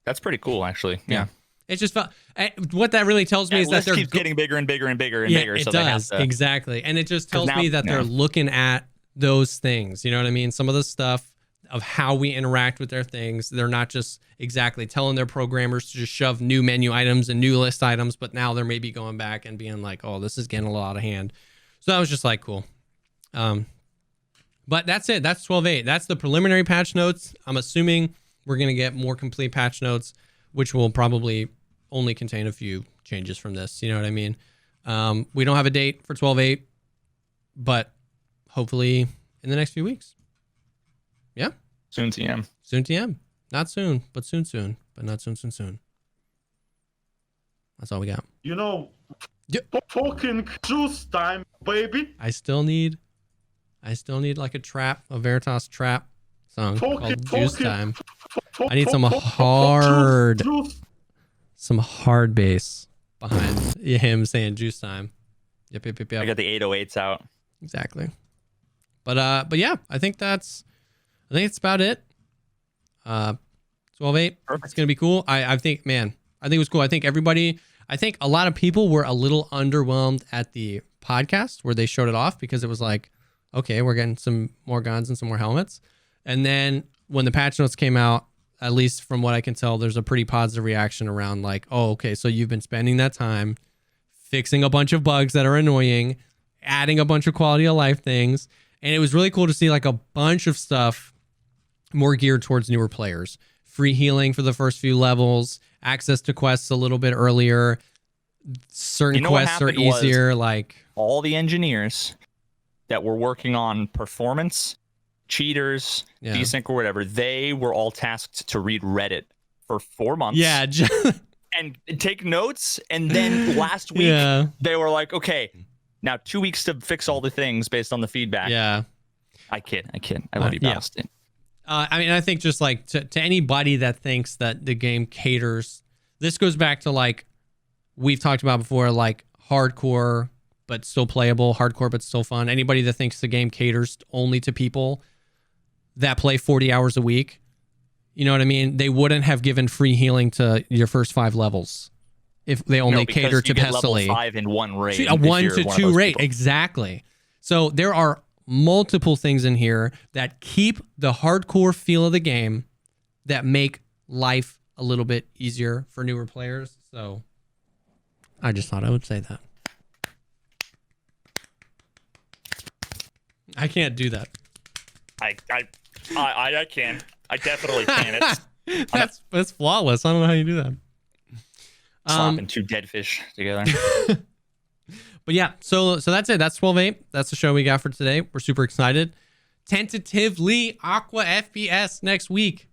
that's pretty cool, actually. Yeah. It's just what that really tells me is that they're keeps getting bigger and bigger and bigger and bigger. It so does. Exactly. And it just tells me that they're looking at those things. You know what I mean? Some of the stuff of how we interact with their things. They're not just exactly telling their programmers to just shove new menu items and new list items, but now they're maybe going back and being like, oh, this is getting a lot out of hand. So that was just like cool. But that's it. That's 12.8. That's the preliminary patch notes. I'm assuming we're going to get more complete patch notes, which will probably only contain a few changes from this. You know what I mean? We don't have a date for 12.8, but hopefully in the next few weeks. Yeah. Soon TM. Soon TM. Not soon, but soon. But not soon. That's all we got. You know, fucking juice time, baby. I still need like a Veritas trap song called Juice Time. I need some hard bass behind him saying Juice Time. Yep. I got the 808s out. Exactly. But yeah, I think it's about it. 12.8. It's gonna be cool. I think it was cool. I think a lot of people were a little underwhelmed at the podcast where they showed it off because it was like, okay, we're getting some more guns and some more helmets. And then when the patch notes came out, at least from what I can tell, there's a pretty positive reaction around like, oh, okay, so you've been spending that time fixing a bunch of bugs that are annoying adding a bunch of quality of life things. And it was really cool to see like a bunch of stuff more geared towards newer players. Free healing for the first few levels, access to quests a little bit earlier. Certain quests are easier. Like all the engineers that were working on performance, cheaters, desync or whatever, they were all tasked to read Reddit for 4 months. Yeah. And take notes. And then last week, they were like, okay, now 2 weeks to fix all the things based on the feedback. Yeah. I kid. I love you, Boston. I mean, I think just like to anybody that thinks that the game caters, this goes back to like we've talked about before, like hardcore but still playable, hardcore but still fun. Anybody that thinks the game caters only to people that play 40 hours a week, you know what I mean? They wouldn't have given free healing to your first 5 levels if they only cater to Pestily. Level 5 in one raid. A 1 to 2 raid, exactly. So there are multiple things in here that keep the hardcore feel of the game, that make life a little bit easier for newer players. So I just thought I would say that. I can't do that. I can. I definitely can. That's flawless. I don't know how you do that. Slapping 2 dead fish together. But yeah, so that's it. That's 12.8. That's the show we got for today. We're super excited. Tentatively, Aqua FPS next week.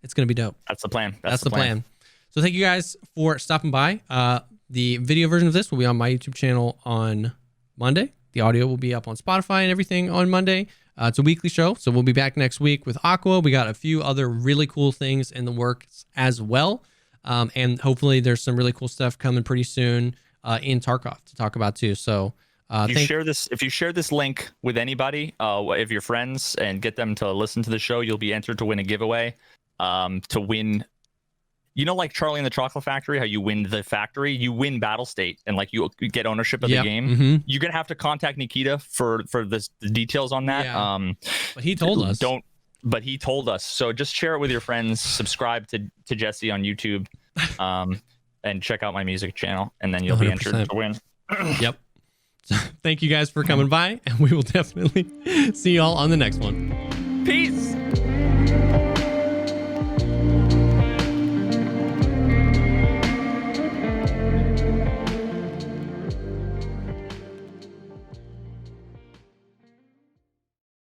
It's going to be dope. That's the plan. That's the plan. So thank you guys for stopping by. The video version of this will be on my YouTube channel on Monday. The audio will be up on Spotify and everything on Monday. It's a weekly show, so we'll be back next week with Aqua. We got a few other really cool things in the works as well. And hopefully there's some really cool stuff coming pretty soon in Tarkov to talk about too. So if you share this link with anybody, of your friends, and get them to listen to the show, you'll be entered to win a giveaway. To win, you know, like Charlie and the Chocolate Factory, how you win the factory, you win Battle State, and like you get ownership of the game. Mm-hmm. You're gonna have to contact Nikita for the details on that. Yeah. But he told us. But he told us. So just share it with your friends. Subscribe to Jesse on YouTube, and check out my music channel, and then you'll 100%. Be entered to win. Yep. So thank you guys for coming by, and we will definitely see y'all on the next one. Peace.